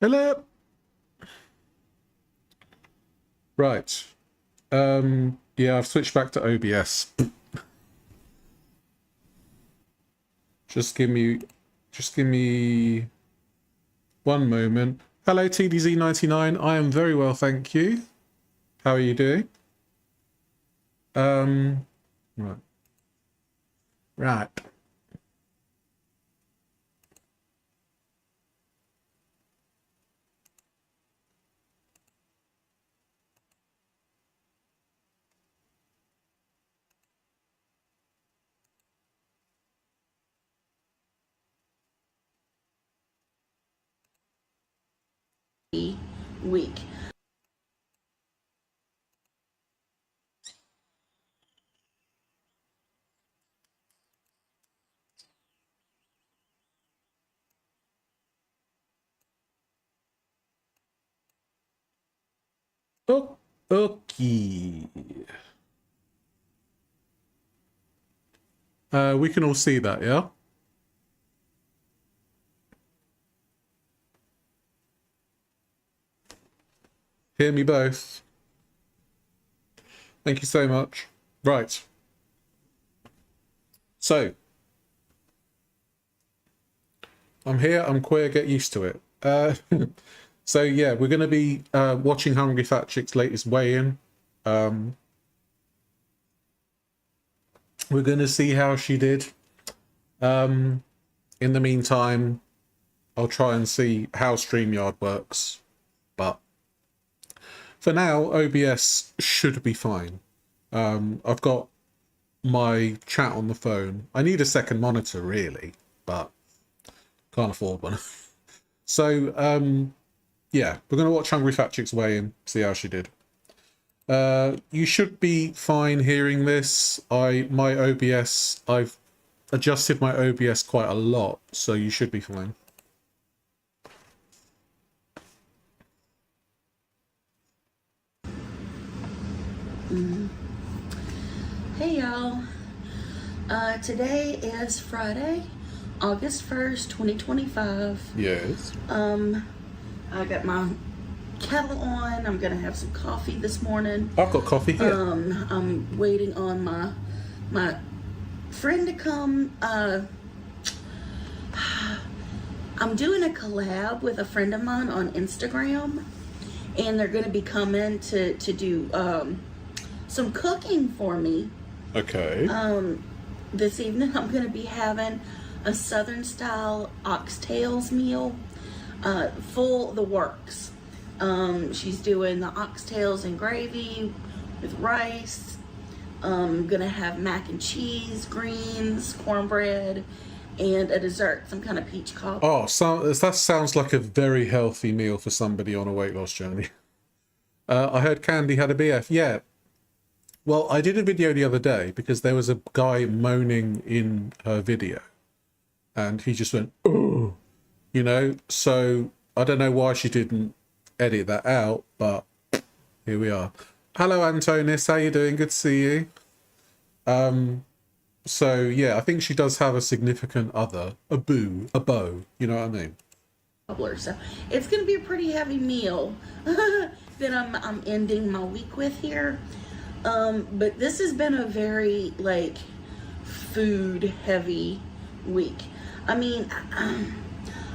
Hello. Right. Yeah, I've switched back to OBS. Just give me one moment. Hello, TDZ99. I am very well, thank you. How are you doing? Right. Right. Week. Oh, okay. We can all see that, yeah? Hear me both. Thank you so much. Right. So, I'm here, I'm queer, get used to it. So yeah, we're going to be watching Hungry Fat Chick's latest weigh-in. We're going to see how she did. In the meantime, I'll try and see how StreamYard works. But for now, OBS should be fine. I've got my chat on the phone. I need a second monitor, really, but can't afford one. So, yeah, we're going to watch Hungry Fat Chick's weigh-in, see how she did. You should be fine hearing this. I've adjusted my OBS quite a lot, so you should be fine. Hey y'all. Today is Friday, August 1st, 2025. Yes. I got my kettle on. I'm gonna have some coffee this morning. I've got coffee here. I'm waiting on my friend to come. I'm doing a collab with a friend of mine on Instagram, and they're gonna be coming to do some cooking for me. Okay. This evening I'm gonna be having a Southern style oxtails meal, full the works. She's doing the oxtails and gravy with rice. Gonna have mac and cheese, greens, cornbread, and a dessert, some kind of peach cobbler. Oh, that sounds like a very healthy meal for somebody on a weight loss journey. I heard Candy had a BF. Yeah. Well, I did a video the other day because there was a guy moaning in her video. And he just went, oh, you know? So I don't know why she didn't edit that out, but here we are. Hello, Antonis. How you doing? Good to see you. So yeah, I think she does have a significant other, a beau, you know what I mean? So it's gonna be a pretty heavy meal that I'm ending my week with here. But this has been a very like food heavy week. I mean,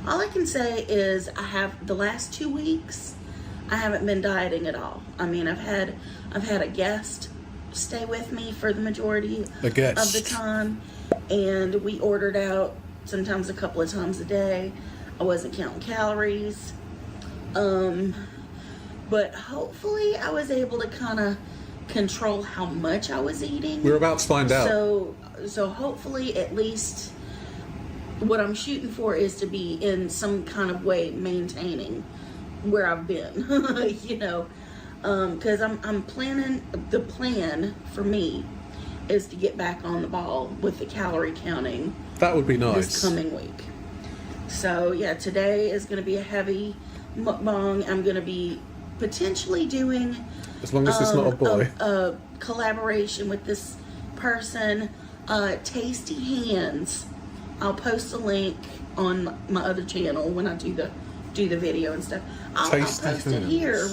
all I can say is I have the last 2 weeks I haven't been dieting at all. I mean, I've had a guest stay with me for the majority of the time, and we ordered out sometimes a couple of times a day. I wasn't counting calories, but hopefully I was able to kind of control how much I was eating. We're about to find out. So hopefully at least what I'm shooting for is to be in some kind of way maintaining where I've been, you know, because I'm planning, the plan for me is to get back on the ball with the calorie counting. That would be nice. This coming week. So yeah, today is going to be a heavy mukbang. I'm going to be potentially doing, as long as it's not a boy, a collaboration with this person, Tasty Hands. I'll post a link on my other channel when I do the do the video and stuff. I'll Tasty post it here Hands.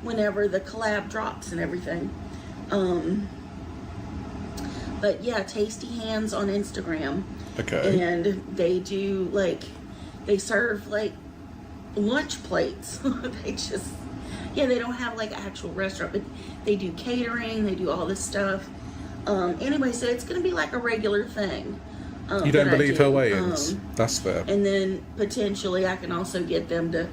whenever the collab drops and everything. But yeah, Tasty Hands on Instagram. Okay. And they do they serve like lunch plates. They just, yeah, they don't have like an actual restaurant, but they do catering, they do all this stuff. Anyway, so it's gonna be like a regular thing. You don't that I believe do. her weigh-ins? That's fair. And then potentially I can also get them to,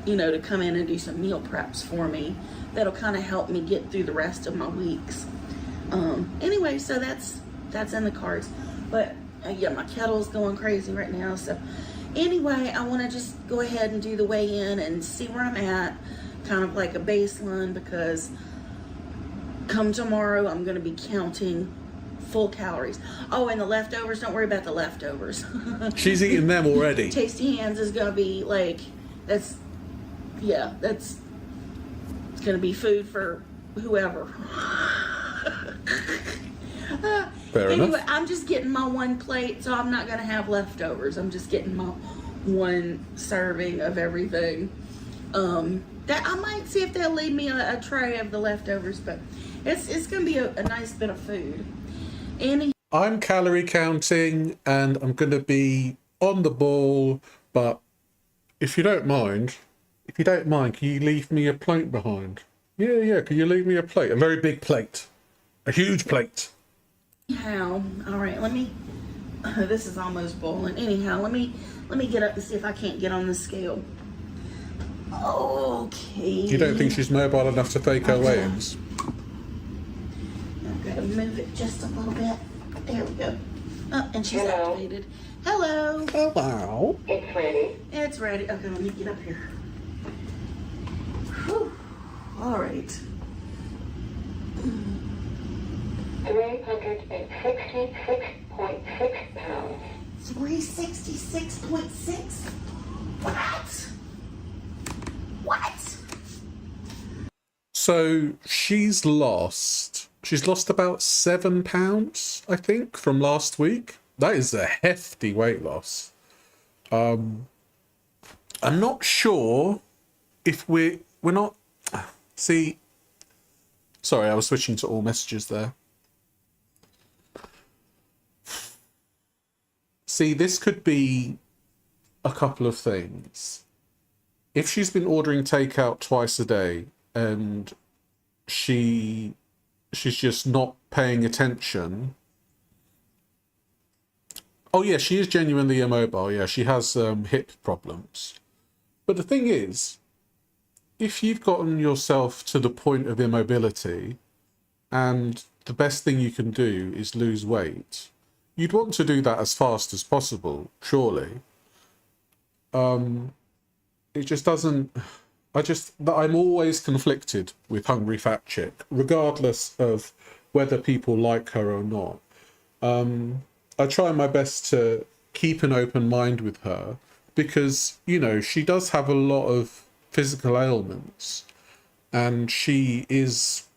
to come in and do some meal preps for me. That'll kind of help me get through the rest of my weeks. Anyway, so that's in the cards. But yeah, my kettle's going crazy right now. So anyway, I want to just go ahead and do the weigh-in and see where I'm at, kind of like a baseline, because come tomorrow I'm going to be counting full calories. Oh, and the leftovers, don't worry about the leftovers. She's eating them already. Tasty Hands is going to be like, it's going to be food for whoever. Fair Anyway, enough. I'm just getting my one plate, so I'm not going to have leftovers. I'm just getting my one serving of everything. That I might see if they'll leave me a tray of the leftovers, but it's going to be a nice bit of food. I'm calorie counting and I'm going to be on the ball, but if you don't mind, can you leave me a plate behind? Yeah, can you leave me a plate? A very big plate. A huge plate. Anyhow, all right, let me, this is almost boiling. Anyhow, let me get up and see if I can't get on the scale. Okay. You don't think she's mobile enough to take her weigh-ins? I've got to move it just a little bit. There we go. Oh, and she's Hello. activated. Hello. Hello. It's ready. It's ready. Okay, let me get up here. Whew. All right. 366.6 pounds. 366.6? What? What? So she's lost about 7 pounds, I think, from last week. That is a hefty weight loss. I'm not sure if we're not. See, sorry, I was switching to all messages there. See, this could be a couple of things. If she's been ordering takeout twice a day and she's just not paying attention. Oh yeah, she is genuinely immobile. Yeah, she has hip problems. But the thing is, if you've gotten yourself to the point of immobility and the best thing you can do is lose weight, you'd want to do that as fast as possible, surely. It just doesn't... I'm always conflicted with Hungry Fat Chick, regardless of whether people like her or not. I try my best to keep an open mind with her because, she does have a lot of physical ailments and she's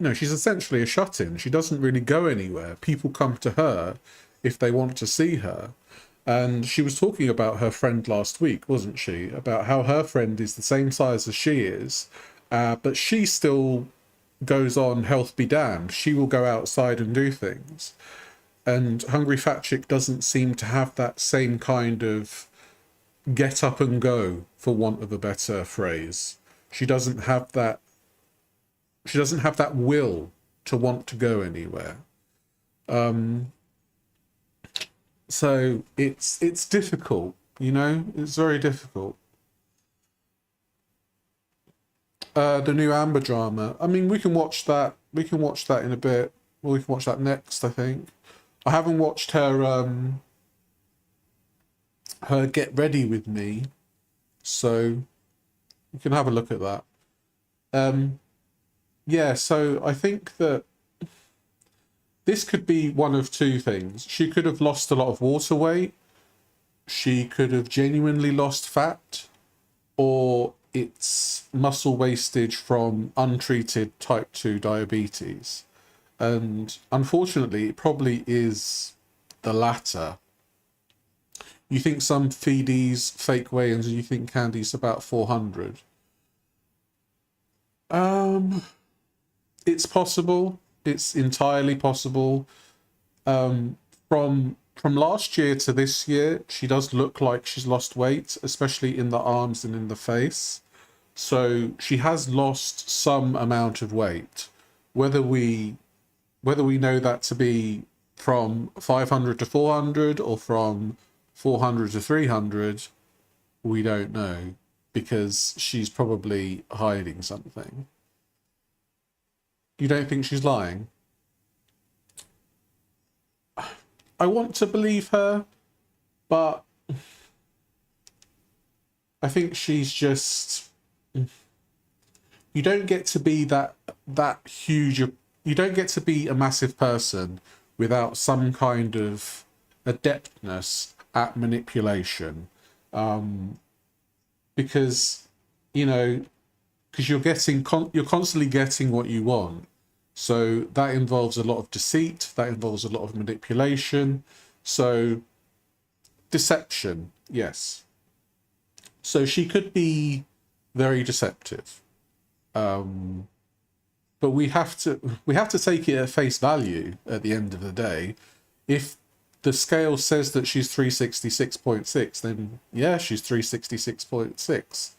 essentially a shut-in. She doesn't really go anywhere. People come to her if they want to see her. And she was talking about her friend last week, wasn't she? About how her friend is the same size as she is, but she still goes on health be damned. She will go outside and do things. And Hungry Fat Chick doesn't seem to have that same kind of get up and go, for want of a better phrase. She doesn't have that will to want to go anywhere. So it's difficult, it's very difficult. The new Amber drama. I mean, we can watch that in a bit. Well, we can watch that next, I think. I haven't watched her Get Ready With Me, so we can have a look at that. Yeah, so I think that this could be one of two things. She could have lost a lot of water weight. She could have genuinely lost fat, or it's muscle wastage from untreated type 2 diabetes. And unfortunately, it probably is the latter. You think some feedies fake weigh-ins, and you think Candy's about 400. It's possible. It's entirely possible. From last year to this year, she does look like she's lost weight, especially in the arms and in the face. So she has lost some amount of weight. Whether we know that to be from 500 to 400 or from 400 to 300, we don't know, because she's probably hiding something. You don't think she's lying? I want to believe her, but I think she's just... You don't get to be that huge... You don't get to be a massive person without some kind of adeptness at manipulation. Because, you know, because you're constantly getting what you want. So that involves a lot of deceit, that involves a lot of manipulation. So deception, yes. So she could be very deceptive. But we have to take it at face value at the end of the day. If the scale says that she's 366.6, then yeah, she's 366.6.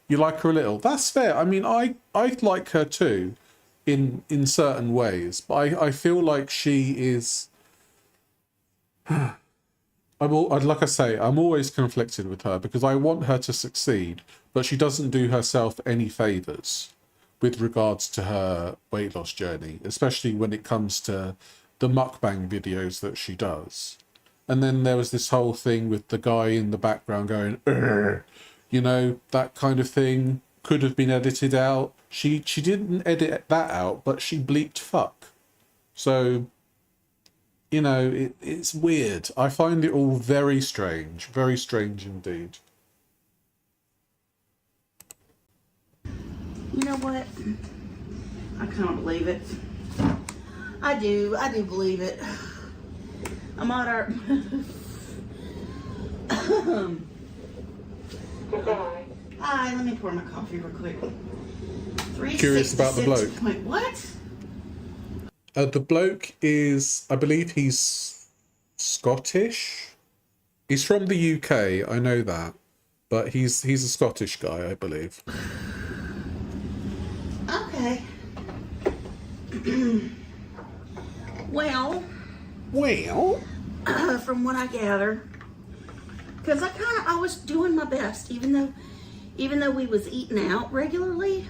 You like her a little. That's fair. I mean, I like her too, in certain ways. But I feel like she is... like I say, I'm always conflicted with her because I want her to succeed, but she doesn't do herself any favours with regards to her weight loss journey, especially when it comes to the mukbang videos that she does. And then there was this whole thing with the guy in the background going, "Urgh," you know, that kind of thing could have been edited out. She didn't edit that out, but she bleeped fuck. So, you know, it's weird. I find it all very strange indeed. You know what? I can't believe it. I do believe it. I'm on our... Hi, let me pour my coffee real quick. Curious about the bloke. What? The bloke is, I believe he's Scottish. He's from the UK, I know that. But he's a Scottish guy, I believe. Okay. Well, from what I gather, because I was doing my best, even though we was eating out regularly.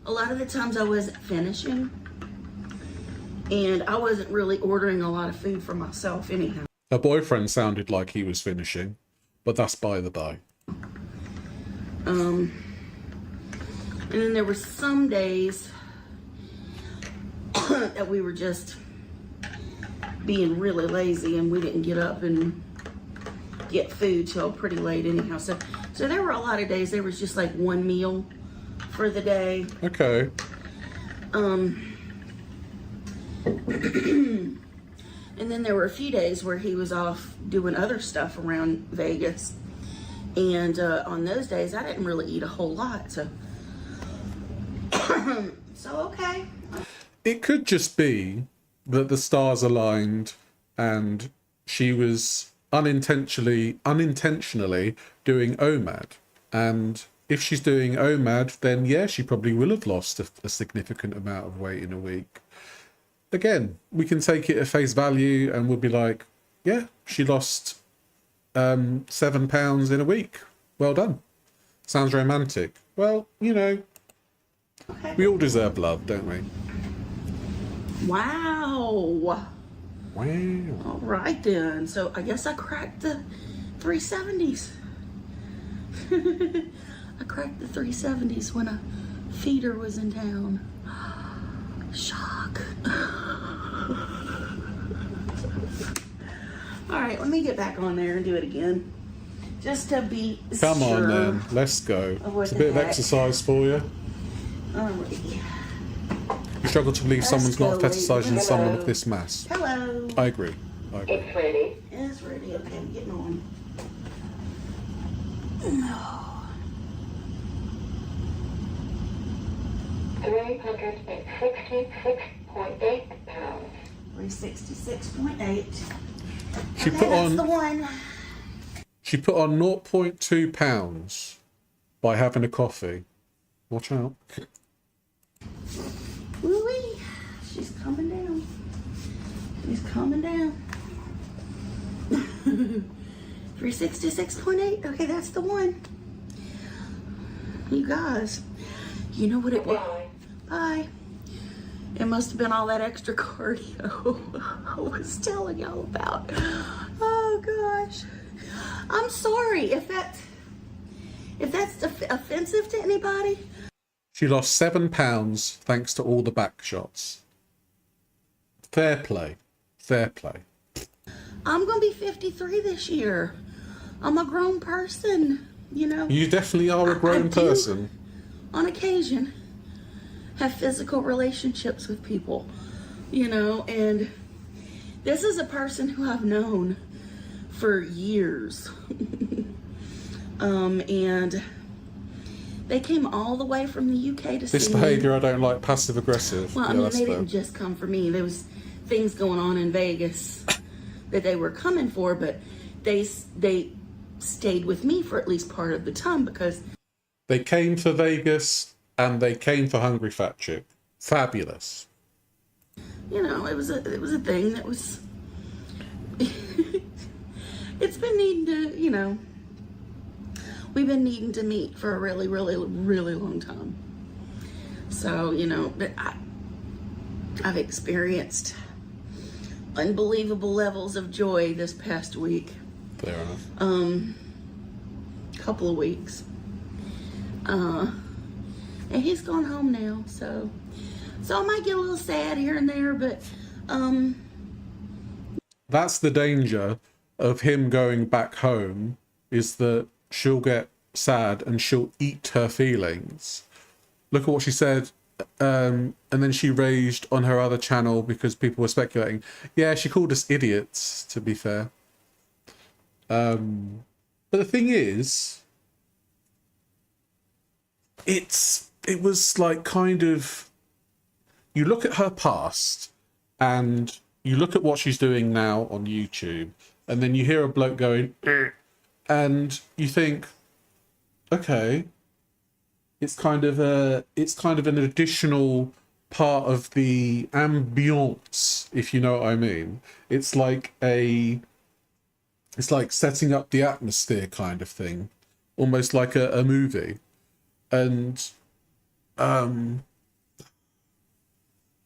A lot of the times I wasn't finishing, and I wasn't really ordering a lot of food for myself anyhow. Her boyfriend sounded like he was finishing, but that's by the by. And then there were some days that we were just being really lazy and we didn't get up and get food till pretty late anyhow. So there were a lot of days there was just like one meal for the day. Okay. And then there were a few days where he was off doing other stuff around Vegas. And on those days, I didn't really eat a whole lot. So, okay. It could just be that the stars aligned and she was unintentionally doing OMAD. And if she's doing OMAD, then yeah, she probably will have lost a significant amount of weight in a week. Again, we can take it at face value and we'll be like, yeah, she lost 7 pounds in a week. Well done. Sounds romantic. Well, you know, Okay. we all deserve love, don't we? Wow. Wow. All right then. So I guess I cracked the 370s. I cracked the 370s when a feeder was in town. Shock. All right, let me get back on there and do it again. Just to be Come sure. on then, let's go. what It's a the bit of heck. exercise for you. Alrighty. You struggle to believe Let's someone's not go, fetishizing ladies. someone Hello. of this mass. Hello. I agree. Okay. It's ready. It's ready. Okay, I'm getting on. 366.8 pounds. 366.8. She Okay, put that's on the one. She put on 0.2 pounds by having a coffee. Watch out. Woo-wee. She's coming down. She's coming down. 366.8. Okay, that's the one. You guys, you know what it was? Bye. It must have been all that extra cardio I was telling y'all about. Oh gosh. I'm sorry if that's offensive to anybody. She lost 7 pounds thanks to all the back shots. Fair play. Fair play. I'm gonna be 53 this year. I'm a grown person, you know. You definitely are a grown person. On occasion, have physical relationships with people, you know, and this is a person who I've known for years. And they came all the way from the UK to see This me. behaviour I don't like, passive aggressive. Well, I Yeah, mean, that's they fair. didn't just come for me. There was things going on in Vegas that they were coming for, but they stayed with me for at least part of the time because They came for Vegas and they came for Hungry Fat Chick. Fabulous. you know it was a thing that was. It's been needing to, you know. We've been needing to meet for a really, really, really long time. So, you know, but I've experienced unbelievable levels of joy this past week. Fair enough. Couple of weeks. And he's gone home now, so I might get a little sad here and there, but That's the danger of him going back home, is that she'll get sad and she'll eat her feelings. Look at what she said. And then she raged on her other channel because people were speculating. Yeah, she called us idiots, to be fair. But the thing is, it was like kind of, you look at her past and you look at what she's doing now on YouTube, and then you hear a bloke going, and you think, okay, it's kind of an additional part of the ambience, if you know what I mean. It's like setting up the atmosphere kind of thing, almost like a movie. And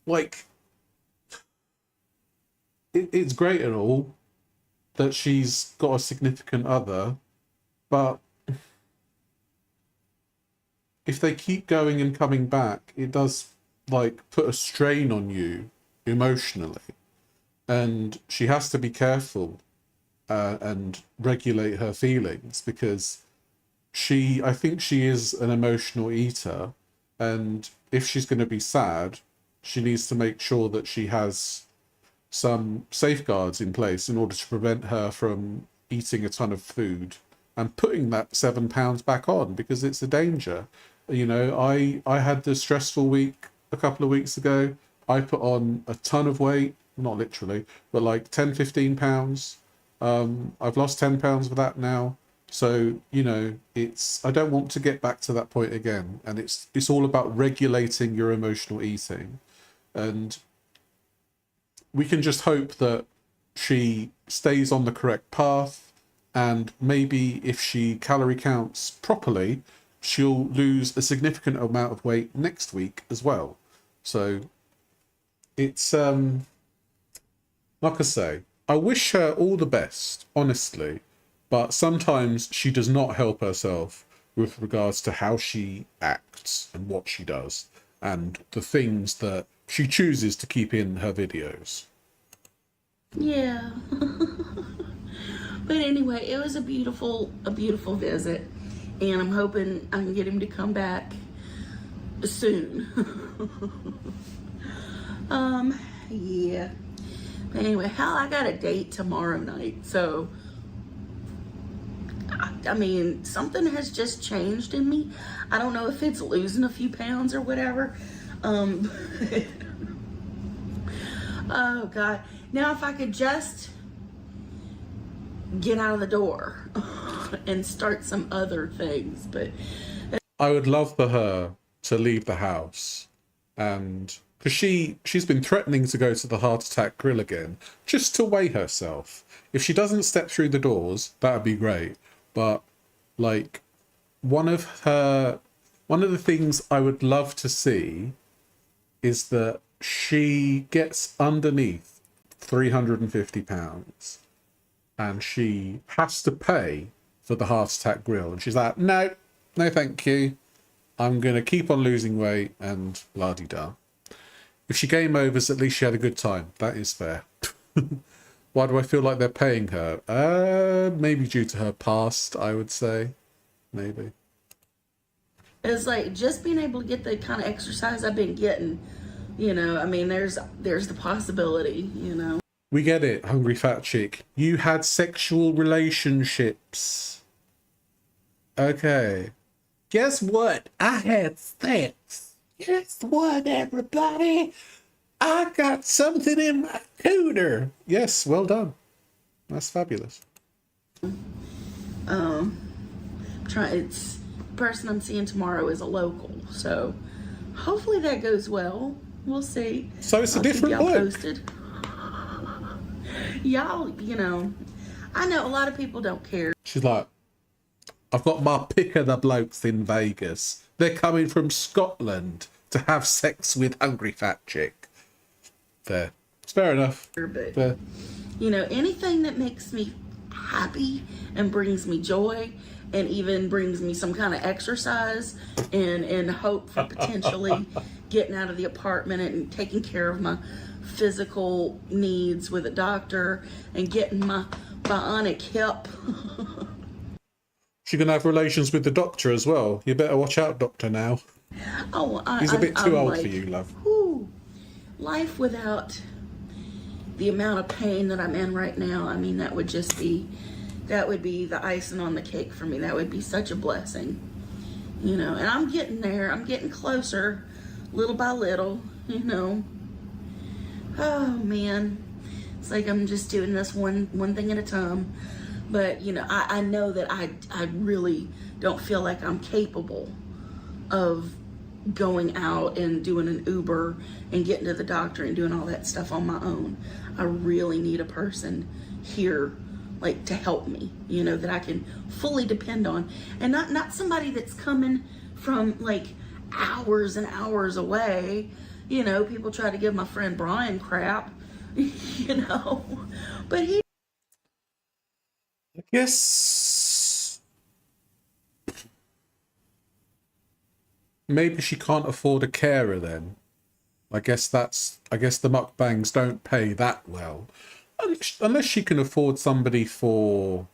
like, it's great and all that she's got a significant other, but if they keep going and coming back, it does like put a strain on you emotionally, and she has to be careful and regulate her feelings, because I think she is an emotional eater, and if she's going to be sad, she needs to make sure that she has some safeguards in place in order to prevent her from eating a ton of food and putting that 7 pounds back on, because it's a danger. You know, I had this stressful week a couple of weeks ago. I put on a ton of weight, not literally, but like 10-15 pounds. I've lost 10 pounds for that now. So, you know, I don't want to get back to that point again. And it's all about regulating your emotional eating. And we can just hope that she stays on the correct path, and maybe if she calorie counts properly, she'll lose a significant amount of weight next week as well. So it's like I say, I wish her all the best, honestly, but sometimes she does not help herself with regards to how she acts and what she does and the things that she chooses to keep in her videos. yeah. But anyway, it was a beautiful visit, and I'm hoping I can get him to come back soon. Yeah. Anyway, hell, I got a date tomorrow night, so I mean, something has just changed in me. I don't know if it's losing a few pounds or whatever. Um, oh God. Now, if I could just get out of the door and start some other things, but I would love for her to leave the house, and because she's been threatening to go to the heart attack grill again just to weigh herself. If she doesn't step through the doors, that'd be great. But like, one of the things I would love to see is that she gets underneath 350 pounds and she has to pay for the heart attack grill, and she's like, no thank you, I'm gonna keep on losing weight and la-di-da. If she game overs, at least she had a good time. That is fair. Why do I feel like they're paying her? Maybe due to her past, I would say. Maybe. it's like just being able to get the kind of exercise I've been getting, you know, I mean, there's the possibility, you know. We get it, hungry fat chick. You had sexual relationships. Okay. Guess what? I had sex. Guess what, everybody? I got something in my cooter. Yes, well done. That's fabulous. It's the person I'm seeing tomorrow is a local, so hopefully that goes well. We'll see. So it's a I'll keep different y'all bloke. posted. Y'all, you know, I know a lot of people don't care. She's like, I've got my pick of the blokes in Vegas. They're coming from Scotland to have sex with hungry fat chick. Fair. It's fair enough. But Fair. you know, anything that makes me happy and brings me joy and even brings me some kind of exercise and hope for potentially getting out of the apartment and taking care of my physical needs with a doctor and getting my bionic hip. She's going to have relations with the doctor as well. You better watch out, doctor, now. Oh, He's a bit too I'm old like, for you, love. Whew, life without the amount of pain that I'm in right now, I mean, that would be the icing on the cake for me. That would be such a blessing, you know. And I'm getting there. I'm getting closer, little by little, you know. Oh man, it's like I'm just doing this one thing at a time. But you know, I know that I really don't feel like I'm capable of going out and doing an Uber and getting to the doctor and doing all that stuff on my own. I really need a person here, like, to help me, you know, that I can fully depend on, and not somebody that's coming from like hours and hours away. You know, people try to give my friend Brian crap, you know, but he. I guess maybe she can't afford a carer then. I guess the mukbangs don't pay that well. Unless she can afford somebody for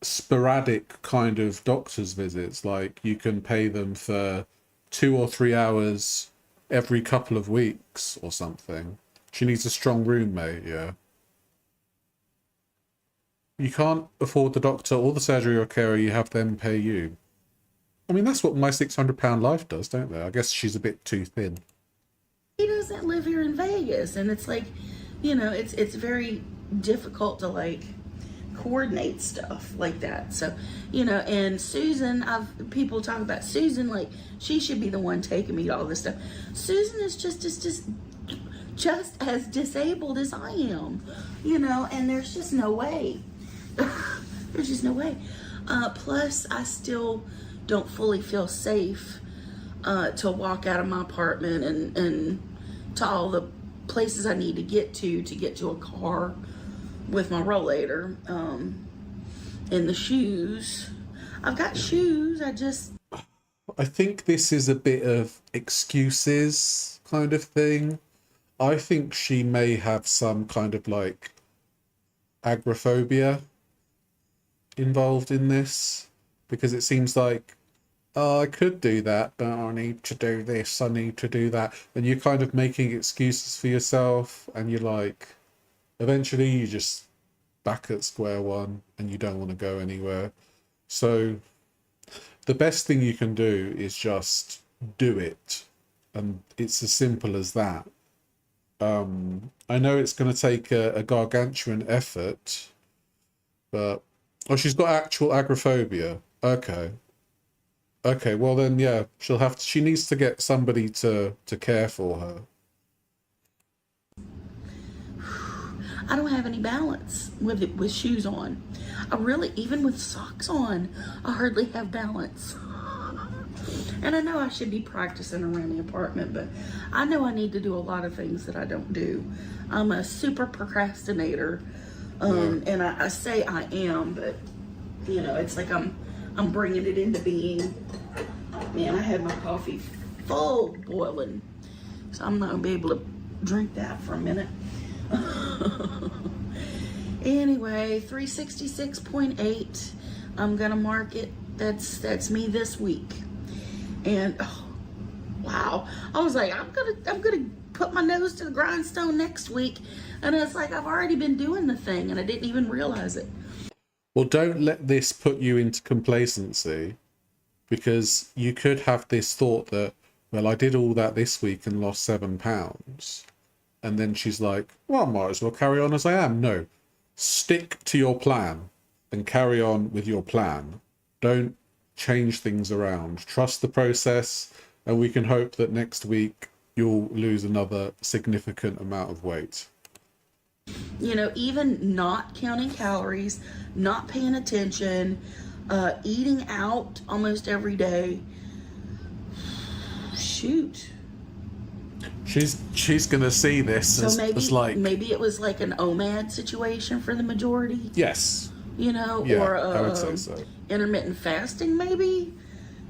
sporadic kind of doctor's visits, like you can pay them for 2 or 3 hours every couple of weeks or something. She needs a strong roommate, yeah. You can't afford the doctor or the surgery or carer, you have them pay you. I mean, that's what my £600 life does, don't they? I guess she's a bit too thin. He doesn't live here in Vegas, and it's like, you know, it's very difficult to like coordinate stuff like that. So, you know, and Susan, people talk about Susan like she should be the one taking me to all this stuff. Susan is just as disabled as I am, you know, and there's just no way. There's just no way. Plus, I still don't fully feel safe to walk out of my apartment and to all the places I need to get to a car with my rollator, and the shoes. I've got shoes. I think this is a bit of excuses kind of thing. I think she may have some kind of like agoraphobia involved in this, because it seems like, oh, I could do that, but I need to do this, I need to do that. And you're kind of making excuses for yourself, and you're like, Eventually, you just back at square one and you don't want to go anywhere. So the best thing you can do is just do it. And it's as simple as that. I know it's going to take a gargantuan effort, but oh, she's got actual agoraphobia. Okay. Okay, well then, yeah, she needs to get somebody to care for her. I don't have any balance with shoes on. I really, even with socks on, I hardly have balance. And I know I should be practicing around the apartment, but I know I need to do a lot of things that I don't do. I'm a super procrastinator, and I say I am, but you know, it's like I'm bringing it into being. Man, I had my coffee full boiling, so I'm not gonna be able to drink that for a minute. Anyway, 366.8. I'm gonna mark it. That's me this week. And oh, wow, I was like, I'm gonna put my nose to the grindstone next week, and it's like I've already been doing the thing, and I didn't even realize it. Well, don't let this put you into complacency, because you could have this thought that, well, I did all that this week and lost £7. And then she's like, well, I might as well carry on as I am. No, stick to your plan and carry on with your plan. Don't change things around. Trust the process, and we can hope that next week you'll lose another significant amount of weight. You know, even not counting calories, not paying attention, eating out almost every day. Shoot. She's gonna see this So as like, maybe it was like an OMAD situation for the majority. yes, You know, yeah, or I would say so. intermittent fasting maybe,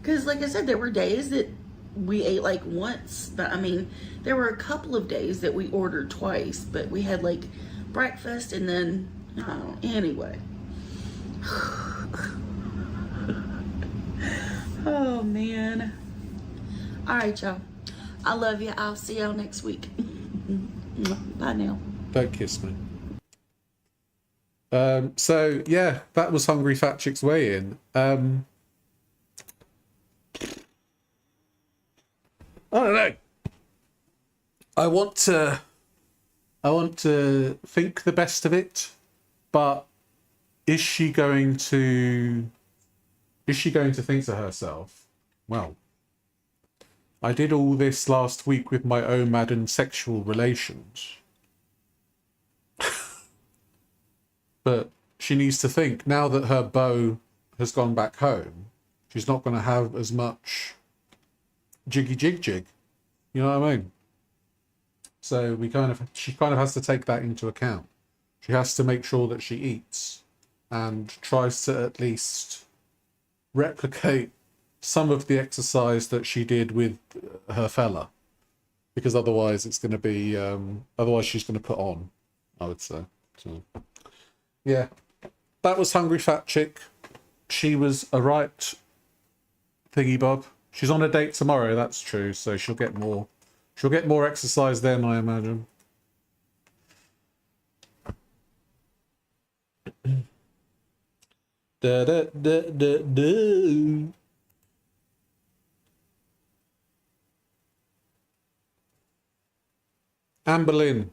because like I said, there were days that we ate like once, but I mean, there were a couple of days that we ordered twice, but we had like breakfast and then anyway. Oh man. All right, y'all, I love you. I'll see y'all next week. Bye now. Don't kiss me. So yeah, that was Hungry Fat Chick's weigh-in. I don't know. I want to think the best of it, but is she going to think to herself, well, I did all this last week with my OMAD and sexual relations. But she needs to think, now that her beau has gone back home, she's not going to have as much jiggy jig jig. You know what I mean? So she kind of has to take that into account. She has to make sure that she eats and tries to at least replicate some of the exercise that she did with her fella, because otherwise it's going to be otherwise she's going to put on, I would say. So yeah, that was Hungry Fat Chick. She was a right thingy bob. She's on a date tomorrow, that's true, so she'll get more exercise then, I imagine. Da da da da da. Anne Boleyn.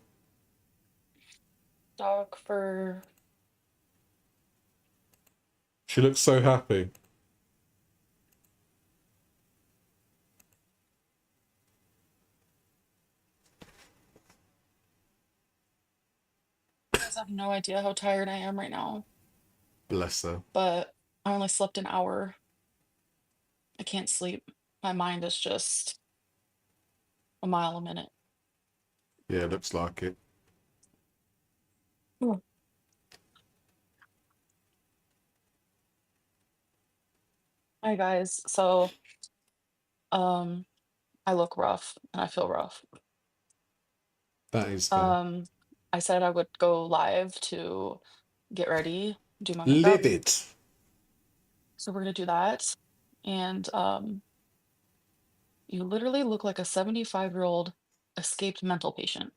Dog for She looks so happy. I have no idea how tired I am right now, Bless her. but I only slept an hour. I can't sleep. My mind is just a mile a minute. Yeah, looks like it. Ooh. Hi guys. So, um, I look rough and I feel rough. That is fair. I said I would go live to get ready, do my makeup. Livid. So we're gonna do that. And you literally look like a 75-year-old escaped mental patient.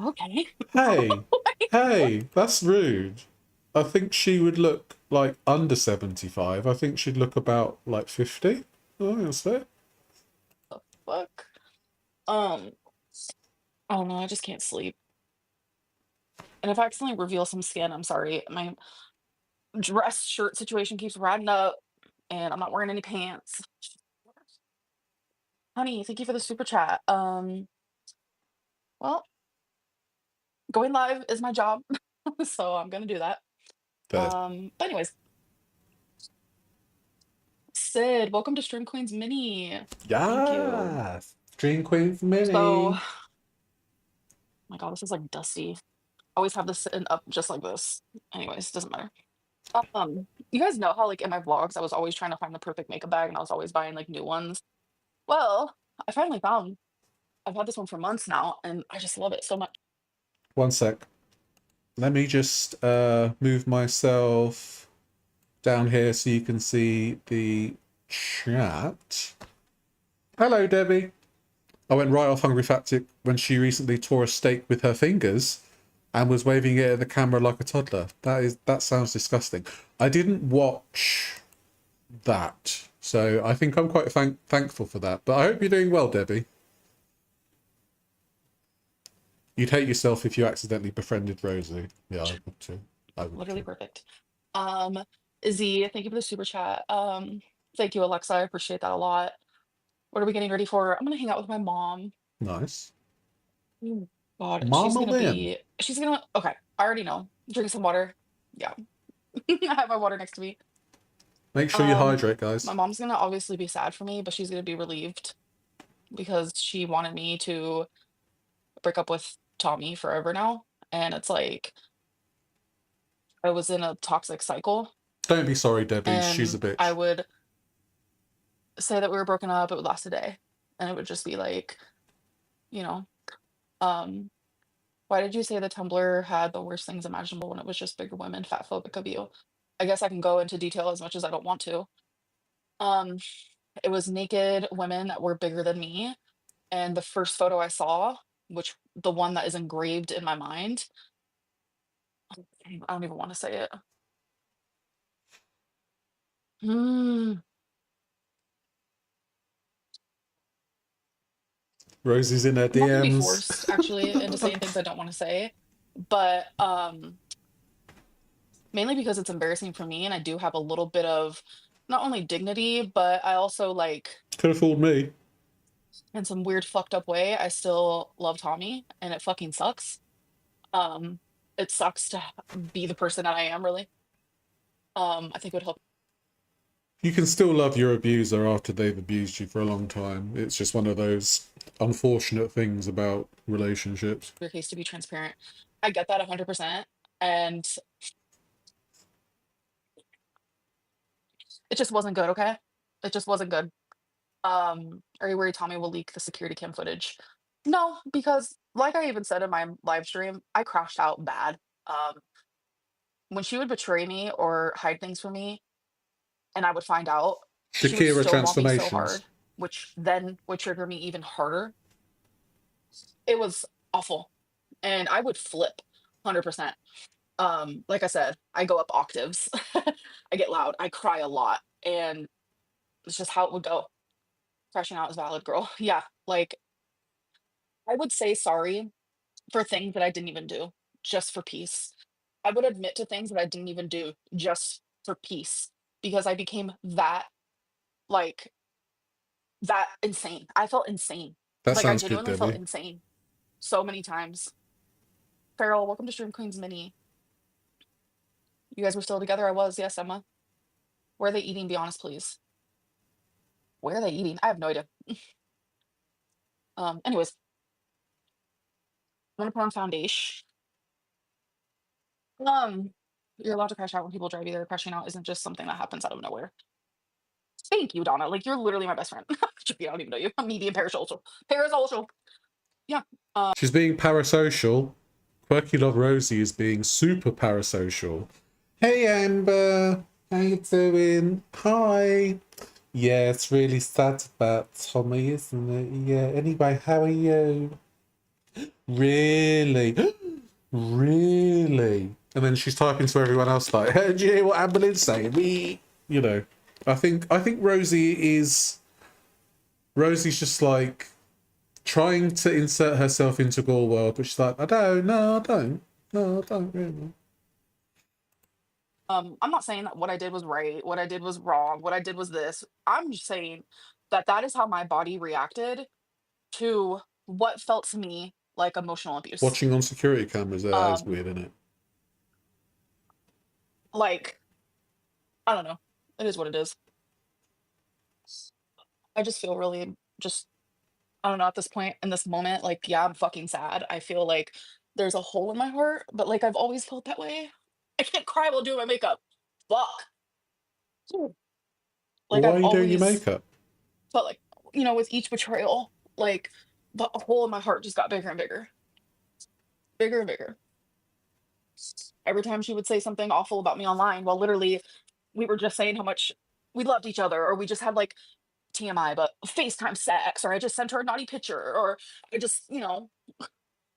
Okay. Hey, hey, that's rude. I think she would look like under 75. I think she'd look about like 50. Oh, that's fair. The fuck? Um, oh no, I just can't sleep. And if I accidentally reveal some skin, I'm sorry. My dress shirt situation keeps riding up, and I'm not wearing any pants. Honey, thank you for the super chat. Well, going live is my job, so I'm gonna do that. Fair. But anyways, Sid, welcome to Stream Queens Mini. Thank you. Yes. Dream Queen's So, Mini. my God, this is like dusty. Always have this sitting up just like this. Anyways, doesn't matter. You guys know how like in my vlogs I was always trying to find the perfect makeup bag and I was always buying like new ones. Well, I finally found. I've had this one for months now, and I just love it so much. One sec. Let me just move myself down here so you can see the chat. Hello, Debbie. I went right off Hungry Fat when she recently tore a steak with her fingers and was waving it at the camera like a toddler. That sounds disgusting. I didn't watch that, so I think I'm quite thankful for that. But I hope you're doing well, Debbie. You'd hate yourself if you accidentally befriended Rosie. Yeah, I would too. I would Literally too. perfect. Um, Izzy, thank you for the super chat. Thank you, Alexa. I appreciate that a lot. What are we getting ready for? I'm gonna hang out with my mom. Nice. Oh, God, Mama Lynn. okay, I already know. Drink some water. Yeah. I have my water next to me. Make sure you Um, hydrate, my guys. mom's gonna obviously be sad for me, but she's gonna be relieved because she wanted me to break up with Tommy forever now. And it's like I was in a toxic cycle Don't be sorry, Debbie. She's a and I bitch. would say that we were broken up, it would last a day. And it would just be like, you know, um, why did you say the Tumblr had the worst things imaginable when it was just bigger women, fat phobic of you? I guess I can go into detail as much as I don't want to. Um, it was naked women that were bigger than me. And the first photo I saw, which the one that is engraved in my mind, I don't even want to say it. Mm, Rosie's in her I'm not gonna be DMs. forced actually into saying things I don't want to say, but mainly because it's embarrassing for me and I do have a little bit of not only dignity, but I also like Could have fooled me. in some weird fucked up way, I still love Tommy and it fucking sucks. Um, it sucks to be the person that I am really. I think it would help You can still love your abuser after they've abused you for a long time. It's just one of those unfortunate things about relationships. your case to be transparent. I get that 100%. And it just wasn't good, okay? It just wasn't good. Are you worried Tommy will leak the security cam footage? No, because like I even said in my live stream, I crashed out bad. Um, when she would betray me or hide things from me and I would find out, she would Shakira stonewall me so transformations. hard, which then would trigger me even harder. It was awful. And I would flip 100%. Like I said, I go up octaves. I get loud. I cry a lot. And it's just how it would go. Crashing out is valid, girl. Yeah, like I would say sorry for things that I didn't even do, just for peace. I would admit to things that I didn't even do just for peace because I became like, that insane. I felt insane. That Like, I sounds good, genuinely felt Debbie. insane so many times. Farrell, welcome to Stream Queens Mini. You guys were still together? I was. Yes, Emma. Where are they eating? Be honest, please. Where are they eating? I have no idea. Anyways, I'm gonna put on foundation. Um, you're allowed to crash out when people drive you there. Crashing out isn't just something that happens out of nowhere. Thank you, Donna. Like you're literally my best friend. I don't even know you. I'm medium parasocial. Parasocial. Yeah. She's being parasocial. Quirky Love Rosie is being super parasocial. Hey Amber, how you doing? Hi. Yeah, it's really sad about Tommy, isn't it? Yeah. Anyway, how are you? Really? Really? And then she's typing to everyone else like, hey, do you hear what Amber Lynn's saying? You know, I think Rosie's just like trying to insert herself into Gore world, but she's like, I don't, no, I don't. No, I don't really. I'm not saying that what I did was right, what I did was wrong, what I did was this. I'm just saying that that is how my body reacted to what felt to me like emotional abuse. Watching on security cameras, that is Um, weird, isn't it? like, I don't know. It is what it is. I just feel really just, I don't know, at this point in this moment, like, yeah, I'm fucking sad. I feel like there's a hole in my heart, but like I've always felt that way. I can't cry while doing my makeup. Fuck. Well, Like why I've are you doing your always makeup? felt like, with each betrayal, like the hole in my heart just got bigger and bigger, bigger and bigger. Every time she would say something awful about me online, while literally we were just saying how much we loved each other, or we just had like TMI, but FaceTime sex, or I just sent her a naughty picture, or I just,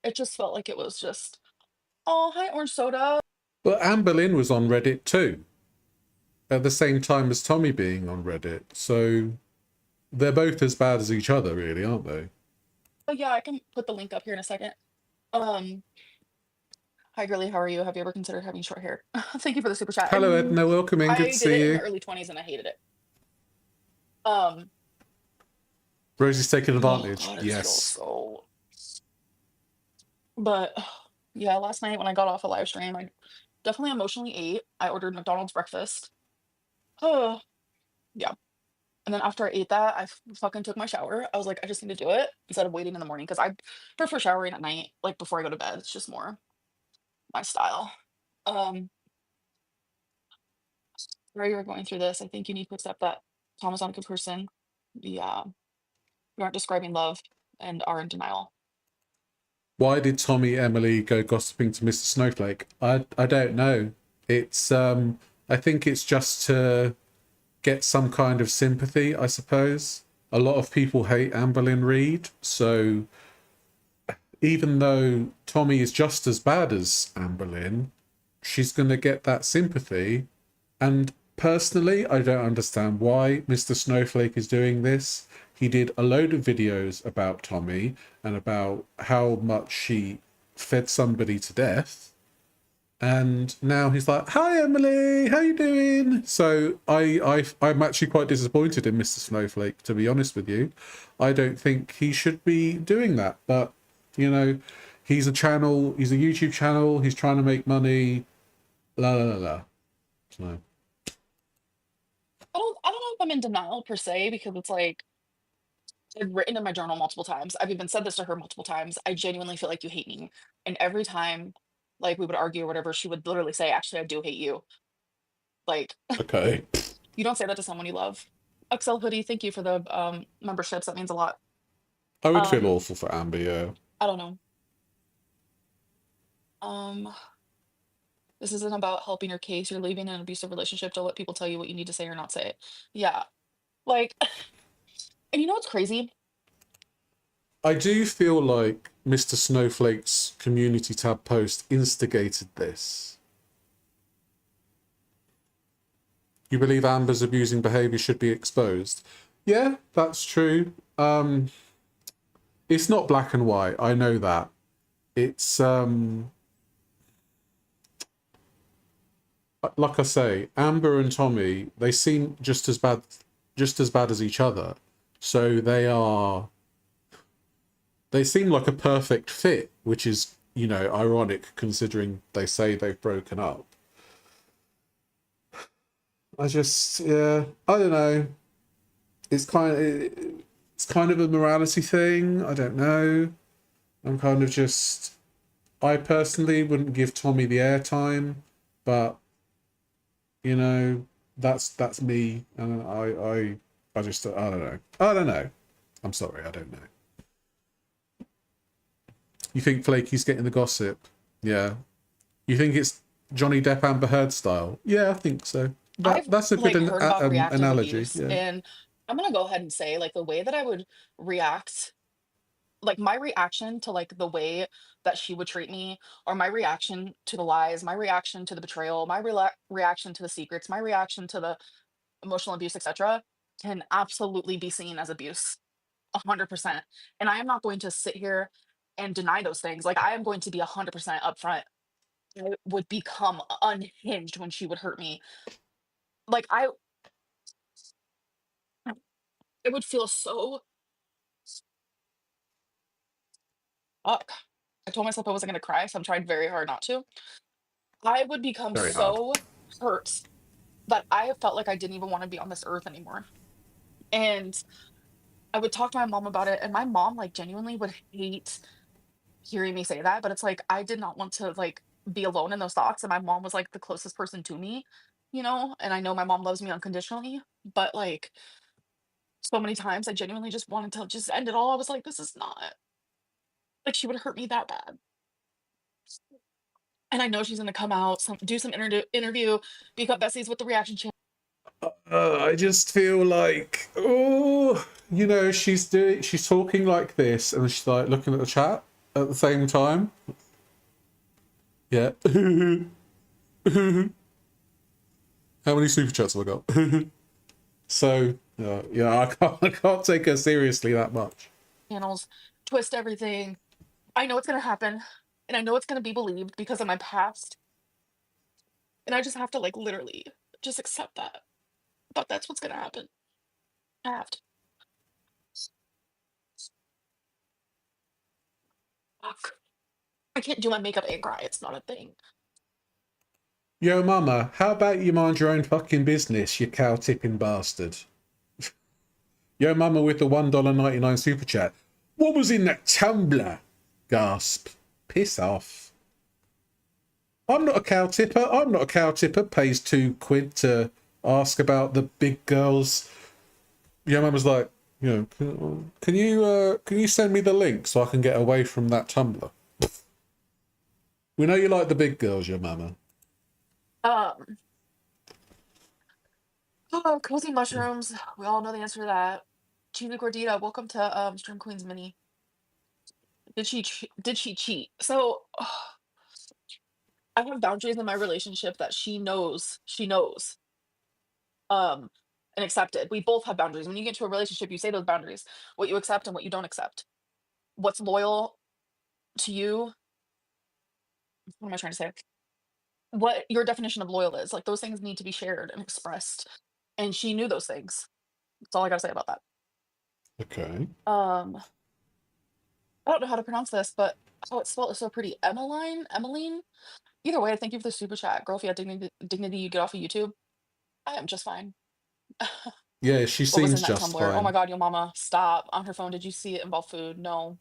it just felt like it was just, oh, hi, orange soda. But Amber Lynn was on Reddit too, at the same time as Tommy being on Reddit. So they're both as bad as each other, really, aren't they? But yeah, I can put the link up here in a second. Um, Hi, girly, how are you? Have you ever considered having short hair? Thank you for the super chat. Hello, Edna. Welcome in. Good to I did see it in the you. early 20s and I hated it. Um, Rosie's taking oh advantage. God, it feels Yes. so. But yeah, last night when I got off a live stream, I definitely emotionally ate. I ordered McDonald's breakfast. Oh, yeah. And then after I ate that, fucking took my shower. I was like, I just need to do it instead of waiting in the morning because I prefer showering at night, like before I go to bed. It's just more my style. Um, While you're going through this, I think you need to accept that Tom is not a good person. Yeah, you aren't describing love and are in denial. Why did Tommy Emily go gossiping to Mr. Snowflake? I don't know. It's I think it's just to get some kind of sympathy, I suppose. A lot of people hate Amberlyn Reed, so even though Tommy is just as bad as Amberlyn, she's going to get that sympathy. And personally, I don't understand why Mr. Snowflake is doing this. He did a load of videos about Tommy and about how much she fed somebody to death. And now he's like, "Hi Emily, how you doing?" So I'm actually quite disappointed in Mr. Snowflake, to be honest with you. I don't think he should be doing that. But you know, he's a YouTube channel. He's trying to make money. La la la la. So. I don't know if I'm in denial per se because it's like I've written in my journal multiple times. I've even said this to her multiple times. I genuinely feel like you hate me. And every time like we would argue or whatever, she would literally say, actually, I do hate you. Like, Okay. you don't say that to someone you love. Excel Hoodie, thank you for the memberships. That means a lot. I would feel Um, awful for Amber, yeah. I don't know. Um, this isn't about helping your case. You're leaving an abusive relationship to let people tell you what you need to say or not say. Yeah. Like, and you know what's crazy? I do feel like Mr. Snowflake's community tab post instigated this. You believe Amber's abusing behaviour should be exposed? Yeah, that's true. It's not black and white, I know that. It's like I say, Amber and Tommy, they seem just as bad as each other. So they seem like a perfect fit, which is, ironic considering they say they've broken up. I don't know. It's kind of a morality thing. I don't know. I'm kind of just, I personally wouldn't give Tommy the airtime, but that's me, and I just I don't know. I don't know. I'm sorry, I don't know. You think Flaky's getting the gossip? Yeah. You think it's Johnny Depp Amber Heard style? Yeah, I think so. I've That's a like good heard about reactive analogy. abuse, Yeah. and I'm gonna go ahead and say like the way that I would react like my reaction to like the way that she would treat me, or my reaction to the lies, my reaction to the betrayal, my reaction to the secrets, my reaction to the emotional abuse, etc., can absolutely be seen as abuse, 100%. And I am not going to sit here and deny those things. Like I am going to be 100% upfront. I would become unhinged when she would hurt me. Like I would feel so fuck. I told myself I wasn't gonna cry, so I'm trying very hard not to. I would become Very hard. so hurt that I felt like I didn't even want to be on this earth anymore. And I would talk to my mom about it, and my mom like genuinely would hate hearing me say that, but it's like I did not want to like be alone in those thoughts, and my mom was like the closest person to me, and I know my mom loves me unconditionally, but like so many times I genuinely just wanted to just end it all. I was like, this is not like she would hurt me that bad. And I know she's gonna come out, do some interview, become besties with the reaction channel. I just feel like, oh, she's talking like this, and she's like looking at the chat at the same time. Yeah. How many super chats have I got? So, yeah, I can't take her seriously that much. Channels, twist everything. I know it's gonna happen, and I know it's gonna be believed because of my past. And I just have to like literally just accept that. But that's what's gonna happen. I have to. Fuck. I can't do my makeup and cry. It's not a thing. Yo, mama, how about you mind your own fucking business, you cow-tipping bastard? Yo, mama with the $1.99 super chat. What was in that tumbler? Gasp. Piss off. I'm not a cow tipper. I'm not a cow tipper. Pays £2 to ask about the big girls. Yo, mama's like, can you send me the link so I can get away from that tumbler? We know you like the big girls, your mama. Oh, cozy mushrooms. We all know the answer to that. Gina Gordita, welcome to Stream Queens Mini. Did she cheat? So I have boundaries in my relationship that she knows, um, and accepted. We both have boundaries. When you get into a relationship, you say those boundaries, what you accept and what you don't accept. What's loyal to you? What am I trying to say? What your definition of loyal is. Like those things need to be shared and expressed. And she knew those things. That's all I gotta say about that. Okay. I don't know how to pronounce this, but it's spelled so pretty. Emmeline. Either way, thank you for the super chat. Girl, if you had dignity, you get off of YouTube. I am just fine. Yeah, she What was in seems that just Tumblr? Oh my fine. god, yo mama, stop. On her phone, did you see it involve food? No.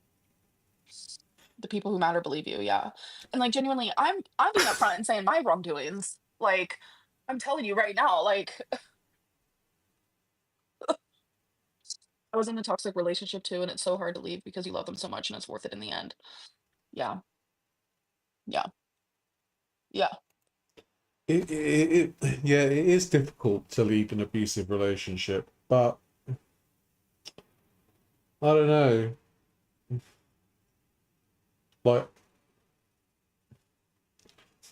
The people who matter believe you, yeah. And like genuinely, I'm being upfront and saying my wrongdoings. Like, I'm telling you right now, like I was in a toxic relationship too, and it's so hard to leave because you love them so much and it's worth it in the end. Yeah. Yeah. Yeah. Yeah, it is difficult to leave an abusive relationship, but I don't know. Like,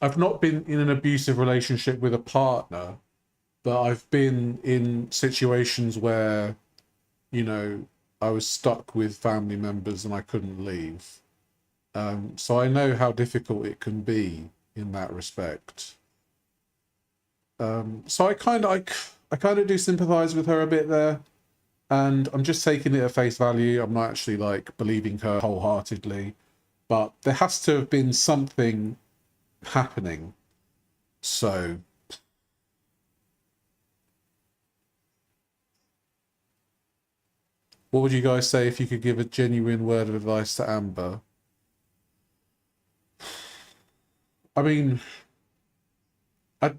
I've not been in an abusive relationship with a partner, but I've been in situations where, I was stuck with family members and I couldn't leave. So I know how difficult it can be in that respect. So I kind of do sympathize with her a bit there, and I'm just taking it at face value. I'm not actually like believing her wholeheartedly, but there has to have been something happening. So what would you guys say if you could give a genuine word of advice to Amber? I mean, I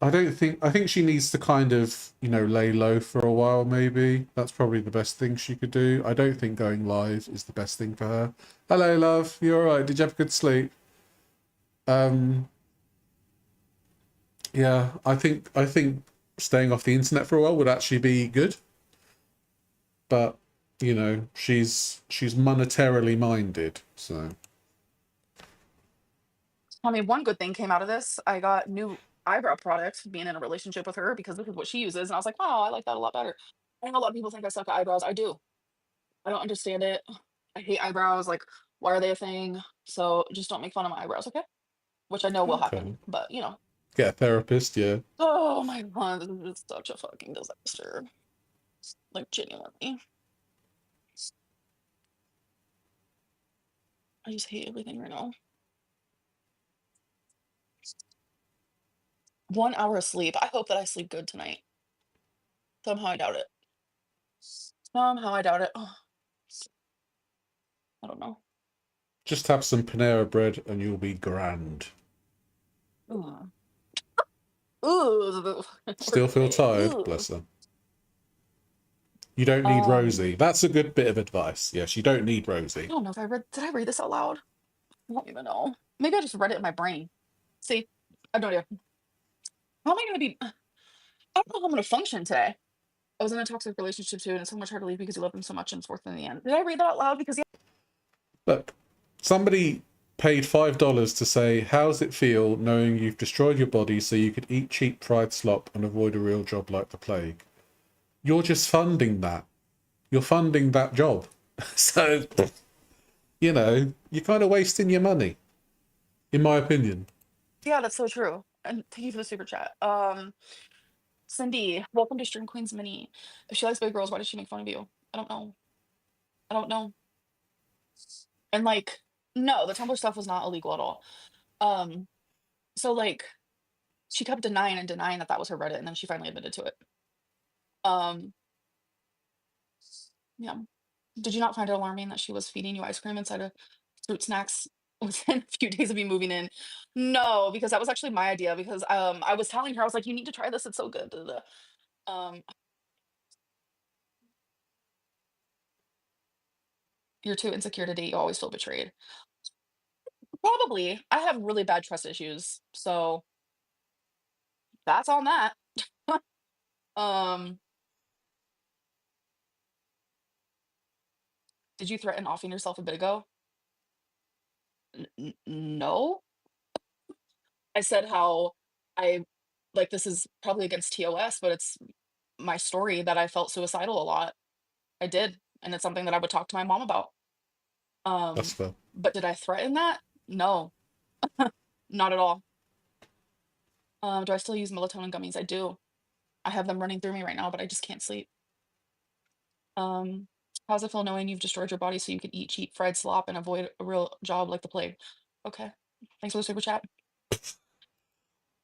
I think she needs to kind of, lay low for a while, maybe. That's probably the best thing she could do. I don't think going live is the best thing for her. Hello, love. You all right? Did you have a good sleep? Yeah, I think staying off the internet for a while would actually be good. But you know, she's monetarily minded. So I mean, one good thing came out of this. I got new eyebrow products being in a relationship with her because this is what she uses. And I was like, wow, I like that a lot better. I know a lot of people think I suck at eyebrows. I do. I don't understand it. I hate eyebrows. Like, why are they a thing? So just don't make fun of my eyebrows, okay? Which I know will happen, okay, but you know. get a therapist. Yeah, Oh my god, this is just such a fucking disaster. Like genuinely. I just hate everything right now. 1 hour of sleep. I hope that I sleep good tonight. Somehow I doubt it. Somehow I doubt it. Oh, I don't know. just have some Panera bread and you'll be grand. Ugh. Ooh, Still feel wordplay. tired? Ooh. Bless her. You don't need Um, Rosie. That's a good bit of advice. Yes, you don't need I Rosie. don't know if did I read this out loud? I don't even know. Maybe I just read it in my brain. See, I have no idea. How am I gonna be? I don't know how I'm gonna function today. I was in a toxic relationship too, and it's so much hard to leave because you love them so much and it's worth it in the end. Did I read that out loud? Because yeah, Look, somebody paid $5 to say, how's it feel knowing you've destroyed your body so you could eat cheap fried slop and avoid a real job like the plague? You're just funding that. You're funding that job. So, you know, you're kind of wasting your money, in my opinion. yeah, that's so true. And thank you for the super chat. Cindy, welcome to Stream Queens Mini. If she likes big girls, why does she make fun of you? I don't know. I don't know. And like, no, the Tumblr stuff was not illegal at all. Um, so like, she kept denying and denying that that was her Reddit, and then she finally admitted to it. Um, yeah. Did you not find it alarming that she was feeding you ice cream inside of fruit snacks within a few days of you moving in? No, because that was actually my idea. Because I was telling her, I was like, you need to try this. It's so good. Da, da, da." You're too insecure to date. You always feel betrayed. Probably. I have really bad trust issues, so that's on that. Um, did you threaten offing yourself a bit ago? No. I said how I like this is probably against TOS, but it's my story that I felt suicidal a lot. I did, and it's something that I would talk to my mom about. That's Um, fair. but did I threaten that? No, not at all. Do I still use melatonin gummies? I do. I have them running through me right now, but I just can't sleep. Um, how's it feel knowing you've destroyed your body so you could eat cheap fried slop and avoid a real job like the plague? Okay. Thanks for the super chat.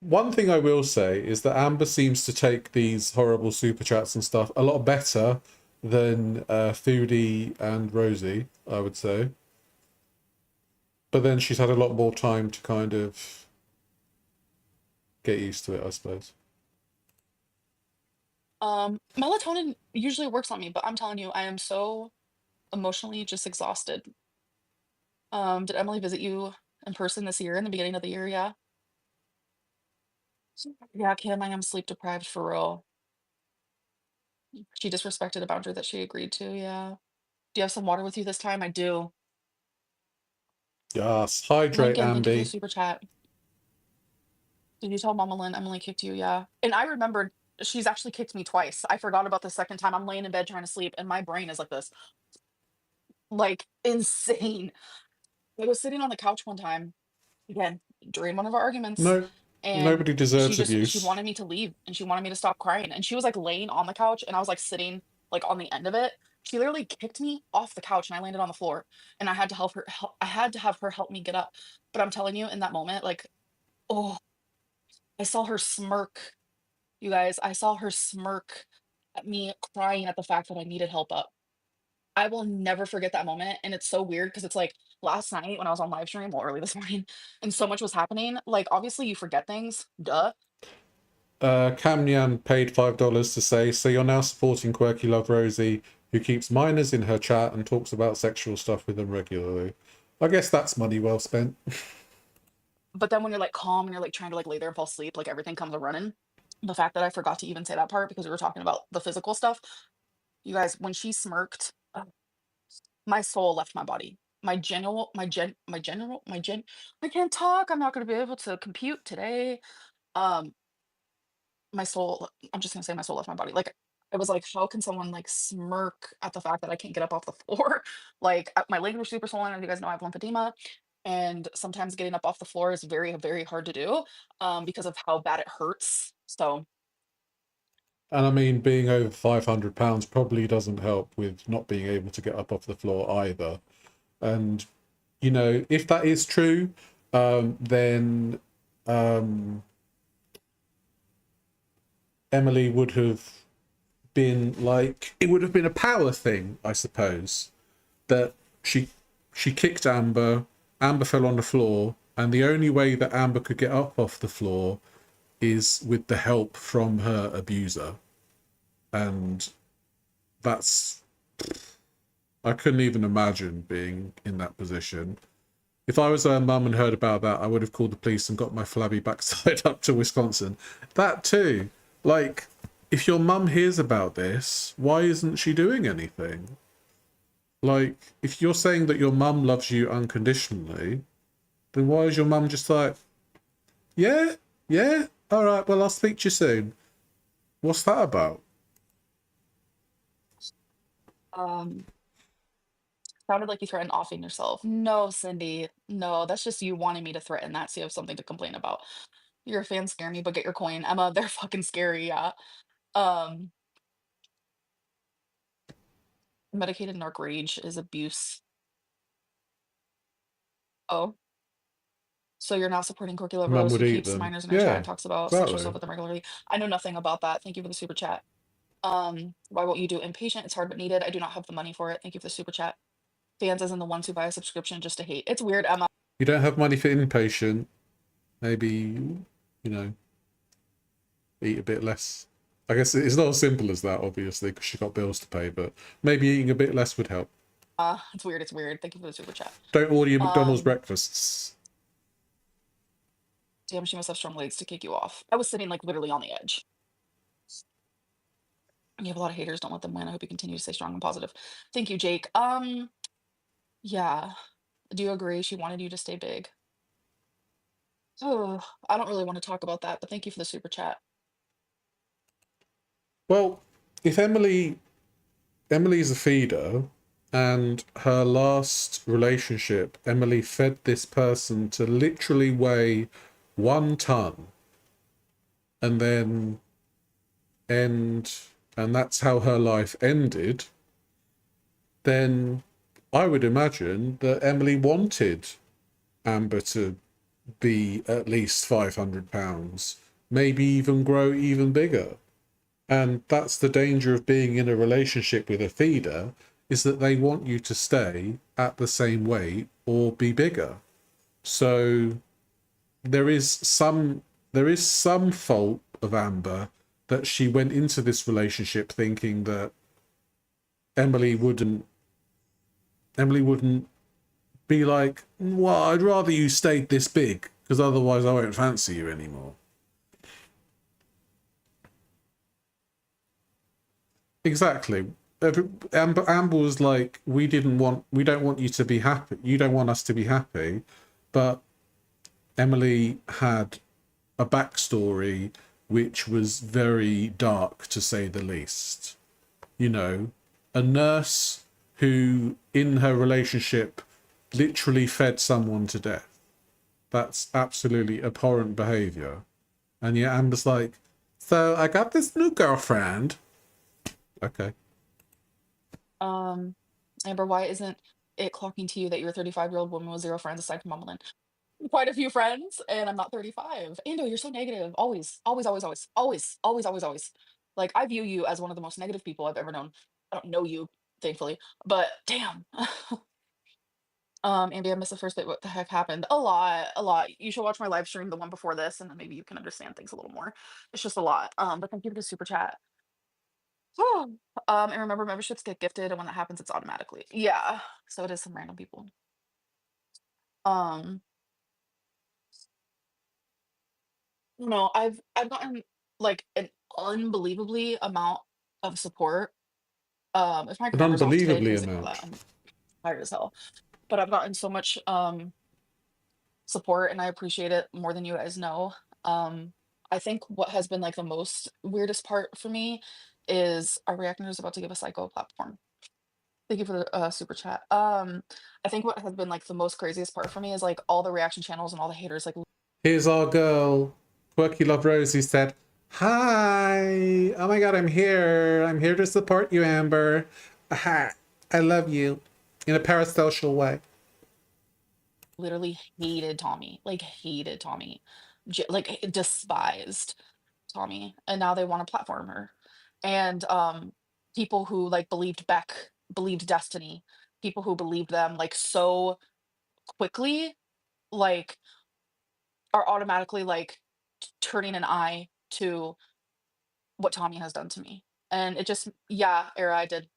One thing I will say is that Amber seems to take these horrible super chats and stuff a lot better than Foodie and Rosie, I would say. But then she's had a lot more time to kind of get used to it, I suppose. Melatonin usually works on me, but I'm telling you, I am so emotionally just exhausted. Did Emily visit you in person this year in the beginning of the year? Yeah. Yeah, Kim, I am sleep deprived for real. She disrespected a boundary that she agreed to. Yeah. Do you have some water with you this time? I do. Yes, hydrate, Lincoln, thank you for the Ambi. super chat. Did you tell Mama Lynn Emily kicked you? Yeah. And I remembered she's actually kicked me twice. I forgot about the second time. I'm laying in bed trying to sleep, and my brain is like this, like insane. I was sitting on the couch one time, again, during one of our arguments, No, and nobody deserves she abuse. wanted me to leave and she wanted me to stop crying. And she was like laying on the couch and I was like sitting like on the end of it. She literally kicked me off the couch and I landed on the floor and I had to I had to have her help me get up. But I'm telling you, in that moment, like, oh, I saw her smirk. You guys, I saw her smirk at me crying at the fact that I needed help up. I will never forget that moment, and it's so weird because it's like last night when I was on live stream, well, early this morning, and so much was happening. Like, obviously, you forget things, duh. Camnyan paid $5 to say, so you're now supporting Quirky Love Rosie, who keeps minors in her chat and talks about sexual stuff with them regularly. I guess that's money well spent. But then when you're like calm and you're like trying to like lay there and fall asleep, like everything comes a running. The fact that I forgot to even say that part because we were talking about the physical stuff, you guys, when she smirked, My soul left my body. My general, my gen, my general, my gen. I can't talk. I'm not going to be able to compute today. Um, my soul. I'm just gonna say my soul left my body. Like it was like, how can someone like smirk at the fact that I can't get up off the floor? Like my legs are super swollen. As you guys know, I have lymphedema, and sometimes getting up off the floor is very, very hard to do, because of how bad it hurts. So And I mean, being over £500 probably doesn't help with not being able to get up off the floor either. And, you know, if that is true, then um, Emily would have been like, it would have been a power thing, I suppose, that she kicked Amber, Amber fell on the floor, and the only way that Amber could get up off the floor is with the help from her abuser. And that's, I couldn't even imagine being in that position. If I was her mum and heard about that, I would have called the police and got my flabby backside up to Wisconsin. That too. Like, if your mum hears about this, why isn't she doing anything? Like, if you're saying that your mum loves you unconditionally, then why is your mum just like, yeah, yeah, all right, well, I'll speak to you soon. What's that about? um sounded like you threatened offing yourself. No, Cindy. No, that's just you wanting me to threaten that so you have something to complain about. Your fans scare me, but get your coin. Emma, they're fucking scary, yeah. Um, Medicated narc rage is abuse. Oh, so you're not supporting Corky Mum Rose, would who eat keeps them. minors in her chat Yeah, and talks about sexual stuff exactly. with them regularly. I know nothing about that. Thank you for the super chat. Why won't you do inpatient? It's hard but needed. I do not have the money for it. Thank you for the super chat. Fans as in the ones who buy a subscription just to hate. It's weird, Emma. You don't have money for inpatient, maybe, you know, eat a bit less. I guess it's not as simple as that, obviously, because she got bills to pay, but maybe eating a bit less would help. It's weird. It's weird. Thank you for the super chat. Don't order your McDonald's Um, breakfasts. Damn, she must have strong legs to kick you off. I was sitting like literally on the edge. You have a lot of haters. Don't let them win. I hope you continue to stay strong and positive. Thank you, Jake. Yeah. Do you agree? She wanted you to stay big. Oh, I don't really want to talk about that, but thank you for the super chat. Well, if Emily's a feeder, and her last relationship, Emily fed this person to literally weigh 1 ton, and then end, and that's how her life ended, then I would imagine that Emily wanted Amber to be at least £500, maybe even grow even bigger. And that's the danger of being in a relationship with a feeder, is that they want you to stay at the same weight or be bigger. So there is some fault of Amber, that she went into this relationship thinking that Emily wouldn't be like, well, I'd rather you stayed this big, because otherwise I won't fancy you anymore. Exactly. Amber was like, we don't want you to be happy. You don't want us to be happy. But Emily had a backstory which was very dark, to say the least. You know, a nurse who, in her relationship, literally fed someone to death. That's absolutely abhorrent behavior. And yet Amber's like, so I got this new girlfriend. Okay. Amber, why isn't it clocking to you that you're a 35-year-old woman with zero friends aside from Mama Lynn? Quite a few friends, and I'm not 35. Ando, you're so negative. Always, always, always, always, always, always, always, always. Like I view you as one of the most negative people I've ever known. I don't know you, thankfully, but damn. Andy, I missed the first bit. What the heck happened? A lot, a lot. You should watch my live stream, the one before this, and then maybe you can understand things a little more. It's just a lot. But thank you for the super chat. And remember, memberships get gifted, and when that happens, it's automatically. Yeah. So it is some random people. Um, no, I've gotten like an unbelievably amount of support. If my An grammar's off today, unbelievably please ignore that. amount. tired as hell. But I've gotten so much support and I appreciate it more than you guys know. Um, I think what has been like the most weirdest part for me is our reactor is about to give a psycho platform. Thank you for the super chat. I think what has been like the most craziest part for me is like all the reaction channels and all the haters like Here's our girl, Quirky Love Rosie said, "Hi! Oh my god, I'm here. I'm here to support you, Amber. Aha! I love you in a parasocial way." literally hated Tommy, like hated Tommy, like despised Tommy, and now they want to platform her. And people who like believed Beck, believed Destiny, people who believed them like so quickly, like are automatically like turning an eye to what Tommy has done to me. And it just, yeah, Era, I did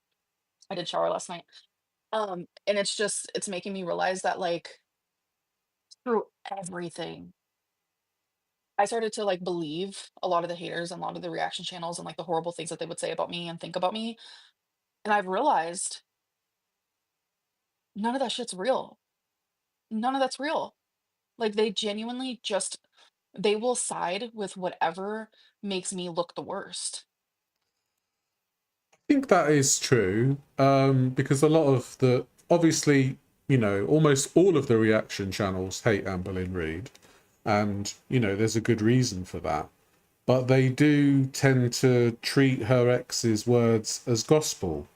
shower last night. And it's just, it's making me realize that like through everything, I started to like believe a lot of the haters and a lot of the reaction channels and like the horrible things that they would say about me and think about me. And I've realized none of that shit's real. None of that's real. Like they genuinely just they will side with whatever makes me look the worst. I think that is true, because a lot of the, obviously, almost all of the reaction channels hate Amberlynn Reid, and, there's a good reason for that. But they do tend to treat her ex's words as gospel.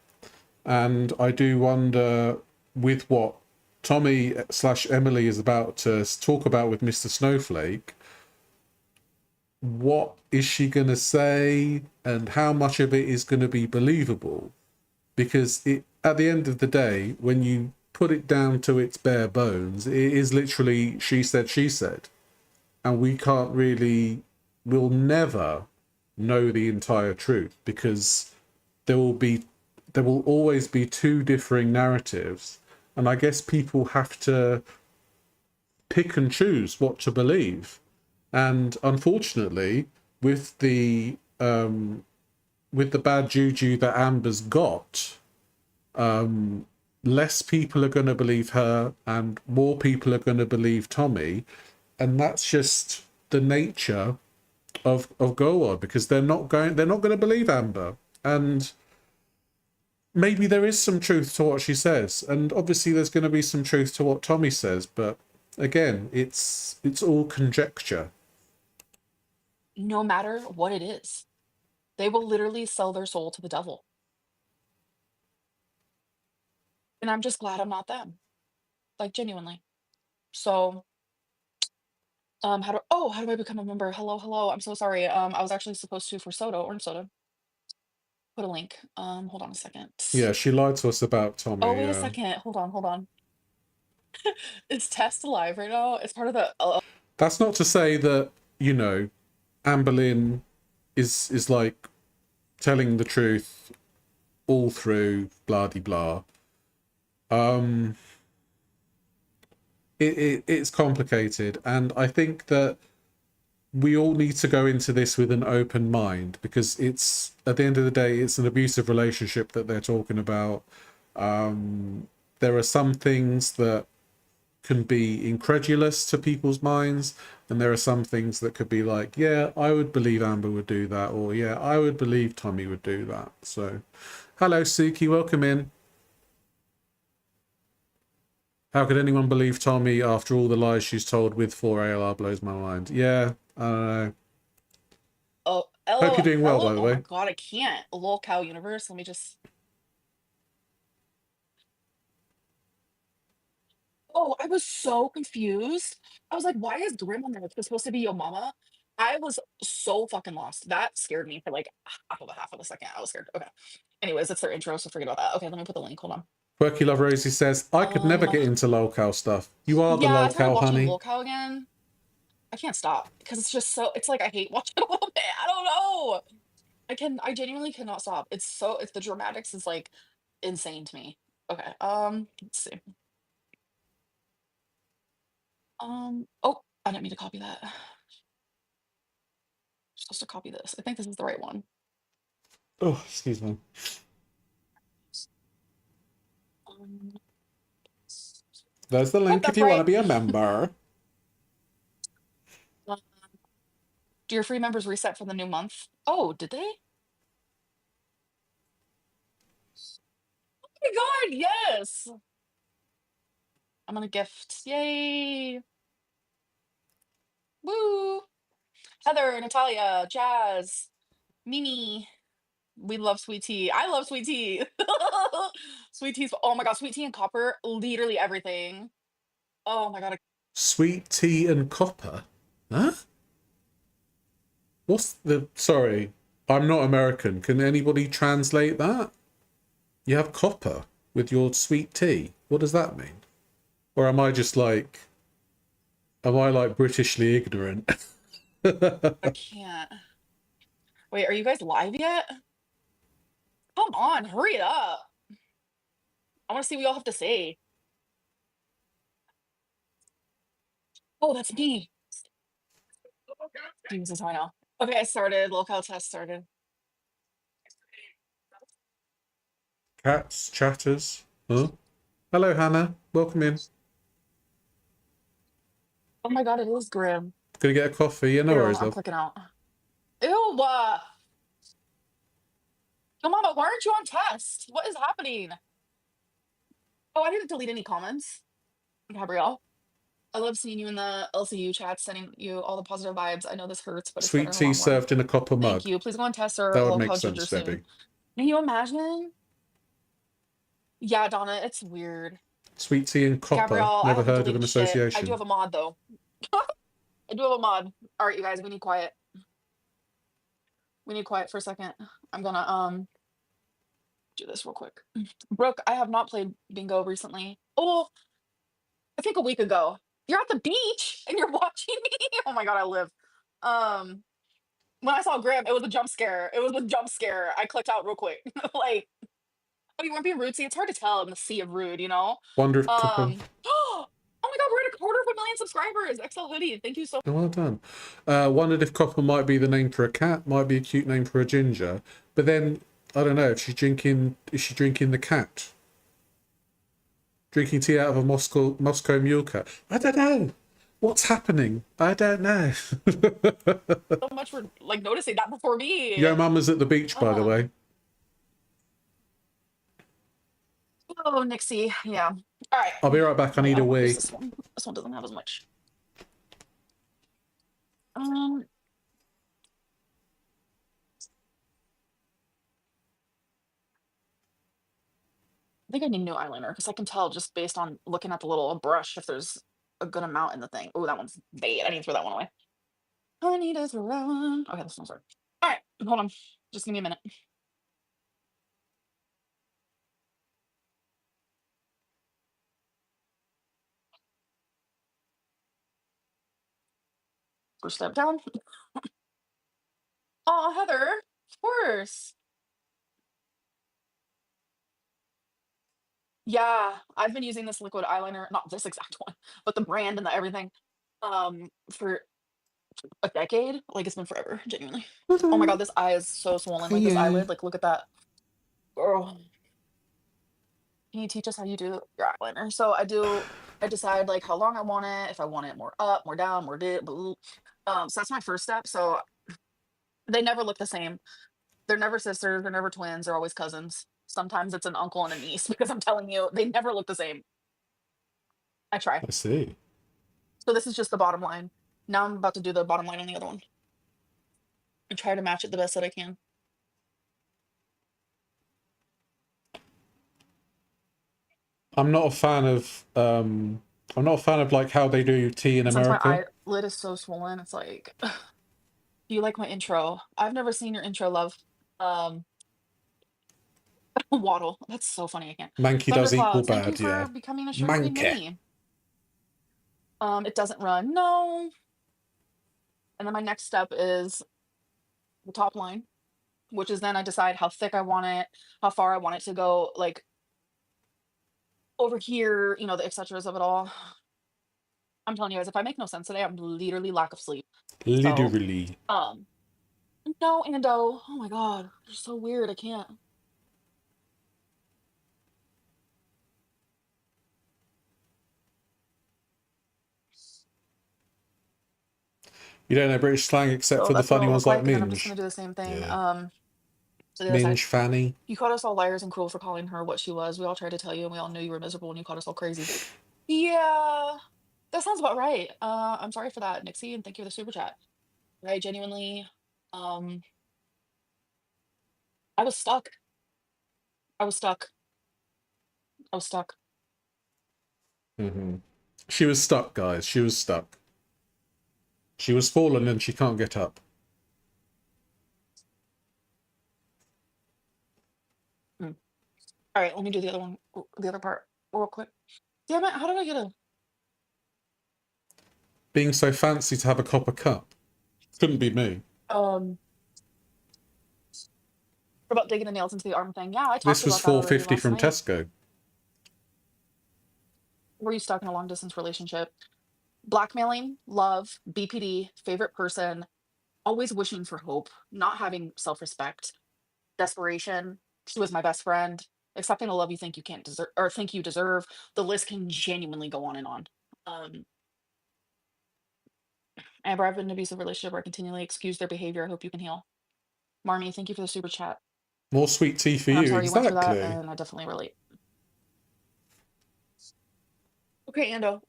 And I do wonder, with what Tommy slash Emily is about to talk about with Mr. Snowflake, what is she going to say and how much of it is going to be believable? Because at the end of the day, when you put it down to its bare bones, it is literally she said, she said. And we can't really, we'll never know the entire truth, because there will always be two differing narratives. And I guess people have to pick and choose what to believe. And unfortunately, with the bad juju that Amber's got, less people are going to believe her and more people are going to believe Tommy. And that's just the nature of Gorl, because they're not going to believe Amber. And maybe there is some truth to what she says, and obviously there's going to be some truth to what Tommy says, but again, it's all conjecture. No matter what it is, they will literally sell their soul to the devil. And I'm just glad I'm not them. Like genuinely. So how do I become a member? Hello, hello. I'm so sorry. I was actually supposed to for soda, orange soda. Put a link. Hold on a second. Yeah, she lied to us about Oh, Tommy. wait a second. Hold on, hold on. Is Test alive right now? It's part of the That's not to say that, Amberlynn is like telling the truth all through, blah de blah. It's complicated, and I think that we all need to go into this with an open mind, because it's, at the end of the day, it's an abusive relationship that they're talking about. There are some things that can be incredulous to people's minds, and there are some things that could be like, yeah, I would believe Amber would do that, or yeah, I would believe Tommy would do that. So hello Suki, welcome in. How could anyone believe Tommy after all the lies she's told with 4ALR? Blows my mind. Yeah, I don't know. oh, Hope you're doing well, hello. by the Oh my way. god, I can't. Lol cow universe. Let me just Oh, I was so confused. I was like, why is Grim on there? It's supposed to be your mama. I was so fucking lost. That scared me for like half of a second. I was scared. Okay. Anyways, it's their intro, so forget about that. Okay, let me put the link. Hold on. Quirky Love Rosie says, I could never Um, get into lolcow stuff. You are the yeah, I started lolcow, watching honey. Lol Cow again. I can't stop because it's just so it's like I hate watching it a little bit. I don't know. I genuinely cannot stop. It's the dramatics is like insane to me. Okay. Let's see. Oh, I didn't mean to copy that. Supposed to copy this. I think this is the right one. Oh, excuse me. Um, There's the Hope link if that's you want to right. be a member. Do your free members reset for the new month? Oh, did they? Oh my god, yes! I'm gonna gift. Yay! Woo! Heather, Natalia, Jazz, Mimi. We love sweet tea. I love sweet tea. Sweet tea's, oh my god, sweet tea and copper, literally everything. Oh my god. Sweet tea and copper? Huh? What's the... Sorry, I'm not American. Can anybody translate that? You have copper with your sweet tea. What does that mean? Or am I just like... Am I like Britishly ignorant? I can't. Wait, are you guys live yet? Come on, hurry it up. I want to see what y'all have to say. Oh, that's me. Jesus, I know. Okay, I started. Locale test started. Cats, chatters. Huh? Hello, Hannah. Welcome in. Oh my god, it is grim. Gonna get a coffee? Yeah, no Ew, worries, I'm love. clicking out. Ew, come on, why aren't you on test? What is happening? Oh, I didn't delete any comments. Gabrielle, I love seeing you in the LCU chat, sending you all the positive vibes. I know this hurts, but it's better Sweet in the tea long run. served in a copper Thank mug. you. Please go on test or That would make local ginger sense, soon. Debbie. Can you imagine? Yeah, Donna, it's weird. Sweet tea and copper. Gabrielle, I Never haven't heard of deleted an shit. I do association. have a mod though. I do have a mod. All right, you guys, we need quiet. We need quiet for a second. I'm gonna do this real quick. Brooke, I have not played bingo recently. Oh, I think a week ago. You're at the beach and you're watching me. Oh my god, I live. Um, when I saw Graham, it was a jump scare. It was a jump scare. I clicked out real quick. Like, oh, you weren't being rude. See, it's hard to tell in the sea of rude, you know? Wonder if copper... Oh my god, we're at 250,000 subscribers. XL Hoodie, thank you so Oh, well done. Wondered if copper might be the name for a cat, might be a cute name for a ginger. But then, I don't know, if she's drinking... Is she drinking the cat? Drinking tea out of a Moscow mule cat? I don't know. What's happening? I don't know. much for like noticing that before me. Yo, mama's at the beach, by the way. Oh, Nixie. Yeah. All right. I'll be right back. I need a wee. This one. This one doesn't have as much. I think I need new eyeliner because I can tell just based on looking at the little brush if there's a good amount in the thing. Oh, that one's bad. I need to throw that one away. I need to throw that one. Okay, this one's right. All right, hold on. Just give me a minute. Push that down. Oh, Heather, of course. Yeah, I've been using this liquid eyeliner, not this exact one, but the brand and the everything, for a decade. Like it's been forever, genuinely. Oh my god, this eye is so swollen. Like this eyelid. Like look at that. Girl, can you teach us how you do your eyeliner? So I decide like how long I want it, if I want it more up, more down, more dip. So that's my first step. So they never look the same. They're never sisters, they're never twins, they're always cousins. Sometimes it's an uncle and a niece because I'm telling you, they never look the same. I try. I see. So this is just the bottom line. Now I'm about to do the bottom line on the other one. And try to match it the best that I can. I'm not a fan of like how they do tea in Since my America. eyelid is so swollen, it's like, do you like my intro? I've never seen your intro, love. Um, Waddle. That's so funny. I can't. Monkey does equal Thunderclouds. Thank you bad, for yeah. becoming a Sugar Queen Monkey. Mini. It doesn't run. No. And then my next step is the top line, which is then I decide how thick I want it, how far I want it to go, like over here, you know, the et ceteras of it all. I'm telling you guys, if I make no sense today, I'm literally lack of sleep. Literally. So, no, Ando. Oh my god, you're so weird. I can't. You don't know British slang except So for the that's what funny it'll ones look like like, and then I'm just minge. gonna do the same thing. Yeah. So the other side. Minge, fanny. You called us all liars and cruel for calling her what she was. We all tried to tell you, and we all knew you were miserable, and you called us all crazy. Yeah, that sounds about right. I'm sorry for that, Nixie, and thank you for the super chat. I genuinely, um, I was stuck. I was stuck. I was stuck. Hmm. She was stuck, guys. She was stuck. She was fallen and she can't get up. Mm. All right, let me do the other one, the other part, real quick. Damn it! How did I get a? Being so fancy to have a copper cup. Couldn't be me. What about digging the nails into the arm thing? Yeah, I talked This was about that already $4.50 last from night. Tesco. Were you stuck in a long distance relationship? Blackmailing, love, BPD, favorite person, always wishing for hope, not having self respect, desperation. She was my best friend, accepting a love you think you can't deserve or think you deserve. The list can genuinely go on and on. Um, Amber, I've been in an abusive relationship where I continually excuse their behavior. I hope you can heal. Marmy, thank you for the super chat. More sweet tea for And I'm you. sorry you went through that, Exactly. and I definitely relate. Okay, Ando.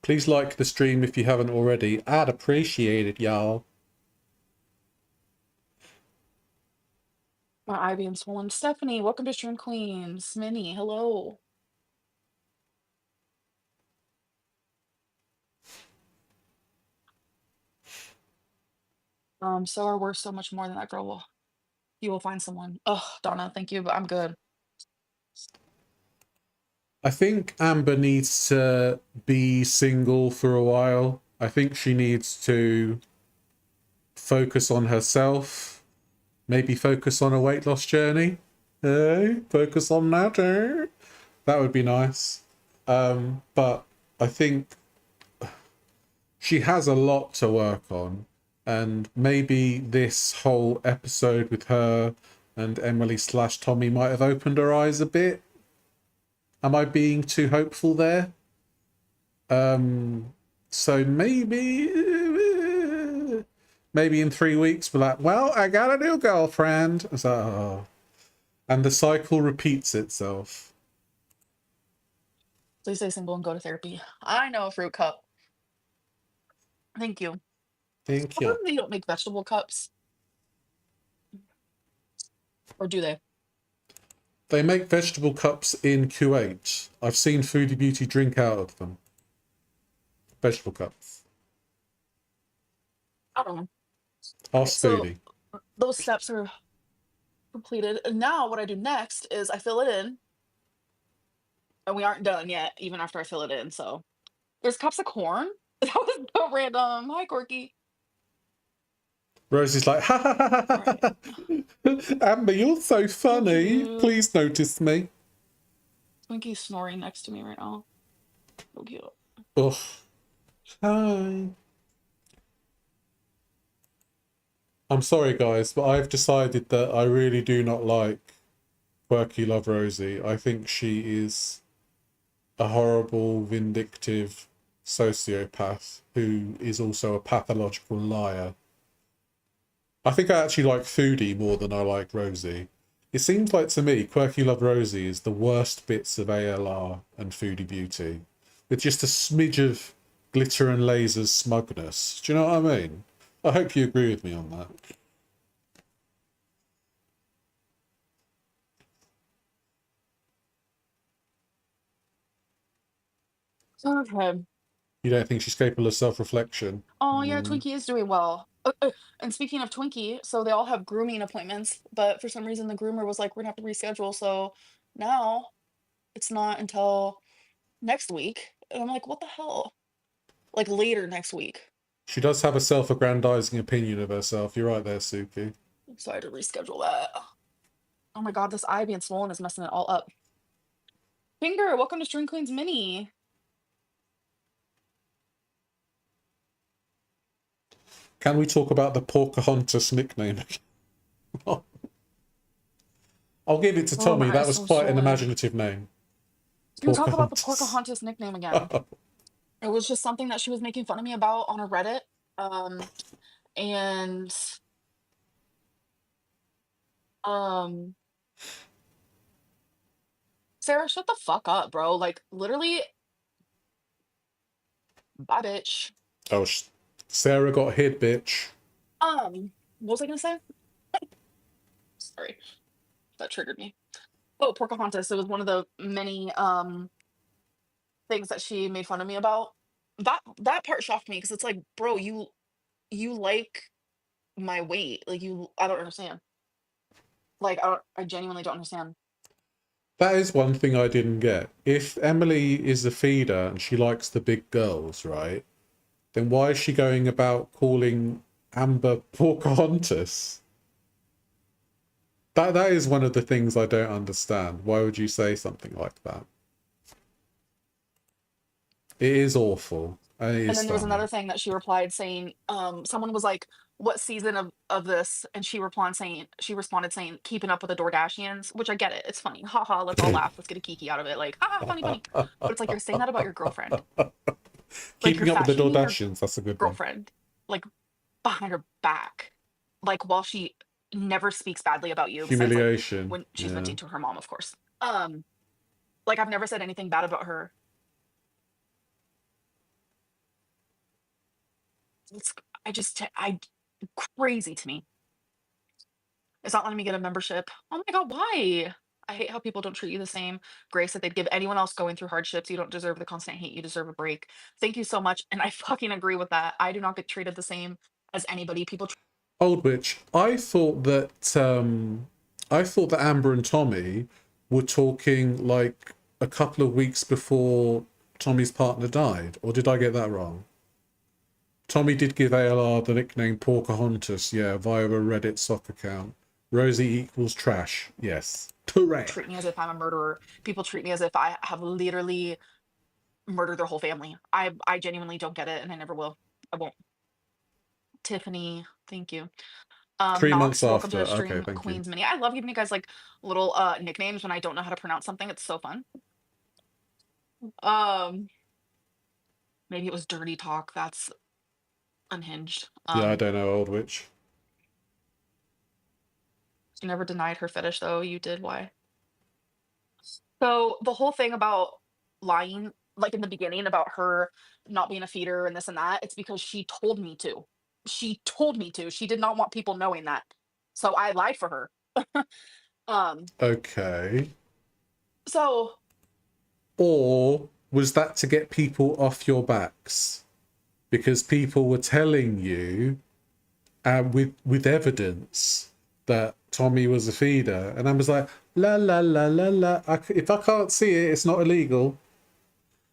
Please like the stream if you haven't already. I'd appreciate it, y'all. My eye being swollen. Stephanie, welcome to Stream Queens. Minnie, hello. So are worth so much more than that girl will. You will find someone. Oh, Donna, thank you, but I'm good. I think Amber needs to be single for a while. I think she needs to focus on herself. Maybe focus on a weight loss journey. Hey, focus on that, eh? That would be nice. But I think she has a lot to work on. And maybe this whole episode with her and Emily / Tommy might have opened her eyes a bit. Am I being too hopeful there? So maybe in 3 weeks we're like, well, I got a new girlfriend. It's like, oh. And the cycle repeats itself. Please stay single and go to therapy. I know, fruit cup. Thank you. Thank How you. come they don't make vegetable cups? Or do they? They make vegetable cups in Kuwait. I've seen Foodie Beauty drink out of them. Vegetable cups. I don't know. Ask So Foodie. those steps are completed. And now what I do next is I fill it in. And we aren't done yet, even after I fill it in. So there's cups of corn. That was so random. Hi, Corky. Rosie's like, ha ha ha All ha right. ha. Amber, you're so Thank funny. you. Please notice me. Twinky's snoring next to me right now. So cute. Ugh. Hi. I'm sorry, guys, but I've decided that I really do not like Quirky Love Rosie. I think she is a horrible, vindictive sociopath who is also a pathological liar. I think I actually like Foodie more than I like Rosie. It seems like to me Quirky Love Rosie is the worst bits of ALR and Foodie Beauty, with just a smidge of glitter and lasers smugness. Do you know what I mean? I hope you agree with me on that. Okay. You don't think she's capable of self-reflection? Oh, yeah, Twinkie is doing well. And speaking of Twinkie, so they all have grooming appointments, but for some reason the groomer was like, we're gonna have to reschedule. So now it's not until next week. And I'm like, what the hell? Like later next week. She does have a self-aggrandizing opinion of herself. You're right there, Suki. So I had to reschedule that. Oh my god, this eye being swollen is messing it all up. Finger, welcome to String Queens Mini. Can we talk about the Pocahontas nickname? I'll give it to Oh, Tommy. my That eye's was so quite an swollen. imaginative name. You talk about the Pocahontas. Pocahontas nickname again. It was just something that she was making fun of me about on a Reddit. Um, and um, Sarah, shut the fuck up, bro. Like literally, bye, bitch. Oh, Sarah got hit, bitch. What was I gonna say? Sorry, that triggered me. Oh, Pocahontas. It was one of the many things that she made fun of me about. That part shocked me because it's like, bro, you like my weight. Like you I don't understand. Like I genuinely don't understand. That is one thing I didn't get. If Emily is a feeder and she likes the big girls, right? Then why is she going about calling Amber Pocahontas? That is one of the things I don't understand. Why would you say something like that? It is awful. And it And is then there was funny. another thing that she replied saying, someone was like, "What season of this?" And she responded saying, "Keeping up with the Kardashians," which I get it. It's funny. Ha ha, let's all laugh. Let's get a kiki out of it. Like, ha ha, funny, funny. But it's like you're saying that about your girlfriend. Like you're Keeping up with fat the shaming your Kardashians, that's a good one. girlfriend, like behind her back. Like while she never speaks badly about you, besides like Humiliation. when she's Yeah. venting to her mom, of course. Um, like I've never said anything bad about her. It's I crazy to me. It's not letting me get a membership. Oh my god, why? I hate how people don't treat you the same grace that they'd give anyone else going through hardships. You don't deserve the constant hate. You deserve a break. Thank you so much. And I fucking agree with that. I do not get treated the same as anybody. Old Witch, I thought that Amber and Tommy were talking like a couple of weeks before Tommy's partner died, or did I get that wrong? Tommy did give ALR the nickname Pocahontas, yeah, via a Reddit sock account. Rosie equals trash, yes. Correct. treat me as if I'm a murderer. People treat me as if I have literally murdered their whole family. I genuinely don't get it, and I never will. I won't. Tiffany, thank you. 3 months Nox, welcome to after. the Okay, stream, thank you. Queen's Mini. I love giving you guys like little nicknames when I don't know how to pronounce something. It's so fun. Um, maybe it was dirty talk. That's unhinged. Yeah, I don't know, Old Witch. She never denied her fetish though. You did. Why? So the whole thing about lying, like in the beginning about her not being a feeder and this and that, it's because she told me to. She told me to. She did not want people knowing that. So I lied for her. Um, Okay. so Or was that to get people off your backs? Because people were telling you with evidence that Tommy was a feeder, and I was like, la la la la la. If I can't see it, it's not illegal.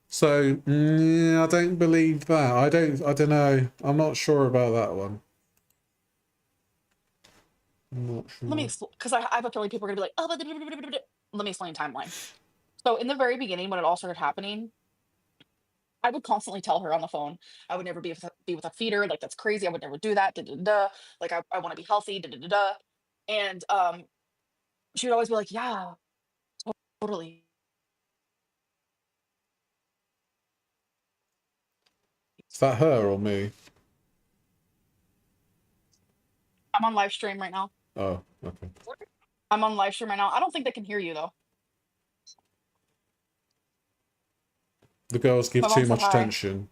So I don't believe that. I don't know. I'm not sure about that one. I'm not let me sure. explain because I have a feeling people are gonna be like, oh, let me explain timeline. So in the very beginning, when it all started happening, I would constantly tell her on the phone, I would never be with a feeder. Like that's crazy. I would never do that. Da, da, da, da. Like I want to be healthy. Da, da, da, da. And she would always be like, yeah, totally. Is that her or me? I'm on live stream right now. Oh, okay. I'm on live stream right now. I don't think they can hear you though. The girls give My mom too said much hi. attention.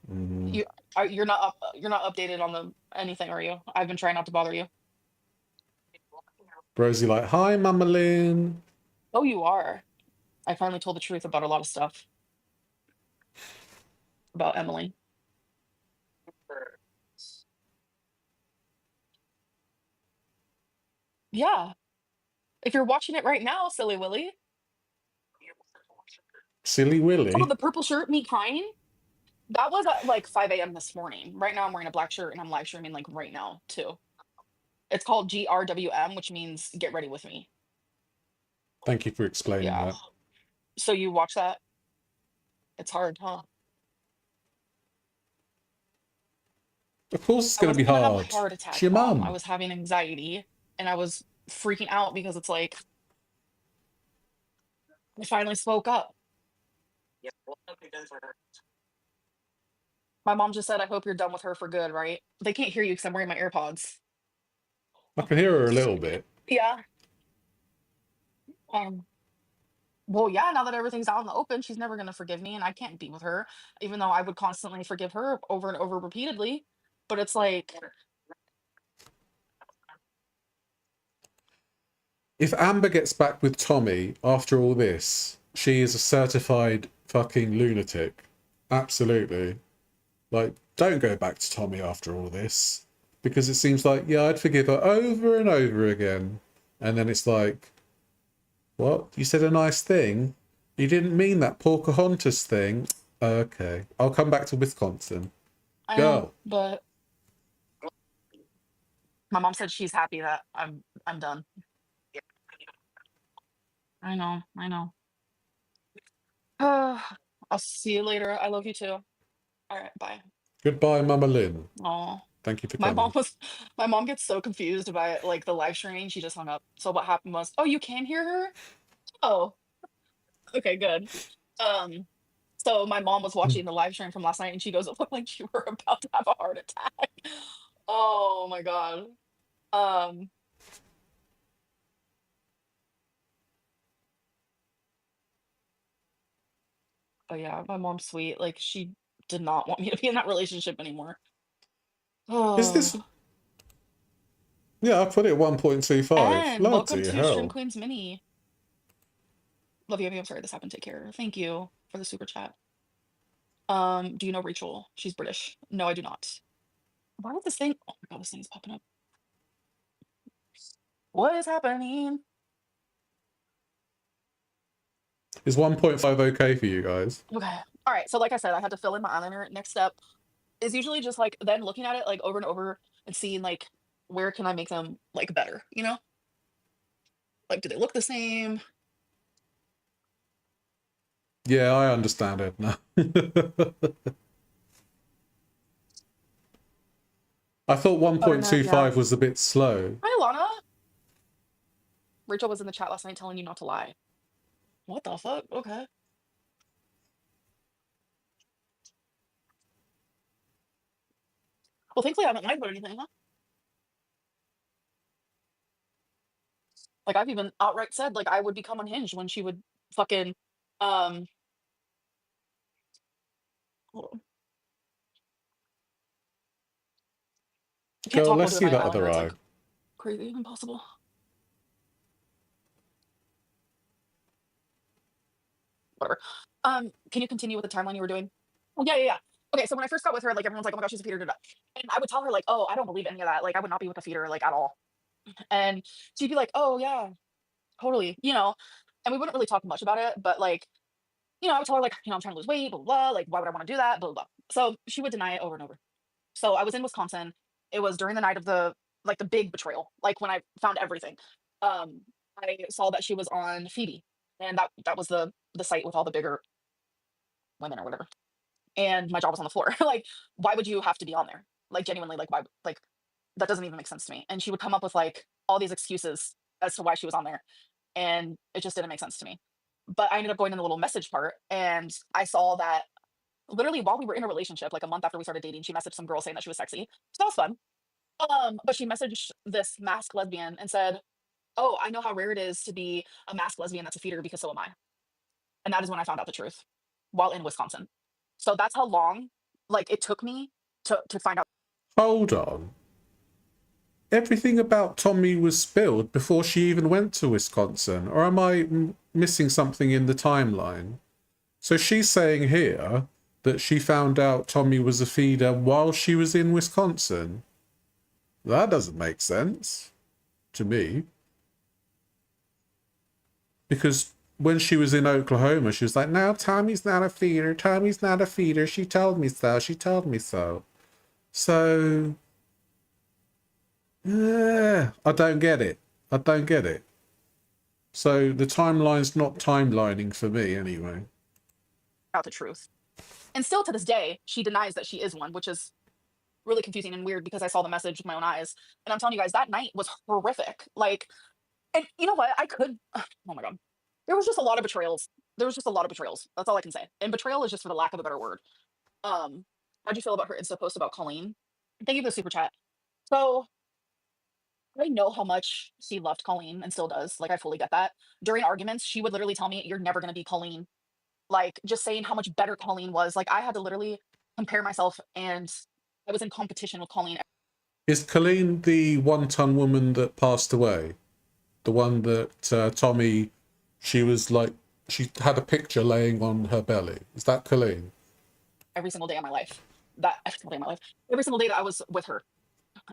You're not updated on the anything, are you? I've been trying not to bother you. Rosie like, hi, Mama Lynn. Oh, you are. I finally told the truth about a lot of stuff about Emily. Yeah. If you're watching it right now, silly Willy. Silly Oh, Willy. the purple shirt, me crying. That was at like 5 a.m. this morning. Right now, I'm wearing a black shirt and I'm live streaming like right now too. It's called GRWM, which means get ready with me. Thank you for explaining Yeah. that. So you watch that? It's hard, huh? Of course it's I going to be wasn't gonna have a hard. heart It's attack, your Mom. I mum. was having anxiety and I was freaking out because it's like I finally spoke up. My mom just said, "I hope you're done with her for good." Right? They can't hear you because I'm wearing my AirPods. I can hear her a little bit. Yeah. Um. Well, yeah. Now that everything's out in the open, she's never gonna forgive me, and I can't be with her, even though I would constantly forgive her over and over repeatedly. But it's like, If Amber gets back with Tommy after all this, she is a certified fucking lunatic. Absolutely. Like, don't go back to Tommy after all this. Because it seems like, yeah, I'd forgive her over and over again. And then it's like, what? You said a nice thing? You didn't mean that Pocahontas thing? Okay. I'll come back to Wisconsin. I know, Go. but my mom said she's happy that I'm done. I know. I know. I'll see you later. I love you too. All right. Bye. Goodbye, Mama Lynn. Oh. Thank you for My mom coming. was my mom gets so confused by like the live streaming. She just hung up. So what happened was, oh, you can hear her? Oh, okay, good. Um, so my mom was watching the live stream from last night and she goes, it looked like you were about to have a heart attack. Oh my God. Um, but yeah, my mom's sweet. Like she did not want me to be in that relationship anymore. Is Oh, this... Yeah, I put it at 1.25. and welcome Bloody to Stream hell. Queens Mini. Love you, Abby. I'm sorry this happened. Take care. Thank you for the super chat. Do you know Rachel? She's British. No, I do not. Why is this thing? Oh my God, this thing is popping up. What is happening? Is 1.5 okay for you guys? Okay. All right. So, like I said, I had to fill in my eyeliner. Next step is usually just like then looking at it like over and over and seeing like where can I make them like better, you know? Like, do they look the same? Yeah, I understand it now. I thought Other than that, yeah. 1.25 was a bit slow. Hi, Alana. Rachel was in the chat last night telling you not to lie. What the fuck? Okay. Well, thankfully I haven't lied about anything, huh? Like I've even outright said like I would become unhinged when she would fucking um hold on. I can't Girl, talk while let's doing see my that eyeliner. other It's eye. like crazy, impossible. Whatever. Can you continue with the timeline you were doing? Oh, yeah, yeah, yeah. Okay, so when I first got with her, like everyone's like, "Oh my gosh, she's a feeder," da, da. And I would tell her like, "Oh, I don't believe any of that. Like, I would not be with a feeder like at all." And she'd be like, "Oh yeah, totally," you know. And we wouldn't really talk much about it, but like, I would tell her like, "I'm trying to lose weight, blah blah, blah. Like, why would I want to do that?" Blah blah blah. So she would deny it over and over. So I was in Wisconsin. It was during the night of the big betrayal. Like when I found everything. Um, I saw that she was on Phoebe, and that was the site with all the bigger women or whatever. And my jaw was on the floor. Like, why would you have to be on there? Like, genuinely, like, why? Like, that doesn't even make sense to me. And she would come up with like all these excuses as to why she was on there, and it just didn't make sense to me. But I ended up going in the little message part, and I saw that literally while we were in a relationship, like a month after we started dating, she messaged some girl saying that she was sexy. So that was fun. But she messaged this masked lesbian and said, "Oh, I know how rare it is to be a masked lesbian that's a feeder because so am I." And that is when I found out the truth while in Wisconsin. So that's how long like it took me to find out. Hold on. Everything about Tommy was spilled before she even went to Wisconsin, or am I missing something in the timeline? So she's saying here that she found out Tommy was a feeder while she was in Wisconsin. That doesn't make sense to me. Because when she was in Oklahoma, she was like, "No, Tommy's not a feeder. Tommy's not a feeder. She told me so. She told me so." So, yeah, I don't get it. I don't get it. So the timeline's not timelining for me anyway. The truth. And still to this day, she denies that she is one, which is really confusing and weird because I saw the message with my own eyes. And I'm telling you guys, that night was horrific. Like, and you know what? I could, oh my God. There was just a lot of betrayals there was just a lot of betrayals. That's all I can say. And betrayal is just for the lack of a better word. Um, how'd you feel about her Insta post about Colleen? Thank you for the super chat. So I know how much she loved Colleen and still does. Like I fully get that. During arguments, she would literally tell me, "You're never gonna be Colleen." Like just saying how much better Colleen was. Like I had to literally compare myself, and I was in competition with Colleen. Is Colleen the one-ton woman that passed away? The one that Tommy, she was like, she had a picture laying on her belly. Is that Colleen? Every single day of my life. That every single day of my life. Every single day that I was with her,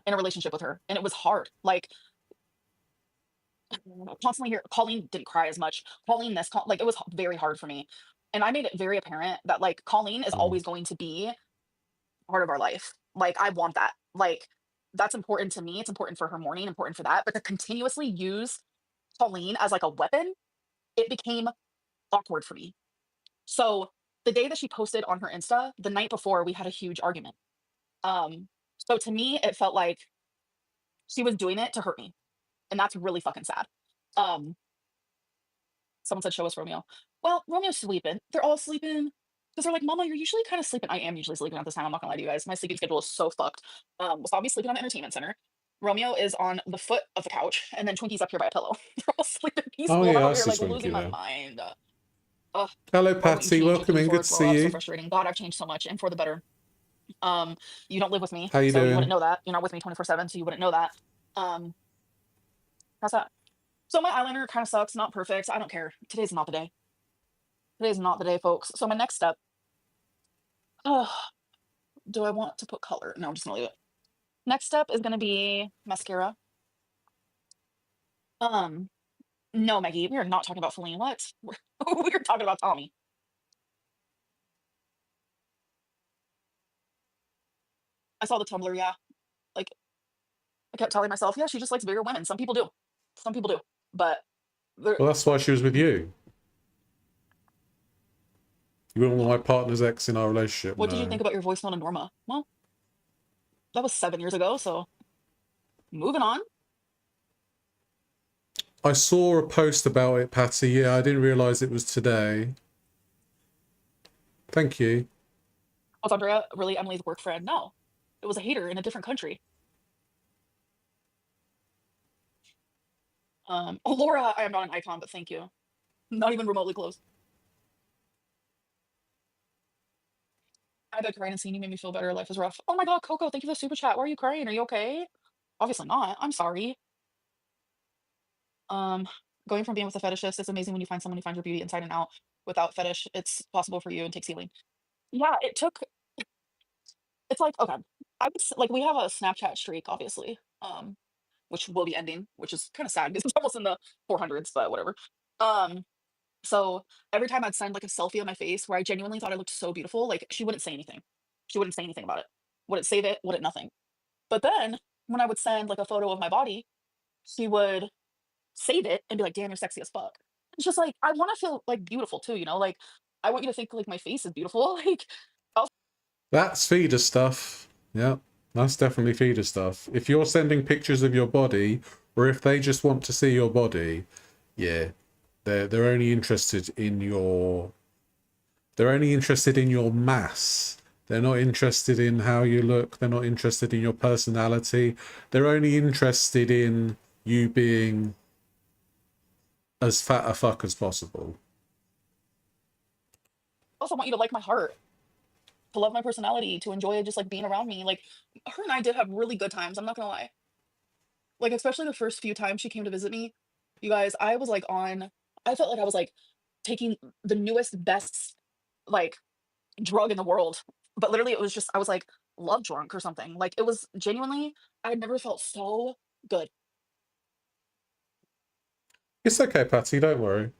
in a relationship with her, and it was hard. Like constantly here, Colleen didn't cry as much. Colleen this, like it was very hard for me, and I made it very apparent that like Colleen is Mm. always going to be part of our life. Like I want that. Like that's important to me. It's important for her mourning, important for that. But to continuously use Colleen as like a weapon, it became awkward for me. So the day that she posted on her Insta, the night before, we had a huge argument. Um, so to me, it felt like she was doing it to hurt me, and that's really fucking sad. Um, Someone said, "Show us Romeo." Well, Romeo's sleeping. They're all sleeping because they're like, "Mama, you're usually kind of sleeping." I am usually sleeping at this time. I'm not gonna lie to you guys. My sleeping schedule is so fucked. Wasabi's sleeping on the entertainment center. Romeo is on the foot of the couch, and then Twinkie's up here by a pillow. They're all sleeping Oh peaceful, and I'm yeah, I over here see like Twinkie losing my there. mind. Ugh, Hello, why won't you Patsy. change? Just Welcome use in. Good to words, grow see up. So you. frustrating. God, I've changed so much, and for the better. You don't live with me, How you so you wouldn't doing? know that. You're not with me 24/7, so you wouldn't know that. Um, how's that? So my eyeliner kind of sucks, not perfect. I don't care. Today's not the day. Today's not the day, folks. So my next step. Do I want to put color? No, I'm just gonna leave it. Next step is gonna be mascara. Um, no, Maggie, we are not talking about Feline. What? We're talking about Tommy. I saw the Tumblr, yeah. Like I kept telling myself, yeah, she just likes bigger women. Some people do. Some people do. But there, Well, that's why she was with you. You weren't my partner's ex in our relationship. what did you No. think about your voice note on Norma? Well, that was 7 years ago, so moving on. I saw a post about it, Patty. Yeah, I didn't realise it was today. Thank you. Was Andrea really Emily's work friend? No. It was a hater in a different country. Oh, Laura, I am not an icon, but thank you. Not even remotely close. I bet crying and seeing you made me feel better. Life is rough. Oh my god, Coco, thank you for the super chat. Why are you crying? Are you okay? Obviously not. I'm sorry. Um, Going from being with a fetishist, it's amazing when you find someone who finds your beauty inside and out. Without fetish, it's possible for you and takes healing. Yeah, it took. It's like okay, like we have a Snapchat streak, obviously, which will be ending, which is kind of sad because it's almost in the 400s, but whatever. Um, so every time I'd send like a selfie of my face where I genuinely thought I looked so beautiful, like she wouldn't say anything. She wouldn't say anything about it. Wouldn't save it. Wouldn't nothing. But then when I would send like a photo of my body, she would save it and be like, "Damn, you're sexy as fuck." It's just like I want to feel like beautiful too, you know? Like I want you to think like my face is beautiful. Like That's feeder stuff. Yeah, that's definitely feeder stuff. If you're sending pictures of your body, or if they just want to see your body, yeah, they're only interested in your mass. They're not interested in how you look. They're not interested in your personality. They're only interested in you being as fat a fuck as possible. I also want you to like my heart, to love my personality, to enjoy just like being around me. Like her and I did have really good times. I'm not gonna lie. Like especially the first few times she came to visit me, you guys, I was like on. I felt like I was like taking the newest, best like drug in the world. But literally, it was just I was like love drunk or something. Like it was genuinely, I had never felt so good. It's okay, Patty. Don't worry.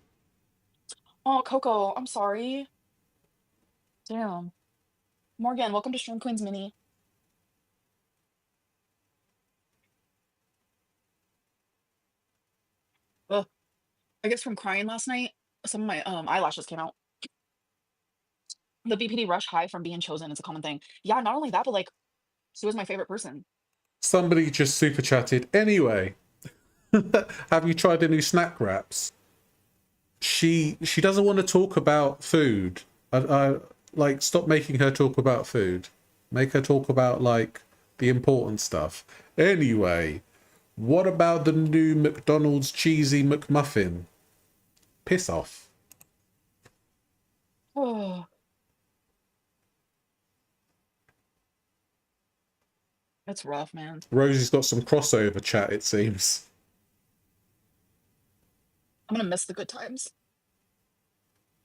Oh, Coco, I'm sorry. Damn. Morgan, welcome to Stream Queens Mini. Ugh. I guess from crying last night, some of my eyelashes came out. The BPD rush high from being chosen is a common thing. Yeah, not only that, but like she was my favorite person. Somebody just super chatted. Anyway, have you tried any snack wraps? she doesn't want to talk about food. I like stop making her talk about food. Make her talk about like the important stuff. Anyway, what about the new McDonald's cheesy McMuffin? Piss off. Oh, that's rough, man. Rosie's got some crossover chat, it seems. I'm gonna miss the good times.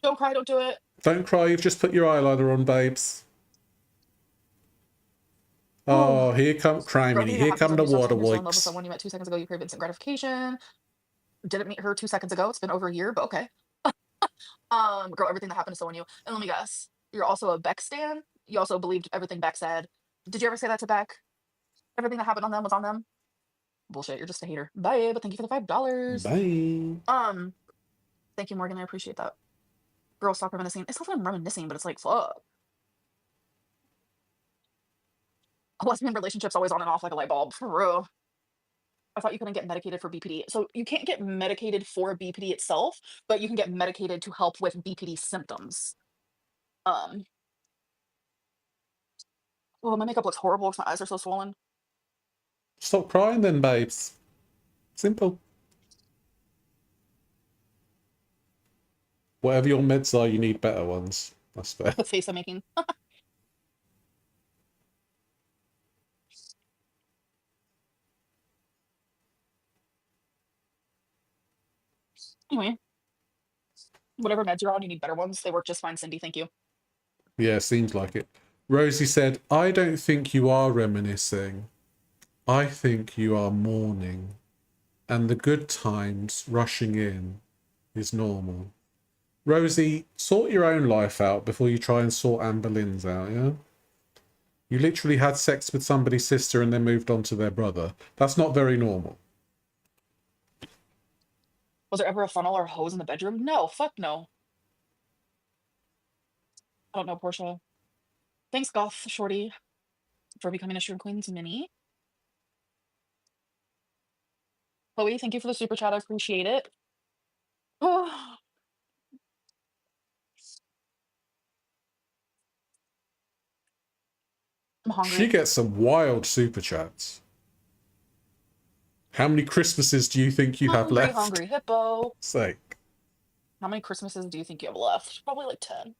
Don't cry, don't do it. Don't cry, you've just put your eyeliner on, babes. Oh, Oh, here come girl, criminy. anything that Here happens come when the you start water saying you're still in love with wipes. someone you met 2 seconds ago, you crave instant gratification. Didn't meet her 2 seconds ago. It's been over a year, but okay. Girl, everything that happened is so on you. And let me guess, you're also a Beck stan. You also believed everything Beck said. Did you ever say that to Beck? Everything that happened on them was on them. Bullshit. You're just a hater. Bye. But thank you for the $5. Bye. Thank you, Morgan. I appreciate that. Girl, stop reminiscing. It's not that I'm reminiscing, but it's like fuck. A lesbian relationship's always on and off like a light bulb. For real. I thought you couldn't get medicated for BPD. So you can't get medicated for BPD itself, but you can get medicated to help with BPD symptoms. Um, well, my makeup looks horrible because my eyes are so swollen. Stop crying then, babes. Simple. Whatever your meds are, you need better ones. That's fair. The face I'm making. Anyway, whatever meds you're on, you need better ones. They work just fine, Cindy. Thank you. Yeah, seems like it. Rosie said, I don't think you are reminiscing. I think you are mourning. And the good times rushing in is normal. Rosie, sort your own life out before you try and sort Anne Boleyn's out, yeah? You literally had sex with somebody's sister and then moved on to their brother. That's not very normal. Was there ever a funnel or a hose in the bedroom? No, fuck no. I don't know, Portia. Thanks, Goth Shorty, for becoming a Shroom Queens mini. Chloe, thank you for the super chat. I appreciate it. Oh, I'm She hungry. gets some wild super chats. How many Christmases do you think you have Hungry, left? hungry hippo. Sake. How many Christmases do you think you have left? Probably like 10.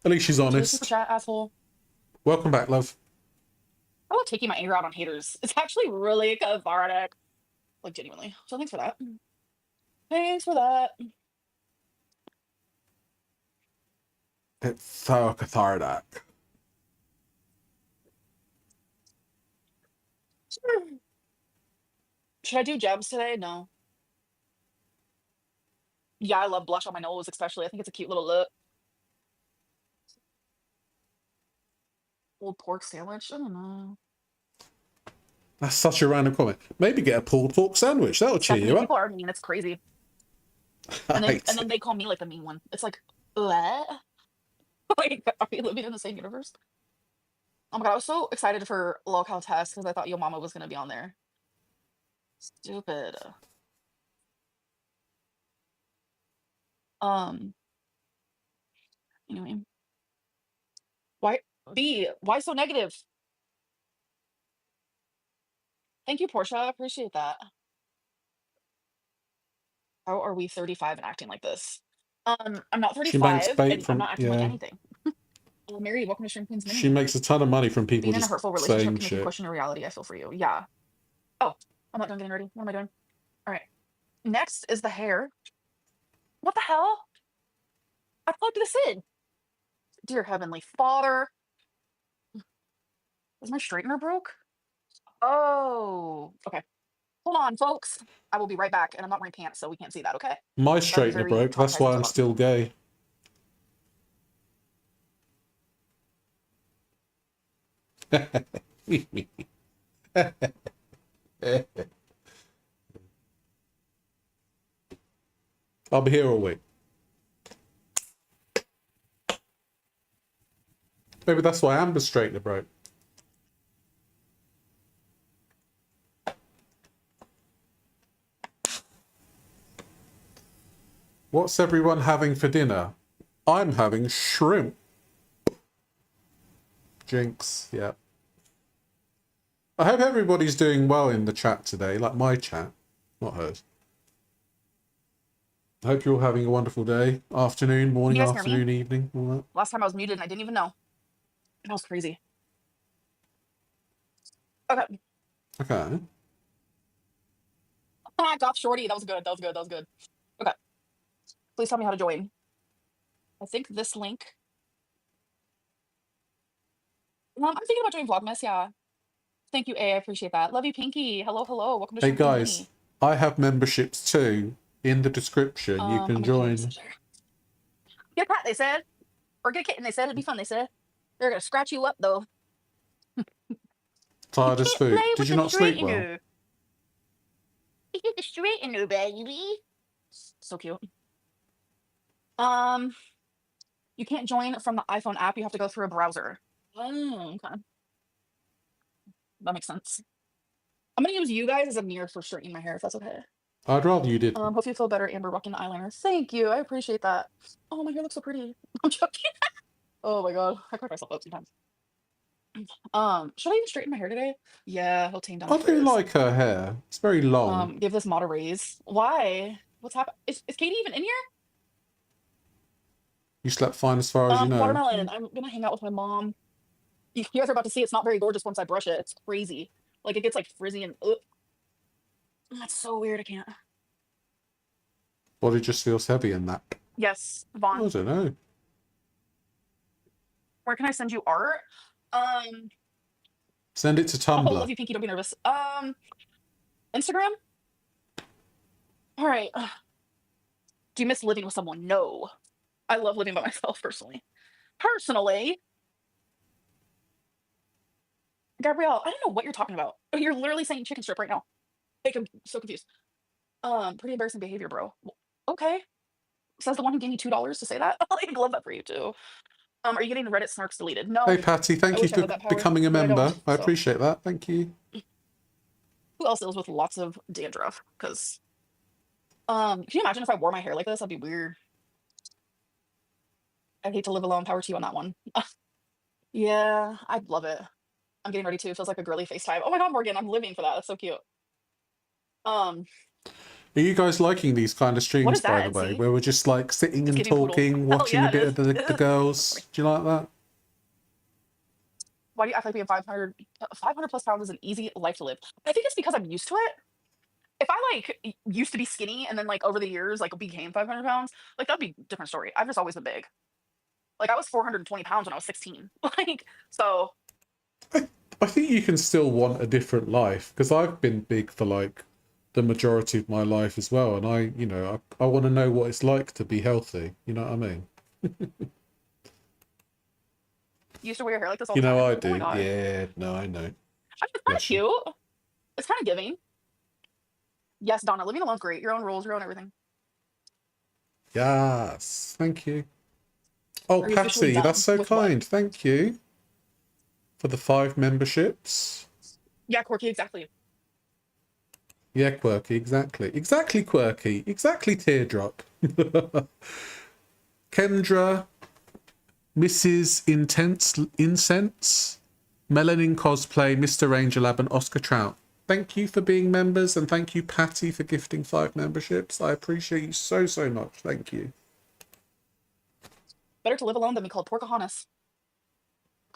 At least she's To the super honest. chat, asshole. Welcome back, love. I love taking my anger out on haters. It's actually really cathartic. Like, genuinely. So thanks for that. Thanks for that. It's so cathartic. Should I do gems today? No. Yeah, I love blush on my nose, especially. I think it's a cute little look. Pulled pork sandwich. I don't know. That's such a random comment. Maybe get a pulled pork sandwich. That'll cheer Stephanie, you up. people are mean. It's crazy. I And then hate and then it. they call me like the mean one. It's like, what? Like, are we living in the same universe? Oh my god, I was so excited for locale test because I thought Yo Mama was gonna be on there. Stupid. Um. Anyway, why B? Why so negative? Thank you, Portia. I appreciate that. How are we 35 and acting like this? I'm not She makes 35 bait and I'm from, not acting like yeah. anything. Mary, welcome to Stream Queens She Mini. makes a ton of money from people Being in a just hurtful relationship saying can make you shit. question your reality. I feel for you. Yeah. Oh, I'm not done getting ready. What am I doing? All right. Next is the hair. What the hell? I plugged this in. Dear Heavenly Father. Is my straightener broke? Oh, okay. Hold on, folks. I will be right back. And I'm not wearing pants, so we can't see that, okay? My That would be straightener very broke. That's traumatizing why to I'm a lot of people. still gay. I'll be here all week. Maybe that's why Amber's straightener broke. What's everyone having for dinner? I'm having shrimp. Jinx, yeah. I hope everybody's doing well in the chat today, like my chat, not hers. I hope you're all having a wonderful day, afternoon, morning, you guys hear me? afternoon, evening, all that. Last time I was muted and I didn't even know. That was crazy. Okay. Okay. I got shorty. That was good. That was good. That was good. Okay. Please tell me how to join. I think this link. I'm thinking about joining Vlogmas. Yeah. Thank you, A. I appreciate that. Love you, Pinky. Hello, hello. Welcome to Hey Shrimp guys, Community. I have memberships too in the description. You I'm can gonna join. get a cat, they said. Or get a kitten, they said. It'd be fun, they said. They're gonna scratch you up though. You Tired as can't play food. Did with you the not sleep well? straightener. You get the straightener, baby. So cute. You can't join from the iPhone app. You have to go through a browser. Oh, okay. That makes sense. I'm gonna use you guys as a mirror for straightening my hair, if that's okay. I'd rather you did. Hope you feel better, Amber, rocking the eyeliner. Thank you. I appreciate that. Oh, my hair looks so pretty. I'm joking. Oh my god. I crack myself up sometimes. Should I even straighten my hair today? Yeah, he'll tame down I the do frizz. like her hair. It's very long. Give this mod a raise. Why? What's happened? Is Katie even in here? You slept fine as far as you know. Watermelon. I'm gonna hang out with my mom. You guys are about to see it's not very gorgeous once I brush it. It's crazy. Like it gets like frizzy and that's so weird. I can't. Body just feels heavy in that. Yes, I Vaughn. don't know. Where can I send you art? Send it to Oh, Tumblr. love you, Pinky. Don't be nervous. Instagram. All right. Do you miss living with someone? No. I love living by myself personally. Gabrielle, I don't know what you're talking about. You're literally saying chicken strip right now. Like, I'm so confused. Pretty embarrassing behavior, bro. Okay. Says the one who gave me $2 to say that. I love that for you too. Are you getting the Reddit snarks deleted? No. Hey Patty, I thank you wish I for had that power, becoming a but I member. don't, I so. appreciate that. Thank you. Who else deals with lots of dandruff? Because, can you imagine if I wore my hair like this? That'd be weird. I'd hate to live alone. Power to you on that one. Yeah, I'd love it. I'm getting ready too. It feels like a girly FaceTime. Oh my god, Morgan, I'm living for that. That's so cute. Are you guys liking these kind of streams, is that, by the way, NC? where we're just like sitting and giving poodle. talking, Hell watching yeah, a bit of it the girls? Do you like that? Why do you act like being 500 plus pounds is an easy life to live? I think it's because I'm used to it. If I like used to be skinny and then like over the years like became 500 pounds, like that'd be a different story. I've just always been big. Like I was 420 pounds when I was 16. Like so. I think you can still want a different life, because I've been big for like the majority of my life as well, and I want to know what it's like to be healthy. You know what I mean? You used to wear your hair like this all You the time. know I Oh my do. god. Yeah, no, I know. I mean, it's kind of cute. It's kind of giving. Yes, Donna, living alone's great. Your own rules, your own everything. Yes, thank you. Oh, Are you officially Patty, done that's so with what? kind. Thank you for the 5 memberships. Yeah, Corky, exactly. Yeah, Quirky, exactly. Exactly, Quirky. Exactly, Teardrop. Kendra, Mrs. Intense Incense, Melanin Cosplay, Mr. Angel Lab, and Oscar Trout. Thank you for being members, and thank you, Patty, for gifting 5 memberships. I appreciate you so, so much. Thank you. Better to live alone than be called Porcahonis.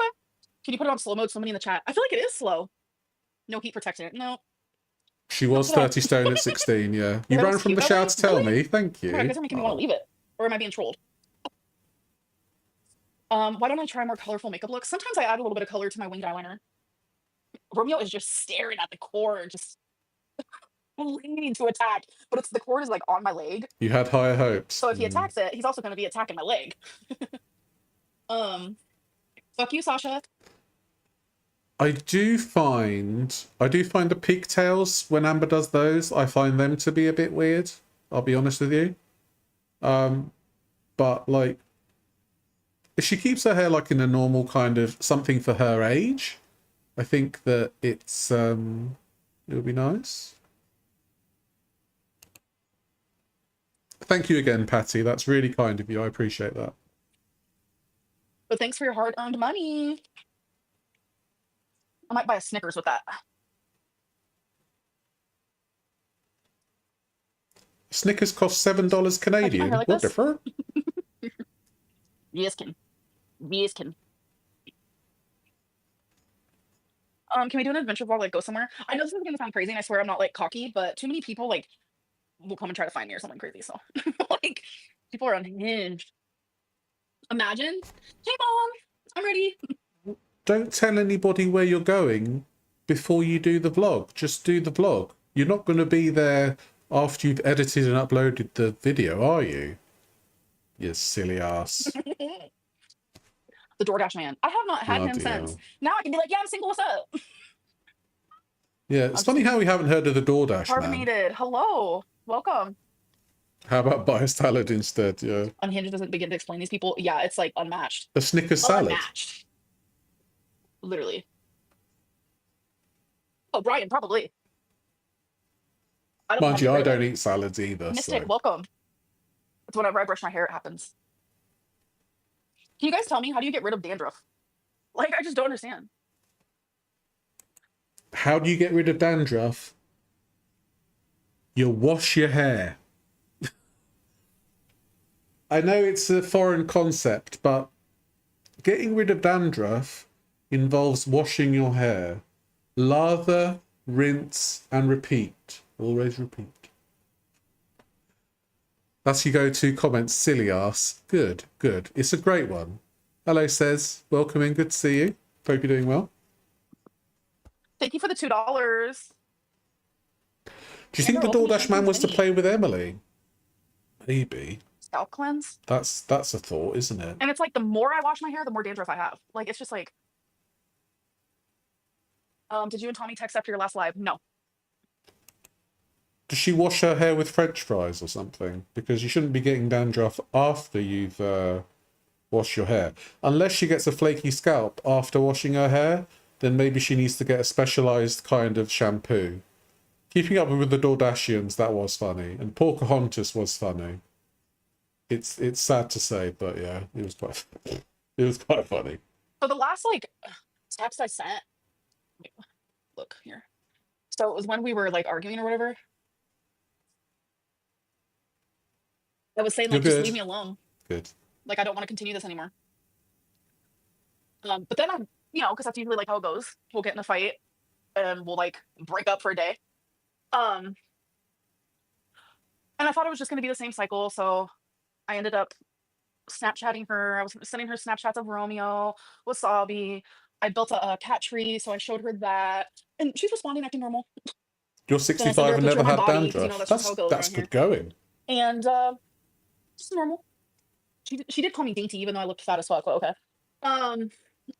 Okay. Can you put it on slow mode? Somebody in the chat. I feel like it is slow. No heat protectant. No. She was 30 stone at 16, yeah. You ran from the shower to tell me. Thank you. Oh, you guys are making me want to leave it. Or am I being trolled? Why don't I try more colorful makeup looks? Sometimes I add a little bit of color to my winged eyeliner. Romeo is just staring at the cord, just leaning to attack. But the cord is like on my leg. You had higher hopes. So if he attacks it, he's also going to be attacking my leg. Fuck you, Sasha. I do find the pigtails when Amber does those, I find them to be a bit weird. I'll be honest with you. But like, if she keeps her hair like in a normal kind of something for her age, I think that it's it would be nice. Thank you again, Patty. That's really kind of you. I appreciate that. But thanks for your hard-earned money. I might buy a Snickers with that. Snickers cost $7 Canadian. like What this? different? Yes, can. Yes, can. Can we do an adventure vlog, like go somewhere? I know this is gonna sound crazy, and I swear I'm not like cocky, but too many people like will come and try to find me or something crazy. So like people are unhinged. Imagine, hey mom, I'm ready. Don't tell anybody where you're going before you do the vlog. Just do the vlog. You're not going to be there after you've edited and uploaded the video, are you? You silly ass. The DoorDash man. I have not had him since. Now I can be like, yeah, I'm single. What's up? Yeah, it's funny how we haven't heard of the DoorDash man. Carbonated. Hello. Welcome. How about buy a salad instead? Yeah. Unhinged doesn't begin to explain these people. Yeah, it's like unmatched. A Snickers salad. Unmatched. Literally. Oh, Brian, probably. Mind you, I don't eat salads either. Mystic, So. welcome. It's whenever I brush my hair, it happens. Can you guys tell me, how do you get rid of dandruff? Like, I just don't understand. How do you get rid of dandruff? You wash your hair. I know it's a foreign concept, but getting rid of dandruff involves washing your hair. Lather, rinse, and repeat. Always repeat. That's your go-to comment, silly ass. Good, good. It's a great one. Hello, says. Welcome in. Good to see you. Hope you're doing well. Thank you for the $2. Do you think the DoorDash man was to play with Emily? Maybe. Scalp cleanse? That's a thought, isn't it? And it's like the more I wash my hair, the more dandruff I have. Like, it's just like... did you and Tommy text after your last live? No. Does she wash her hair with French fries or something? Because you shouldn't be getting dandruff after you've washed your hair. Unless she gets a flaky scalp after washing her hair, then maybe she needs to get a specialised kind of shampoo. Keeping up with the Dordashians, that was funny. And Pocahontas was funny. It's sad to say, but yeah, it was quite funny. So the last, like, text I sent... Look, here. So it was when we were, like, arguing or whatever. I was saying, like, just leave me alone. Good. Like, I don't want to continue this anymore. But then I'm, you know, because that's usually, like, how it goes. We'll get in a fight, and we'll, like, break up for a day. And I thought it was just going to be the same cycle, so I ended up Snapchatting her. I was sending her Snapchats of Romeo, Wasabi. I built a cat tree, so I showed her that. And she's responding, acting normal. You're 65 and never had dandruff. You know, that's good going. And just normal. She did call me dainty, even though I looked fat as fuck, but okay.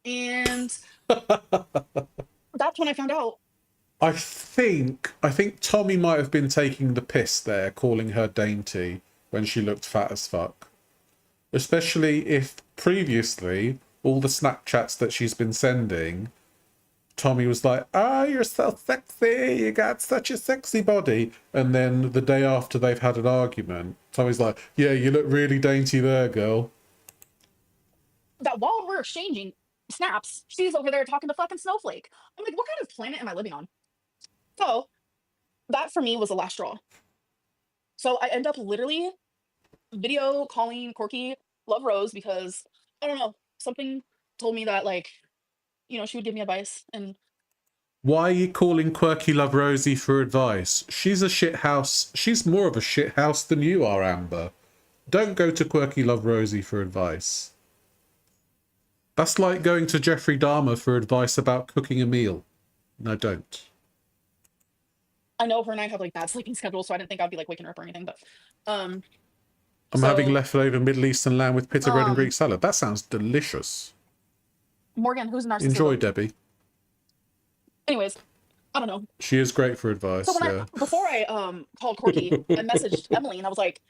And that's when I found out. I think Tommy might have been taking the piss there, calling her dainty when she looked fat as fuck. Especially if previously all the Snapchats that she's been sending, Tommy was like, you're so sexy, you got such a sexy body. And then the day after they've had an argument, Tommy's like, yeah, you look really dainty there, girl. That while we're exchanging snaps, she's over there talking to fucking Snowflake. I'm like, what kind of planet am I living on? So that for me was the last straw. So I end up literally video calling Corky Love Rose because, I don't know, something told me that, like, you know, she would give me advice. And why are you calling Quirky Love Rosie for advice? She's a shit house. She's more of a shit house than you are, Amber. Don't go to Quirky Love Rosie for advice. That's like going to Jeffrey Dahmer for advice about cooking a meal. No, don't. I know her and I have, like, bad sleeping schedules, so I didn't think I'd be, like, waking her up or anything, but I'm having leftover Middle Eastern lamb with pita bread and Greek salad. That sounds delicious. Morgan, who's narcissistic? Enjoy, Debbie. Anyways, I don't know. She is great for advice. So when before I called Corky, I messaged Emily and I was like,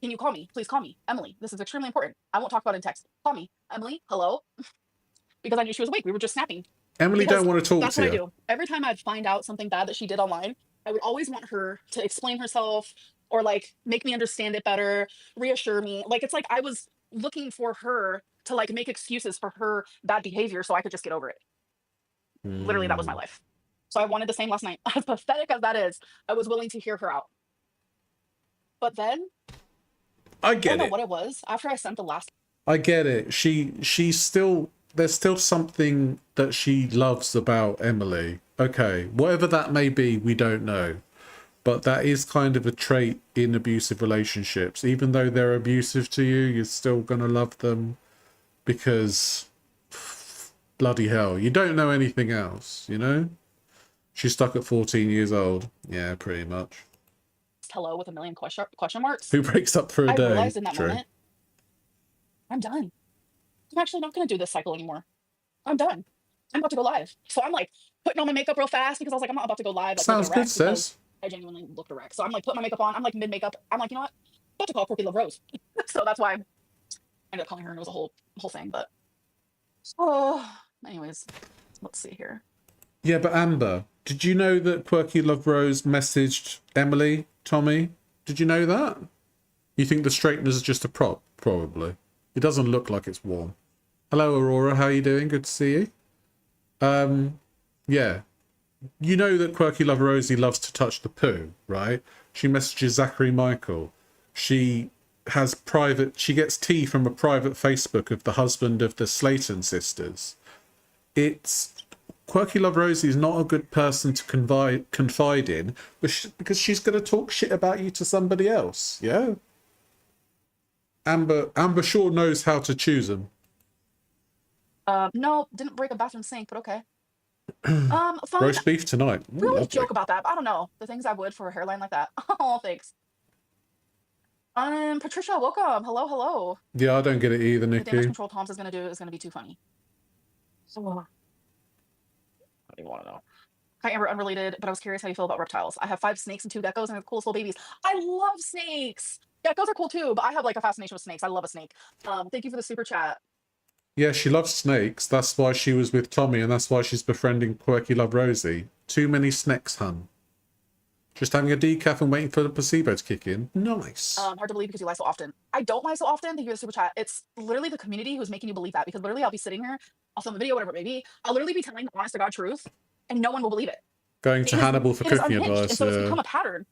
can you call me? Please call me. Emily, this is extremely important. I won't talk about it in text. Call me. Emily, hello? Because I knew she was awake. We were just snapping. Emily don't want to talk to you. That's what I do. Every time I'd find out something bad that she did online, I would always want her to explain herself, or like make me understand it better, reassure me. Like it's like I was looking for her to like make excuses for her bad behavior so I could just get over it. Literally, that was my Mm. life. So I wanted the same last night. As pathetic as that is, I was willing to hear her out. But then I I don't get know it. what it was. After I sent the last, I get it. She's still, there's still something that she loves about Emily. Okay, whatever that may be, we don't know. But that is kind of a trait in abusive relationships. Even though they're abusive to you, you're still gonna love them because bloody hell, you don't know anything else, you know? She's stuck at 14 years old. Yeah, pretty much. hello with a million question marks. Who breaks up for a I day? realized in that True. moment, I'm done. I'm actually not going to do this cycle anymore. I'm done. I'm about to go live. So I'm like putting on my makeup real fast because I was like, I'm not about to go live like looking Sounds a good, wreck because sis. I genuinely looked a wreck. So I'm like putting my makeup on. I'm like mid makeup. I'm like, you know what? I'm about to call Quirky Love Rose. So that's why I ended up calling her, and it was a whole thing. But oh, anyways, let's see here. Yeah, but Amber, did you know that Quirky Love Rose messaged Emily, Tommy? Did you know that? You think the straightener is just a prop? Probably. It doesn't look like it's warm. Hello, Aurora. How you doing? Good to see you. Yeah. You know that Quirky Love Rosie loves to touch the poo, right? She messages Zachary Michael. She gets tea from a private Facebook of the husband of the Slayton sisters. It's Quirky Love Rosie is not a good person to confide in, because she's going to talk shit about you to somebody else. Yeah. Amber sure knows how to choose them. No, didn't break a bathroom sink, but okay. Fine. Roast beef tonight. Ooh, We always lovely. joke about that, but I don't know the things I would for a hairline like that. Oh, thanks. Patricia, welcome. Hello, hello. Yeah, I don't get it either, The damage Nikki. control Tom's is gonna do is gonna be too funny. So, I don't even want to know. Hi, Amber, unrelated, but I was curious how you feel about reptiles. I have 5 snakes and 2 geckos, and they're the coolest little babies. I love snakes. Geckos are cool too, but I have like a fascination with snakes. I love a snake. Thank you for the super chat. Yeah, she loves snakes. That's why she was with Tommy, and that's why she's befriending Quirky Love Rosie. Too many snakes, hun. Just having a decaf and waiting for the placebo to kick in. Nice. Hard to believe because you lie so often. I don't lie so often. Thank you for the super chat. It's literally the community who's making you believe that, because literally I'll be sitting here, I'll film a video, whatever it may be. I'll literally be telling the honest to God truth, and no one will believe it. Going to Hannibal for cooking unhinged, advice. and so it's become a pattern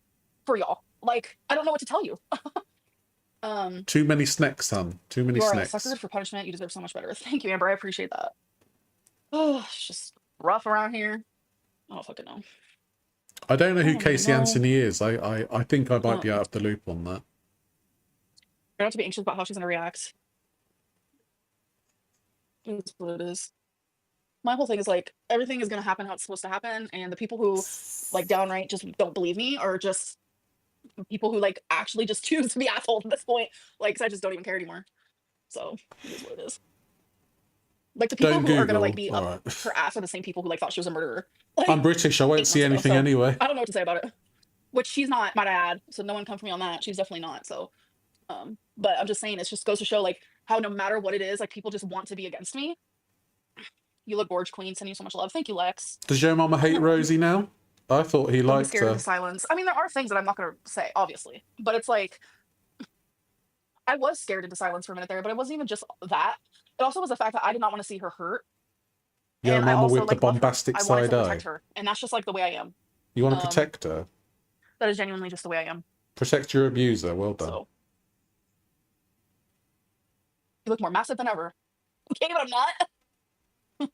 for y'all. Like, I don't know what to tell you. Too many snakes, hun. Too many You are a snakes. sucker for punishment. You deserve so much better. Thank you, Amber. I appreciate that. Oh, it's just rough around here. I don't fucking know. I don't know who don't Casey know. Anthony is. I think I might be out of the loop on that. Try not to be anxious about how she's gonna react. It's what it is. My whole thing is like everything is gonna happen how it's supposed to happen, and the people who like downright just don't believe me are just people who like actually just choose to be assholes at this point. Like, 'cause I just don't even care anymore. So it is what it is. Like the people Don't who are gonna Google. like be up Alright. her ass are the same people who like thought she was a murderer. Like, I'm British. I won't 8 see months ago, anything so anyway. I don't know what to say about it. Which she's not, might I add. So no one come for me on that. She's definitely not. So, but I'm just saying, it just goes to show like how no matter what it is, like people just want to be against me. You look gorge, queen. Send you so much love. Thank you, Lex. Does your mama hate Rosie now? I thought he Don't be liked scared her. into silence. I mean, there are things that I'm not gonna say, obviously, but it's like I was scared into silence for a minute there, but it wasn't even just that. It also was the fact that I did not want to see her hurt. Your And I mama also with the like love her. bombastic I wanted side to eye. protect her, and that's just like the way I am. You want to Um, protect her? That is genuinely just the way I am. Protect your abuser. Well done. So you look more massive than ever. Okay, but I'm not.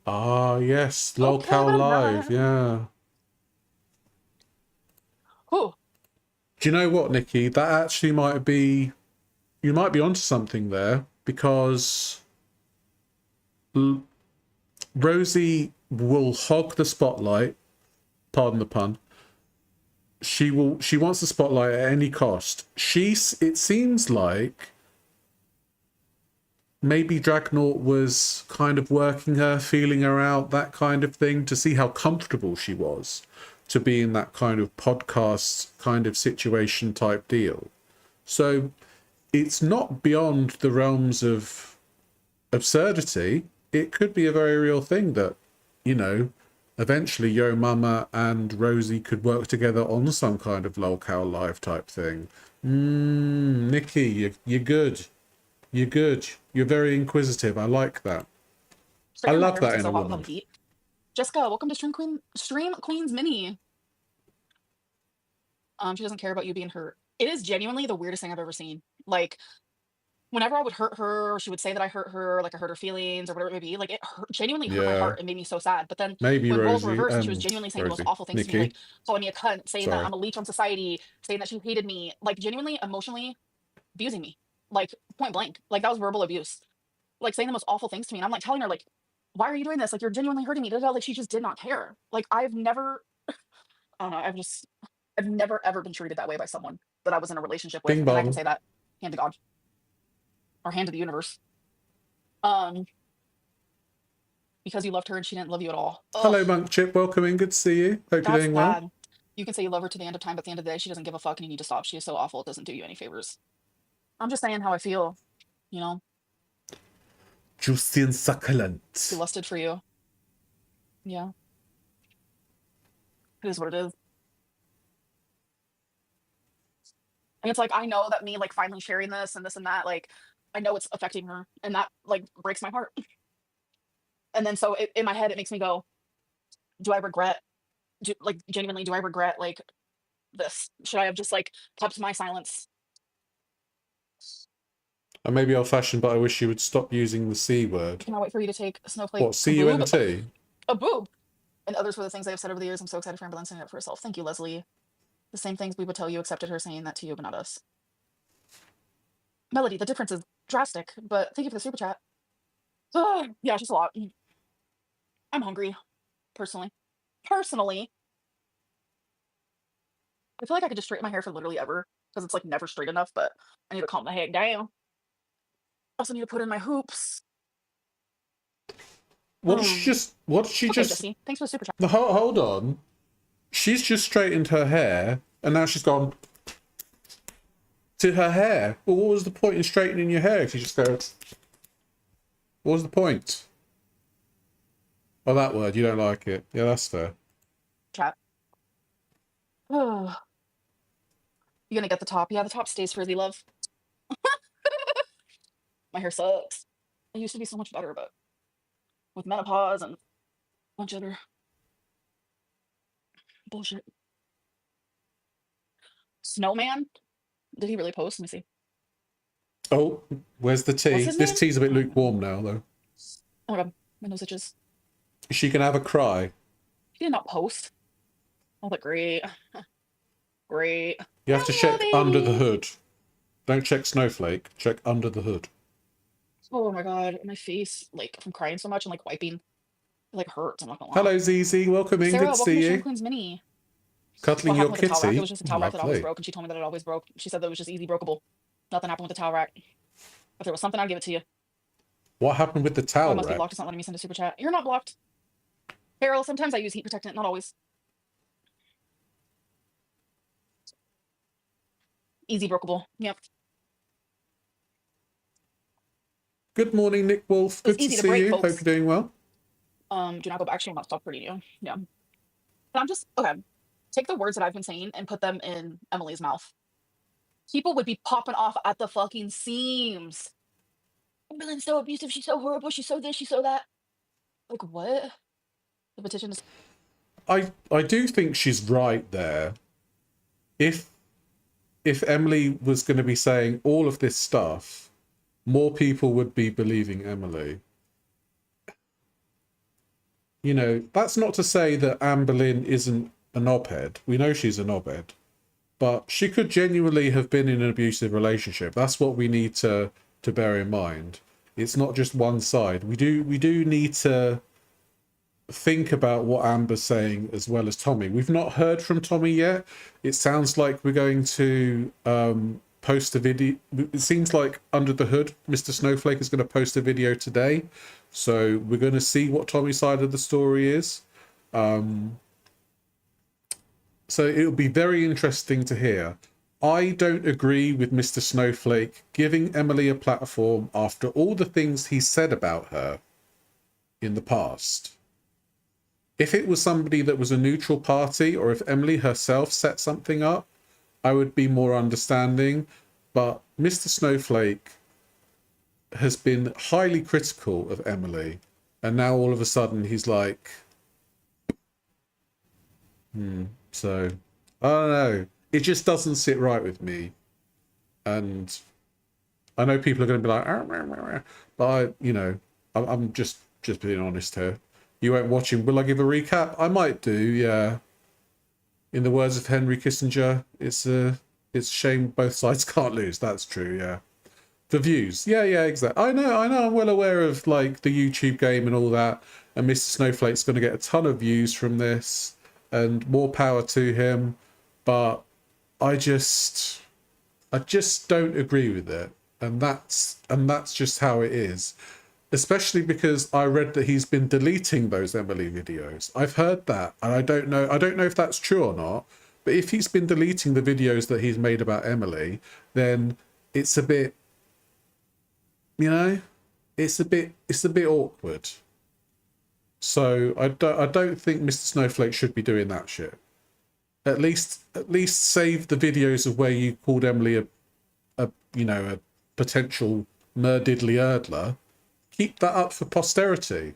Ah, yes. Okay, Lolcow but I'm Live. not. Yeah. Whew. Do you know what, Nikki? That actually might be... You might be onto something there, because Rosie will hog the spotlight. Pardon the pun. She wants the spotlight at any cost. It seems like maybe Dragnaught was kind of working her, feeling her out, that kind of thing, to see how comfortable she was to be in that kind of podcast kind of situation type deal. So it's not beyond the realms of absurdity. It could be a very real thing that, you know, eventually Yo Mama and Rosie could work together on some kind of lolcow live type thing. Nikki, you're good. You're good. You're very inquisitive. I like that. I Straighten her love hair that makes me in a so hot with all woman. the heat. Jessica, welcome to Stream Queens Mini. She doesn't care about you being hurt. It is genuinely the weirdest thing I've ever seen. Like, whenever I would hurt her, or she would say that I hurt her, like I hurt her feelings or whatever it may be, like it genuinely hurt my Yeah. heart. It made me so sad. But then Maybe when roles were Rosie. reversed and she was genuinely saying the most awful things to me, Nikki. like calling me a cunt, saying that Sorry. I'm a leech on society, saying that she hated me, like genuinely emotionally abusing me, like point blank. Like that was verbal abuse. Like saying the most awful things to me. And I'm like telling her, like, why are you doing this? Like you're genuinely hurting me. Like she just did not care. Like I've never, I don't know, I've never ever been treated that way by someone that I was in a relationship with. Bing And I can bong. say that hand to God. Or hand to the universe. Because you loved her and she didn't love you at all. Ugh, Hello, Monk Chip. Welcome in. Good to see you. Hope you're that's doing well. bad. You can say you love her to the end of time, but at the end of the day, she doesn't give a fuck and you need to stop. She is so awful. It doesn't do you any favors. I'm just saying how I feel, you know? Juicy and succulent. She lusted for you. Yeah. It is what it is. And it's like, I know that me like finally sharing this and that, like, I know it's affecting her and that like breaks my heart. And then so in my head, it makes me go, do I regret, like genuinely, do I regret like this? Should I have just like kept my silence? I may be old-fashioned, but I wish you would stop using the C word. I cannot wait for you to take Snowflake. What, C-U-N-T? A boob. And others for the things they have said over the years. I'm so excited for Amber standing up for herself. Thank you, Leslie. The same things we would tell you, accepted her saying that to you, but not us. Melody, the difference is drastic, but thank you for the super chat. Yeah, it's just a lot. I'm hungry, personally. I feel like I could just straighten my hair for literally ever, because it's like never straight enough, but I need to calm the heck down. I also need to put in my hoops. What did she just... Jesse, thanks for the super chat. Hold on. She's just straightened her hair, and now she's gone to her hair. Well, what was the point in straightening your hair if you just go... What was the point? Oh, that word. You don't like it. Yeah, that's fair. Chat. Oh. You gonna get the top? Yeah, the top stays frizzy, love. My hair sucks. It used to be so much better, but with menopause and a bunch of other bullshit. Snowman? Did he really post? Let me see. Oh, where's the tea? This name? tea's a bit lukewarm now, though. Oh my god, my nose itches. Is she gonna have a cry? He did not post. Oh, but great. Great. You have to check under the hood. Don't check Snowflake. Check under the hood. Oh my god, my face, like from crying so much and like wiping, it like hurts. I'm not gonna lie. Hello, ZZ. Welcome in. Sarah, Good to welcome see to you. Queen's Mini. Cuddling What your happened with the towel rack? kitty. It was just a towel rack that always Lovely. broke, and she told me that it always broke. She said that it was just easy brokeable. Nothing happened with the towel rack. If there was something, I'd give it to you. What happened with the Oh, towel I must be rack? blocked. It's not letting me send a super chat. You're not blocked. Carol, sometimes I use heat protectant, not always. Easy brokeable. Yep. Good morning, Nick Wolf. Good to easy to see break, you. folks. Hope you're doing well. Do not go back. Actually, I'm not stop hurting you. Yeah. But I'm just okay. Take the words that I've been saying and put them in Emily's mouth. People would be popping off at the fucking seams. Emily's so abusive. She's so horrible. She's so this. She's so that. Like what? The petition is. I do think she's right there. If Emily was going to be saying all of this stuff, more people would be believing Emily. You know, that's not to say that Anne Boleyn isn't a knobhead. We know she's a knobhead. But she could genuinely have been in an abusive relationship. That's what we need to bear in mind. It's not just one side. We do need to think about what Amber's saying as well as Tommy. We've not heard from Tommy yet. It sounds like we're going to post a video. It seems like under the hood, Mr. Snowflake is going to post a video today. So we're going to see what Tommy's side of the story is. So it'll be very interesting to hear. I don't agree with Mr. Snowflake giving Emily a platform after all the things he said about her in the past. If it was somebody that was a neutral party, or if Emily herself set something up, I would be more understanding. But Mr. Snowflake has been highly critical of Emily, and now all of a sudden he's like, so I don't know. It just doesn't sit right with me. And I know people are going to be like, but I'm just being honest here. You weren't watching. Will I give a recap? I might do, yeah. In the words of Henry Kissinger, it's a shame both sides can't lose. That's true, yeah. For views, yeah, exactly. I know. I'm well aware of like the YouTube game and all that. And Mr. Snowflake's going to get a ton of views from this, and more power to him. But I just don't agree with it, and that's just how it is. Especially because I read that he's been deleting those Emily videos. I've heard that, and I don't know if that's true or not. But if he's been deleting the videos that he's made about Emily, then it's a bit, it's a bit awkward. So I don't think Mr. Snowflake should be doing that shit. At least save the videos of where you called Emily a potential murdiddly erdler. Keep that up for posterity.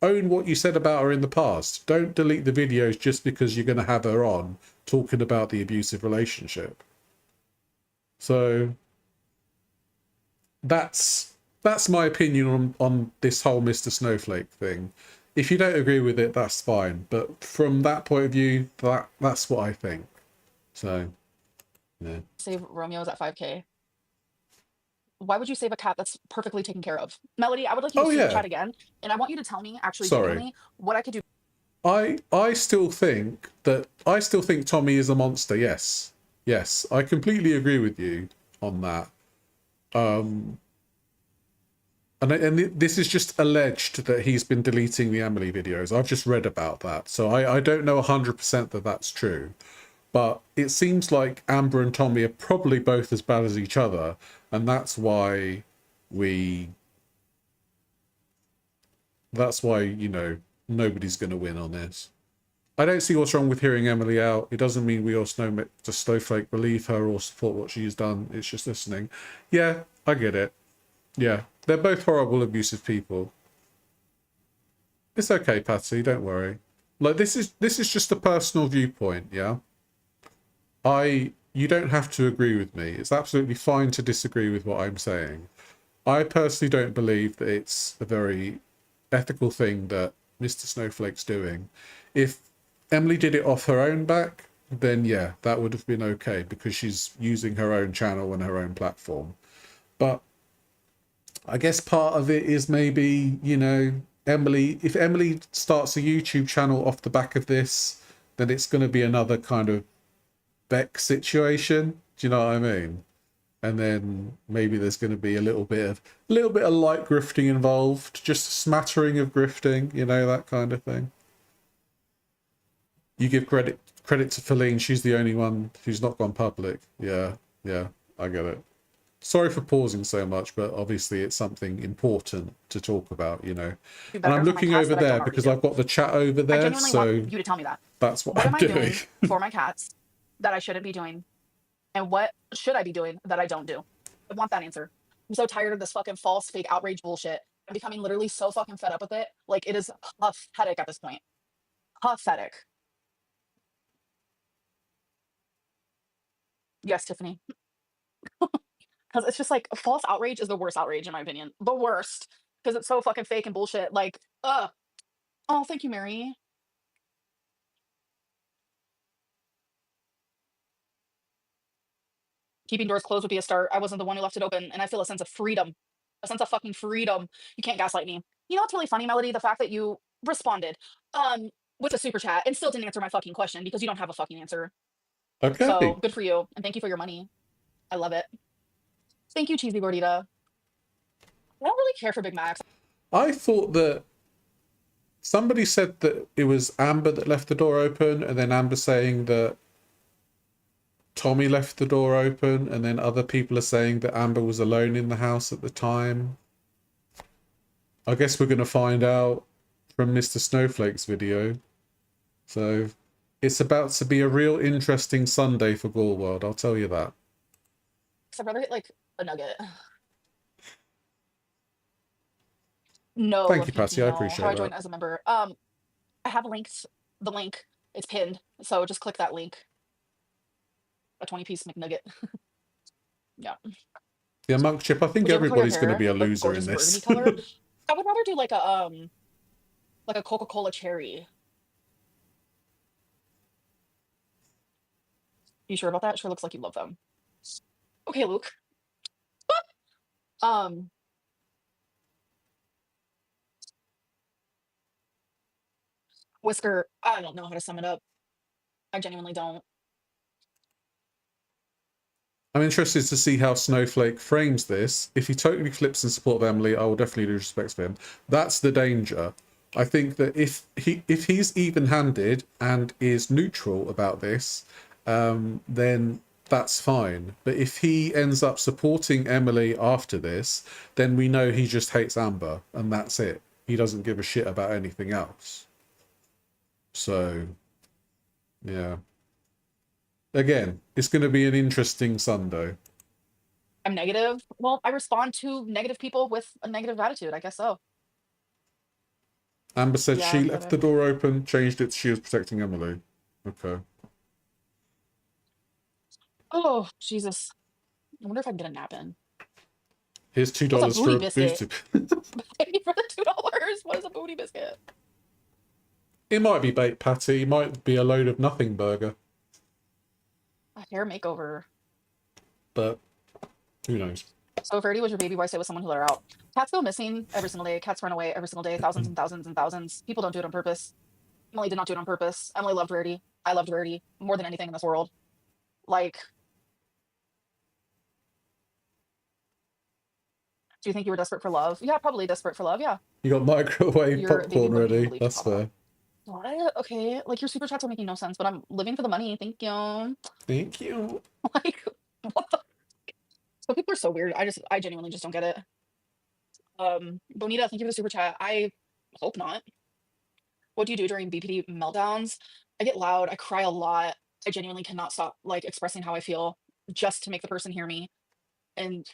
Own what you said about her in the past. Don't delete the videos just because you're going to have her on talking about the abusive relationship. So that's my opinion on this whole Mr. Snowflake thing. If you don't agree with it, that's fine. But from that point of view, that's what I think. So, yeah. Save Romeo's at 5K. Why would you save a cat that's perfectly taken care of? Melody, I would like you to super chat again, and I want you to tell me actually genuinely what I could do. I still think Tommy is a monster. Yes, I completely agree with you on that. And this is just alleged that he's been deleting the Emily videos. I've just read about that, so I don't know 100% that that's true. But it seems like Amber and Tommy are probably both as bad as each other, and that's why nobody's going to win on this. I don't see what's wrong with hearing Emily out. It doesn't mean we all Snowflake believe her or support what she's done. It's just listening. Yeah, I get it. Yeah, they're both horrible, abusive people. It's okay, Patsy. Don't worry. Like this is just a personal viewpoint. Yeah. You don't have to agree with me. It's absolutely fine to disagree with what I'm saying. I personally don't believe that it's a very ethical thing that Mr. Snowflake's doing. If Emily did it off her own back, then yeah, that would have been okay because she's using her own channel and her own platform. But I guess part of it is maybe, if Emily starts a YouTube channel off the back of this, then it's going to be another kind of Beck situation. Do you know what I mean? And then maybe there's going to be a little bit of light grifting involved, just a smattering of grifting, that kind of thing. You give credit to Feline. She's the only one who's not gone public. Yeah, I get it. Sorry for pausing so much, but obviously it's something important to talk about, And I'm looking over there because I've got the chat over there. I genuinely want you to tell me that. That's what I'm doing for my cats that I shouldn't be doing, and what should I be doing that I don't do? I want that answer. I'm so tired of this fucking false, fake outrage bullshit. I'm becoming literally so fucking fed up with it. Like, it is pathetic at this point. Pathetic. Yes, Tiffany. Because it's just like false outrage is the worst outrage in my opinion. The worst. Because it's so fucking fake and bullshit. Like, oh, thank you, Mary. Keeping doors closed would be a start. I wasn't the one who left it open, and I feel a sense of freedom. A sense of fucking freedom. You can't gaslight me. You know what's really funny, Melody? The fact that you responded with a super chat and still didn't answer my fucking question because you don't have a fucking answer. Okay. So good for you, and thank you for your money. I love it. Thank you, Cheesy Gordita. I don't really care for Big Macs. I thought that somebody said that it was Amber that left the door open, and then Amber saying that Tommy left the door open, and then other people are saying that Amber was alone in the house at the time. I guess we're going to find out from Mr. Snowflake's video. So it's about to be a real interesting Sunday for Gorl World, I'll tell you that. I'd rather get like a nugget. No, Thank you, Patty. I Fifino. How do appreciate I join that. as a member? I have linked the link. It's pinned. So just click that link. A 20-piece McNugget. Yeah. Yeah, Monk Chip, I think Would you ever color your everybody's going to be hair a like loser in gorgeous burgundy this. color? I would rather do like a Coca-Cola cherry. You sure about that? Sure looks like you love them. Okay, Luke. Um, Whisker, I don't know how to sum it up. I genuinely don't. I'm interested to see how Snowflake frames this. If he totally flips in support of Emily, I will definitely lose respect for him. That's the danger. I think that if he's even-handed and is neutral about this, then that's fine. But if he ends up supporting Emily after this, then we know he just hates Amber, and that's it. He doesn't give a shit about anything else. So, yeah. Again, it's going to be an interesting Sunday. I'm negative. Well, I respond to negative people with a negative attitude. I guess so. Amber said Yeah, she but left the door open, changed it, she was protecting Emily. Okay. oh, Jesus. I wonder if I can get a nap in. Here's What's a $2 for booty a biscuit? boosted. Thank you for the $2. What is a booty biscuit? It might be baked patty, it might be a load of nothing burger, A hair makeover. but who knows? So if Verdi was your baby, why stay with someone who let her out? Cats go missing every single day. Cats run away every single day. Thousands and thousands and thousands. People don't do it on purpose. Emily did not do it on purpose. Emily loved Verdi. I loved Verdi more than anything in this world. Like, do you think you were desperate for love? Yeah, probably desperate for love. Yeah. You got microwave Your baby popcorn wouldn't even ready, believe that's you. fair. What? Okay. Like your super chats are making no sense, but I'm living for the money. Thank you. Thank you. Like, what the? So people are so weird. I genuinely just don't get it. Bonita, thank you for the super chat. I hope not. What do you do during BPD meltdowns? I get loud. I cry a lot. I genuinely cannot stop like expressing how I feel just to make the person hear me. And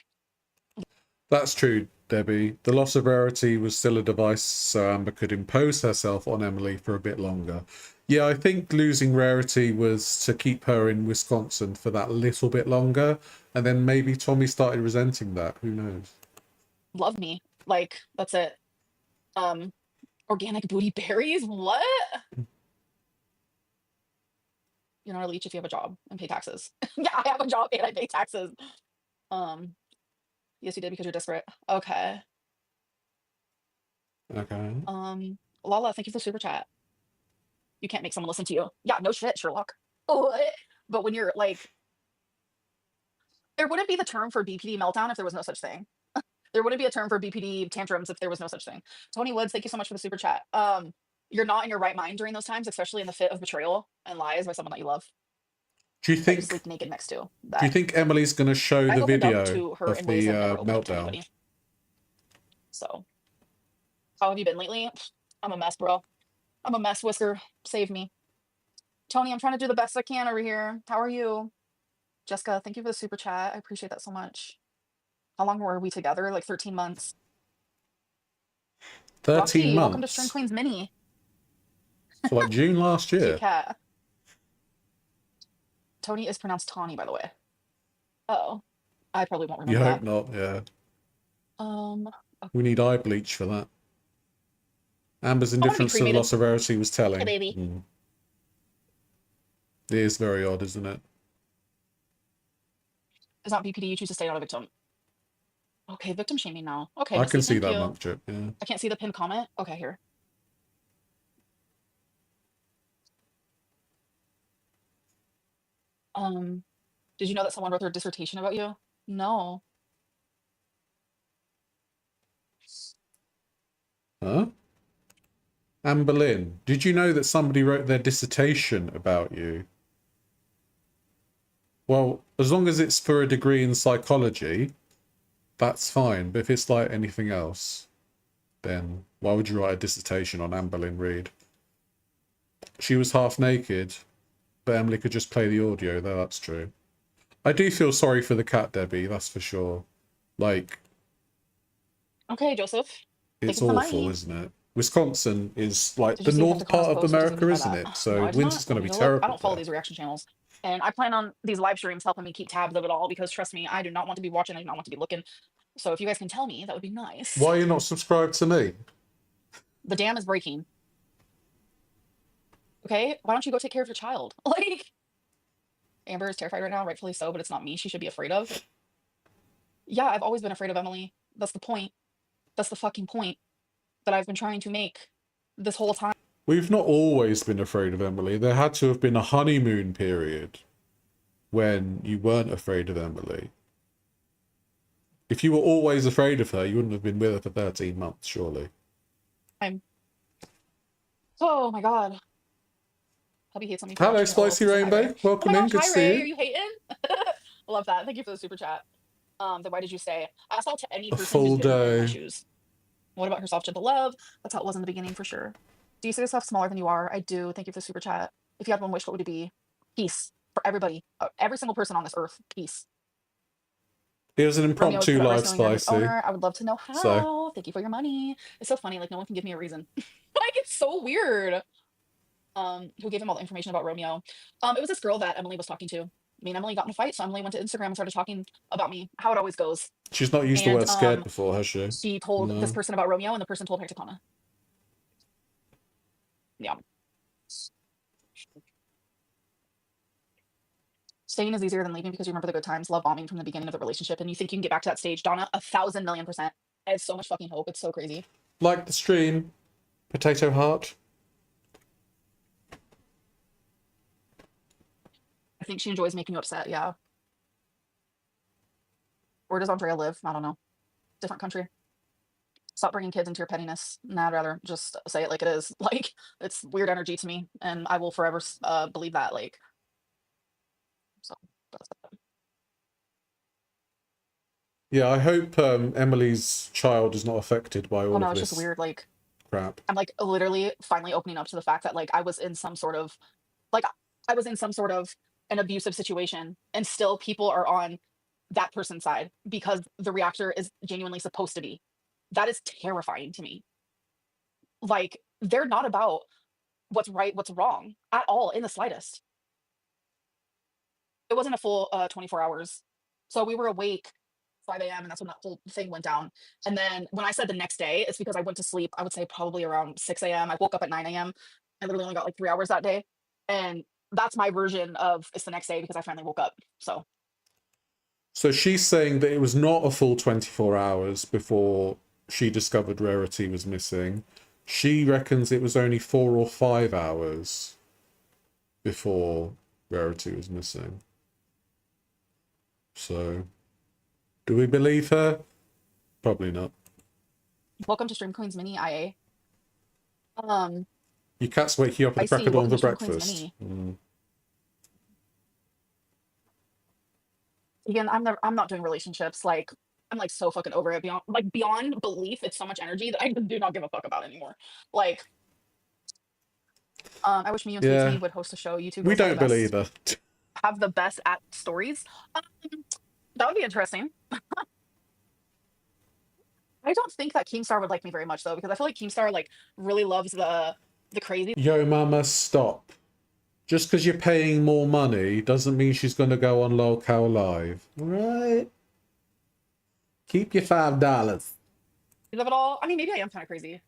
That's true, Debbie. The loss of rarity was still a device so Amber could impose herself on Emily for a bit longer. Yeah, I think losing rarity was to keep her in Wisconsin for that little bit longer, and then maybe Tommy started resenting that. Who knows? love me. Like, that's it. Organic booty berries? What? You're not a leech if you have a job and pay taxes. Yeah, I have a job and I pay taxes. Yes, you did because you're desperate. Okay. Okay. Lala, thank you for the super chat. You can't make someone listen to you. Yeah, no shit, Sherlock. What? But when you're like, there wouldn't be the term for BPD meltdown if there was no such thing. There wouldn't be a term for BPD tantrums if there was no such thing. Tony Woods, thank you so much for the super chat. You're not in your right mind during those times, especially in the fit of betrayal and lies by someone that you love. Do you That you think sleep naked next to. do you think Emily's going to show I the opened up video to her of in ways the I've never opened up to meltdown? anybody. So, how have you been lately? I'm a mess, bro. I'm a mess, Whisker. Save me. Tony, I'm trying to do the best I can over here. How are you? Jessica, thank you for the super chat. I appreciate that so much. How long were we together? Like 13 months. 13 Rocky, welcome to String months. Queens Mini. So like June last Cute year. cat. Tony is pronounced Tawny, by the way. Oh, I probably won't You remember hope not, yeah. that. We need eye bleach for that. Amber's I want to be indifference to the cremated. loss of rarity was telling. Hey, baby. It is very odd, isn't it? It's not BPD. You choose to stay not a victim. Okay, victim shaming now. Okay, I Missy, can see thank that, you. Monk Chip, yeah. I can't see the pinned comment. Okay, here. Did you know that someone wrote their dissertation about you? No. Huh? Amber Lynn, did you know that somebody wrote their dissertation about you? Well, as long as it's for a degree in psychology, that's fine. But if it's like anything else, then why would you write a dissertation on Anne Boleyn Reed? She was half naked, but Emily could just play the audio, though, that's true. I do feel sorry for the cat, Debbie, that's for sure. Like, Okay, Joseph. Thank it's you for the awful, money. isn't it? Wisconsin is like Did the you see north part Hector of post or did you America, try isn't that? it? No, So I did winter's not. going Want to me be to look? I terrible don't follow there. these reaction channels. And I plan on these live streams helping me keep tabs of it all because trust me, I do not want to be watching, I do not want to be looking. So if you guys can tell me, that would be nice. Why are you not subscribed to me? The dam is breaking. Okay, why don't you go take care of your child? Like, Amber is terrified right now, rightfully so, but it's not me she should be afraid of. Yeah, I've always been afraid of Emily. That's the point. That's the fucking point that I've been trying to make this whole time. We've not always been afraid of Emily. There had to have been a honeymoon period when you weren't afraid of Emily. If you were always afraid of her, you wouldn't have been with her for 13 months, surely. Oh my god. Hubby hates on me for Hello, watching your LOL Spicy season. Hi, Ray. Rainbow. Oh Welcome my in. gosh, Good hi to see Ray. you. Are you hating? Love that. Thank you for the super chat. Then why did you say? I saw to any A person who's full been in my day. shoes. What about her soft gentle love? That's how it was in the beginning for sure. Do you see yourself smaller than you are? I do. Thank you for the super chat. If you had one wish, what would it be? Peace for everybody, every single person on this earth. Peace. It was an Romeo is impromptu good at live, rescuing your Spicy. owner. I would love to know how. So, Thank you for your money. It's so funny. Like no one can give me a reason. Like it's so weird. Who gave him all the information about Romeo? It was this girl that Emily was talking to. Me and Emily got in a fight, so Emily went to Instagram and started talking about me, how it always goes. she's not used the And word scared before, has she? she told this No. person about Romeo, and the person told Hecticona. Yeah. Staying is easier than leaving because you remember the good times, love bombing from the beginning of the relationship, and you think you can get back to that stage. Donna, 1,000,000,000%. I have so much fucking hope. It's so crazy. Like the stream. Potato Heart. I think she enjoys making you upset. Yeah. Where does Andrea live? I don't know. Different country. Stop bringing kids into your pettiness. Nah, I'd rather just say it like it is. Like, it's weird energy to me, and I will forever believe that. Like, so that's it. Yeah, I hope Emily's child is not affected by all Oh no, of it's this just weird. Like, crap. I'm like literally finally opening up to the fact that like I was in some sort of like I was in some sort of an abusive situation, and still people are on that person's side because the reactor is genuinely supposed to be. That is terrifying to me. Like, they're not about what's right, what's wrong at all in the slightest. It wasn't a full 24 hours. So we were awake 5 a.m. and that's when that whole thing went down. And then when I said the next day, it's because I went to sleep, I would say probably around 6 a.m. I woke up at 9 a.m. I literally only got like 3 hours that day. And that's my version of it's the next day because I finally woke up. So she's saying that it was not a full 24 hours before she discovered Rarity was missing. She reckons it was only 4 or 5 hours before Rarity was missing. So, do we believe her? Probably not. Welcome to Stream Queen's Mini IA. Your cat's wake you up at I the crack see. of dawn Welcome for to Stream Queen's breakfast. Mini. Again, I'm not doing relationships. Like, I'm like so fucking over it beyond belief. It's so much energy that I do not give a fuck about anymore. Like, I wish me and Sweet Yeah. Tea would host a show. You two We girls don't believe her. have the best at stories. That would be interesting. I don't think that Keemstar would like me very much though, because I feel like Keemstar like really loves the crazy. Yo, mama, stop. Just because you're paying more money doesn't mean she's going to go on Lolcow Live. Right? Keep your $5. Of it all. I mean, maybe I am kind of crazy.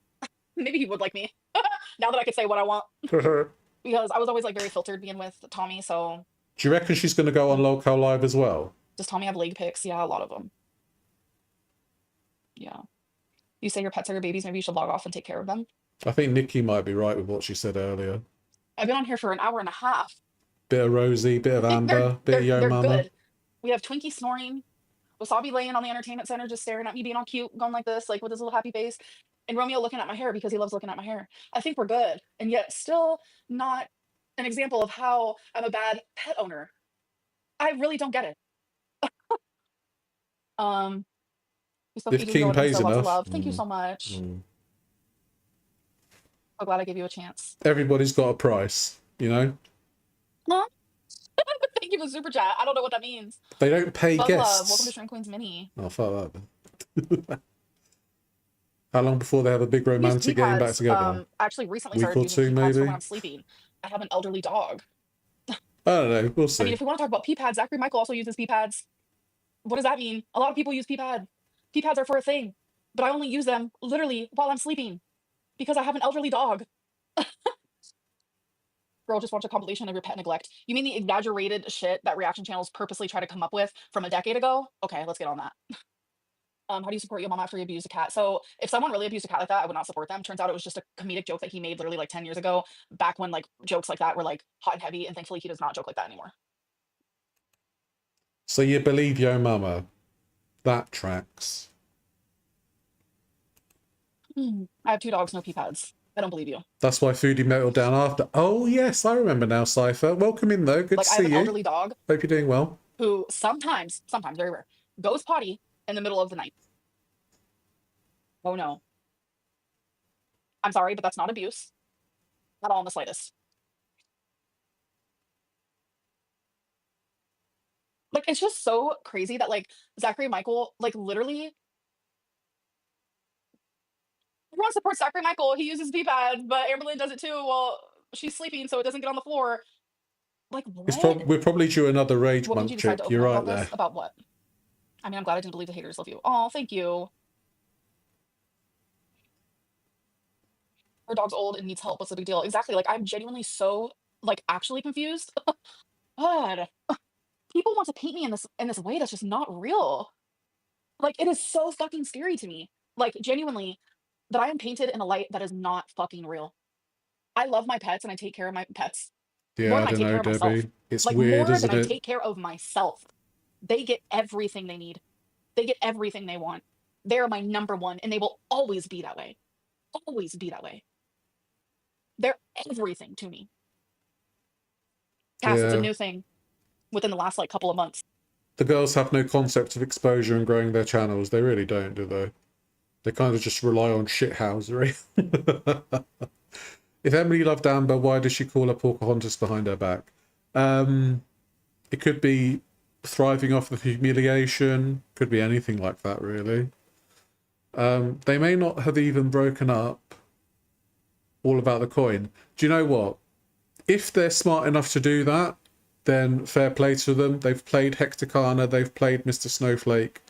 Maybe he would like me now that I could say what I want. Because I was always like very filtered being with Tommy. So do you reckon she's going to go on Lolcow Live as well? does Tommy have leg pics? Yeah, a lot of them. Yeah. You say your pets are your babies. Maybe you should log off and take care of them. I think Nikki might be right with what she said earlier. I've been on here for an hour and a half. Bit of Rosie, bit of Amber, bit of Yo Mama. Good. We have Twinkie snoring, Wasabi laying on the entertainment center just staring at me, being all cute, going like this, like with his little happy face, and Romeo looking at my hair because he loves looking at my hair. I think we're good, and yet still not an example of how I'm a bad pet owner. I really don't get it. We spoke If to you, King Jordan, pays so lots of enough. love. Thank you so much. So glad I gave you a chance. Everybody's got a price, you know? Huh? Thank you for the super chat. I don't know what that means. They don't pay Bug Love, welcome to guests. Shrink Queen's Mini. Oh, fuck that. How long before they have a big I use pee romantic getting back pads. together? I actually recently Week started or using two, pee pads for when maybe? I'm sleeping. I have an elderly dog. I don't know. We'll I mean, see. if we want to talk about pee pads, Zachary Michael also uses pee pads. What does that mean? A lot of people use pee pads. Pee pads are for a thing, but I only use them literally while I'm sleeping because I have an elderly dog. Girl, just watch a compilation of your pet neglect. You mean the exaggerated shit that reaction channels purposely try to come up with from a decade ago? Okay, let's get on that. How do you support your mom after you abused a cat? So if someone really abused a cat like that, I would not support them. Turns out it was just a comedic joke that he made literally like 10 years ago, back when like jokes like that were like hot and heavy, and thankfully he does not joke like that anymore. So you believe Yo Mama? That tracks. I have 2 dogs, no pee pads. I don't believe you. That's why Foodie melted down after. Oh, yes, I remember now, Cypher. Welcome in, though. Good Like to I have see an you. elderly dog Hope you're doing well. who sometimes, very rare, goes potty in the middle of the night. Oh no. I'm sorry, but that's not abuse. Not all in the slightest. Like, it's just so crazy that like Zachary Michael, like literally everyone supports Zachary Michael. He uses pee pads, but Amberlynn does it too. Well, she's sleeping, so it doesn't get on the floor. Like, what? We're probably due another rage What made month you decide to trip. open You're up right about there. this? About what? I mean, I'm glad I didn't believe the haters love you. Oh, thank you. Her dog's old and needs help. What's the big deal? Exactly. Like, I'm genuinely so like actually confused. God, people want to paint me in this way that's just not real. Like, it is so fucking scary to me. Like, genuinely, that I am painted in a light that is not fucking real. I love my pets and I take care of my pets more Yeah, I than I don't take know, care of myself. Debbie. It's Like, weird, more than isn't I it? take care of myself. They get everything they need. They get everything they want. They are my number one, and they will always be that way. Always be that way. They're everything to me. Cass, it's a Yeah. new thing within the last like couple of months. The girls have no concept of exposure and growing their channels. They really don't, do they? They kind of just rely on shithousery. If Emily loved Amber, why does she call her Pocahontas behind her back? It could be thriving off the humiliation. Could be anything like that, really. They may not have even broken up. All about the coin. Do you know what? If they're smart enough to do that, then fair play to them. They've played Hecticana, they've played Mr. Snowflake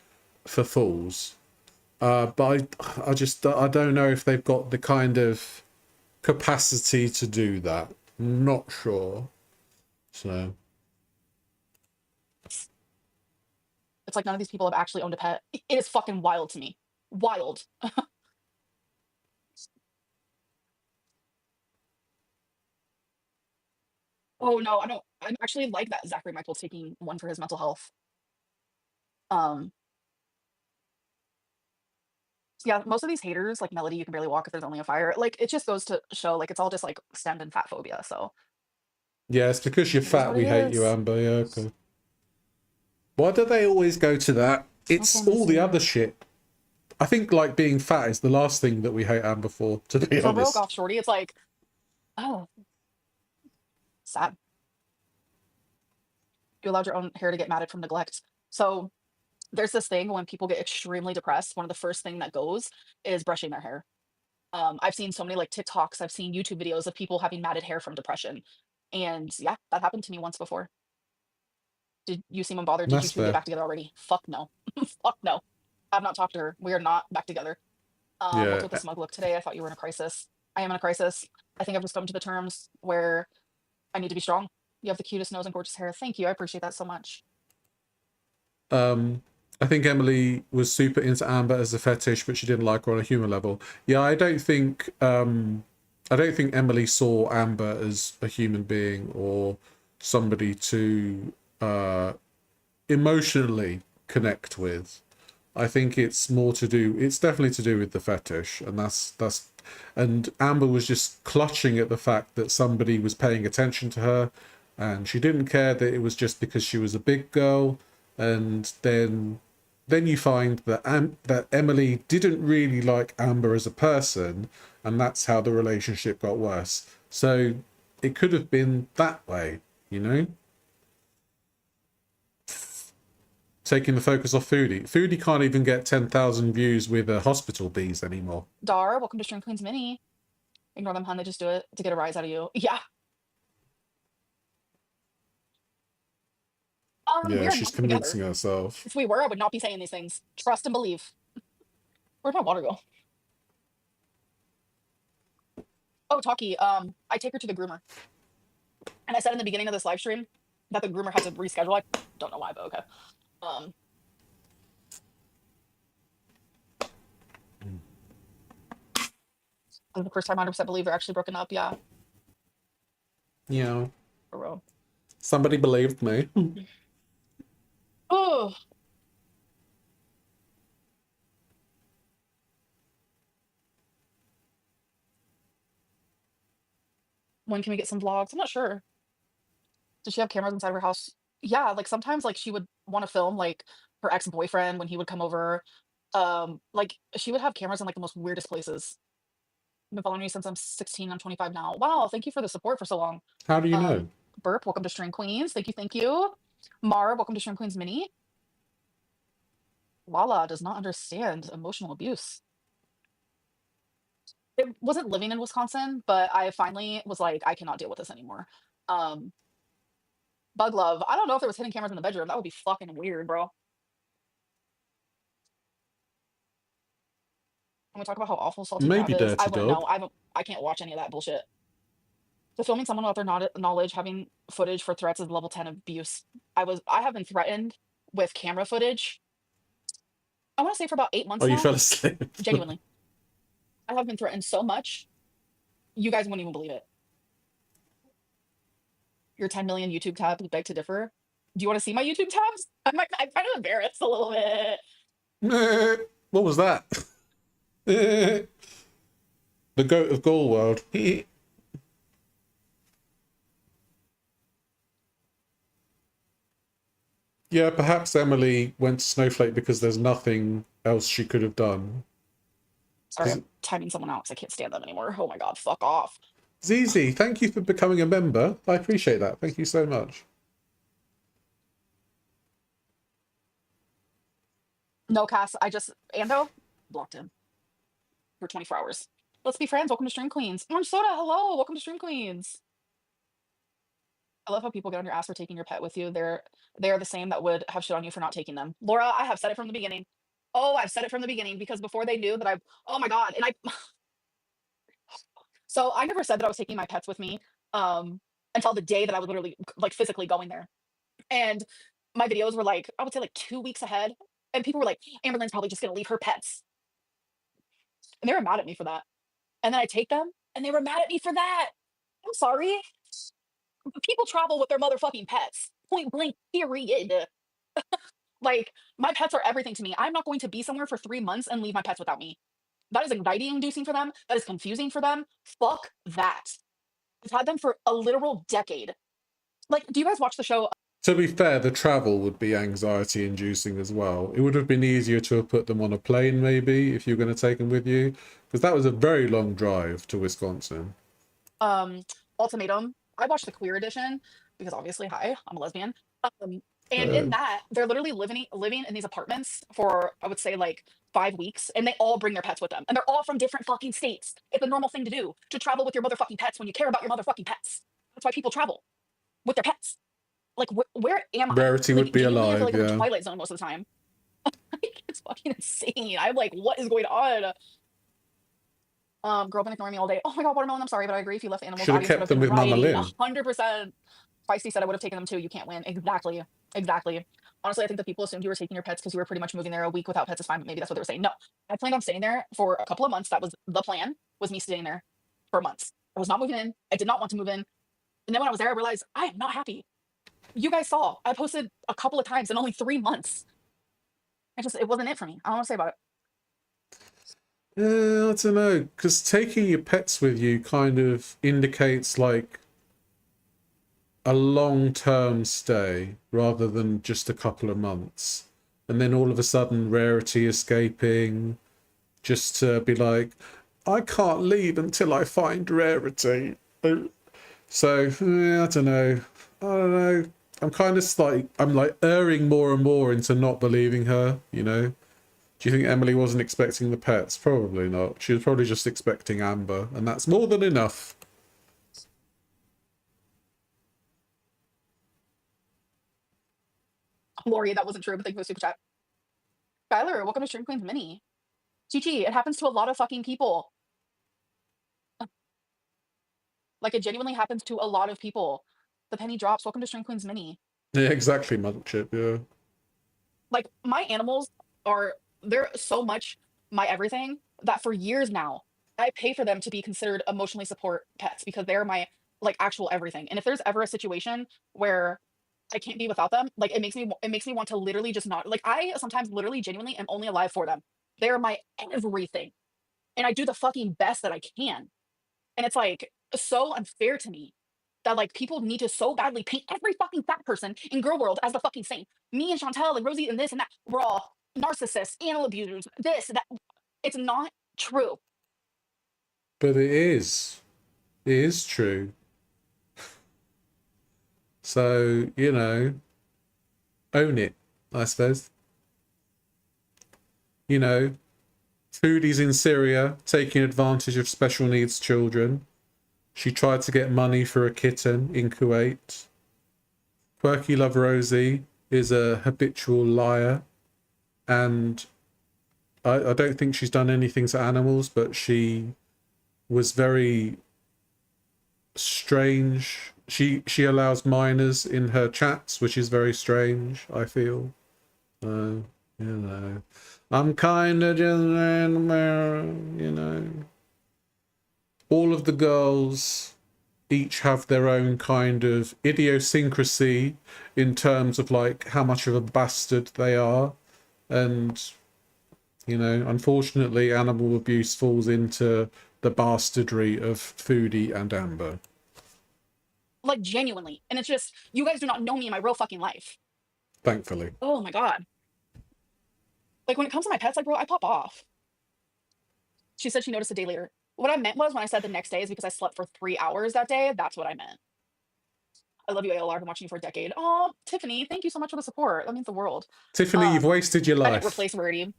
for fools. But I don't know if they've got the kind of capacity to do that. Not sure. So It's like none of these people have actually owned a pet. It is fucking wild to me. Wild. Oh no, I don't. I actually like that Zachary Michael's taking one for his mental health. Um, yeah, most of these haters, like Melody, you can barely walk if there's only a fire. Like, it just goes to show, like, it's all just like stemmed in fat phobia. So yeah, it's because you're it is fat what we it hate you, is. Amber. Yeah, okay. Why do they always go to that? It's Okay, all the Missy. other shit. I think like being fat is the last thing that we hate Amber for, to be For real, honest. Goth Shorty, it's like, oh, sad. You allowed your own hair to get matted from neglect. So there's this thing when people get extremely depressed, one of the first thing that goes is brushing their hair. I've seen so many like TikToks, I've seen YouTube videos of people having matted hair from depression. And yeah, that happened to me once before. Did you seem unbothered? Did you That's two get fair. back together already? Fuck no. Fuck no. I've not talked to her. We are not back together. What's Yeah. with the smug look today? I thought you were in a crisis. I am in a crisis. I think I've just come to the terms where I need to be strong. You have the cutest nose and gorgeous hair. Thank you. I appreciate that so much. I think Emily was super into Amber as a fetish, but she didn't like her on a human level. Yeah, I don't think Emily saw Amber as a human being or somebody to emotionally connect with. I think it's more to do. It's definitely to do with the fetish, and and Amber was just clutching at the fact that somebody was paying attention to her, and she didn't care that it was just because she was a big girl. And then then you find that that Emily didn't really like Amber as a person, and that's how the relationship got worse. So it could have been that way, you know? Taking the focus off Foodie. Foodie can't even get 10,000 views with hospital bees anymore. Dar, welcome to Stream Queens Mini. Ignore them, hun. They just do it to get a rise out of you. Yeah. We Yeah, are she's not together. convincing herself. If we were, I would not be saying these things. Trust and believe. Where'd my water go? Oh, Talkie, I take her to the groomer. And I said in the beginning of this live stream that the groomer had to reschedule. I don't know why, but okay. This is the first time I 100% believe they're actually broken up. Yeah. Yeah. For real. Somebody believed me. Oh. When can we get some vlogs? I'm not sure. Does she have cameras inside of her house? Yeah, like sometimes like she would want to film like her ex-boyfriend when he would come over. Like she would have cameras in like the most weirdest places. I've been following you since I'm 16. I'm 25 now. Wow, thank you for the support for so long. How do you know? Burp, welcome to Stream Queens. Thank you, thank you. Mara, welcome to Stream Queens Mini. Lala does not understand emotional abuse. It wasn't living in Wisconsin, but I finally was like, I cannot deal with this anymore. Bug Love, I don't know if there was hidden cameras in the bedroom. That would be fucking weird, bro. Can we talk about how awful Salty Maybe Crab is? I Dirty wouldn't Dog. know. I can't watch any of that bullshit. So filming someone without their knowledge, having footage for threats is level 10 abuse. I have been threatened with camera footage. I want to say for about 8 months Oh, now. you fell asleep. Genuinely. I have been threatened so much. You guys wouldn't even believe it. Your 10 million YouTube tabs beg to differ. Do you want to see my YouTube tabs? I'm kind of embarrassed a little bit. What was that? The goat of Gorl world. Yeah, perhaps Emily went to Snowflake because there's nothing else she could have done. Sorry, I'm timing someone out because I can't stand them anymore. Oh my god, fuck off. Zizi, thank you for becoming a member. I appreciate that. Thank you so much. No, Cass, Ando blocked him for 24 hours. Let's be friends. Welcome to Stream Queens. Orange Soda, hello. Welcome to Stream Queens. I love how people get on your ass for taking your pet with you. They are the same that would have shit on you for not taking them. Laura, I have said it from the beginning. Oh, I've said it from the beginning because before they knew that oh my god, so I never said that I was taking my pets with me until the day that I was literally like physically going there. And my videos were like, I would say like 2 weeks ahead. And people were like, Amberlynn's probably just gonna leave her pets. And they were mad at me for that. And then I take them and they were mad at me for that. I'm sorry. People travel with their motherfucking pets. Point blank, period. Like, my pets are everything to me. I'm not going to be somewhere for 3 months and leave my pets without me. That is anxiety inducing for them. That is confusing for them. Fuck that. I've had them for a literal decade. Like, do you guys watch the show? To be fair, the travel would be anxiety inducing as well. It would have been easier to have put them on a plane maybe if you're going to take them with you, because that was a very long drive to Wisconsin. Ultimatum. I watched the queer edition because obviously, hi, I'm a lesbian. And in that, they're literally living in these apartments for, I would say, like 5 weeks, and they all bring their pets with them. And they're all from different fucking states. It's a normal thing to do, to travel with your motherfucking pets when you care about your motherfucking pets. That's why people travel with their pets. Like, where am I? Rarity Like, would be genuinely, I feel alive, like I'm in yeah. Twilight Zone most of the time. Like, it's fucking insane. I'm like, what is going on? Girl been ignoring me all day. Oh my god, Watermelon, I'm sorry, but I agree. If you left the animals, Should have audience kept them with right. Mama Lynn. 100%. Feisty said I would have taken them too. You can't win. Exactly. Exactly. Honestly, I think that people assumed you were taking your pets because you were pretty much moving there. A week without pets is fine, but maybe that's what they were saying. No, I planned on staying there for a couple of months. That was the plan, was me staying there for months. I was not moving in. I did not want to move in. And then when I was there, I realized I am not happy. You guys saw, I posted a couple of times in only 3 months. It wasn't it for me. I don't know what to say about it. I don't know, because taking your pets with you kind of indicates like a long-term stay rather than just a couple of months. and then all of a sudden Rarity escaping, just to be like, I can't leave until I find Rarity. So I don't know. I don't know. I'm kind of like, I'm like erring more and more into not believing her, you know? Do you think Emily wasn't expecting the pets? Probably not. She was probably just expecting Amber, and that's more than enough. Lori, that wasn't true, but thank you for the super chat. Skylar, welcome to Stream Queens Mini. Chi, it happens to a lot of fucking people. Like, it genuinely happens to a lot of people. The penny drops. Welcome to Stream Queens Mini. Yeah, exactly, Motherchip, yeah. Like, my animals they're so much my everything that for years now, I pay for them to be considered emotionally support pets because they're my, like, actual everything. And if there's ever a situation where I can't be without them, like, it makes me want to literally just not, like, I sometimes literally genuinely am only alive for them. They're my everything. And I do the fucking best that I can. And it's like so unfair to me that like people need to so badly paint every fucking fat person in girl world as the fucking same. Me and Chantel and Rosie and this and that. We're all narcissists, animal abusers, this, that. It's not true. But it is. It is true. So, you know, own it, I suppose. You know, Foodie's in Syria taking advantage of special needs children. She tried to get money for a kitten in Kuwait. Quirky Love Rosie is a habitual liar, and I don't think she's done anything to animals, but she was very strange. She allows minors in her chats, which is very strange, I feel. You know, I'm kind of just, you know. All of the girls each have their own kind of idiosyncrasy in terms of like how much of a bastard they are. And, you know, unfortunately, animal abuse falls into the bastardry of Foodie and Amber. Like, genuinely. And it's just, you guys do not know me in my real fucking life. Thankfully. Oh my God. Like, when it comes to my pets, like, bro, I pop off. She said she noticed a day later. What I meant was when I said the next day is because I slept for 3 hours that day. That's what I meant. I love you, ALR. I've been watching you for a decade. Oh, Tiffany, thank you so much for the support. That means the world. Tiffany, you've wasted your I didn't life. replace Rarity.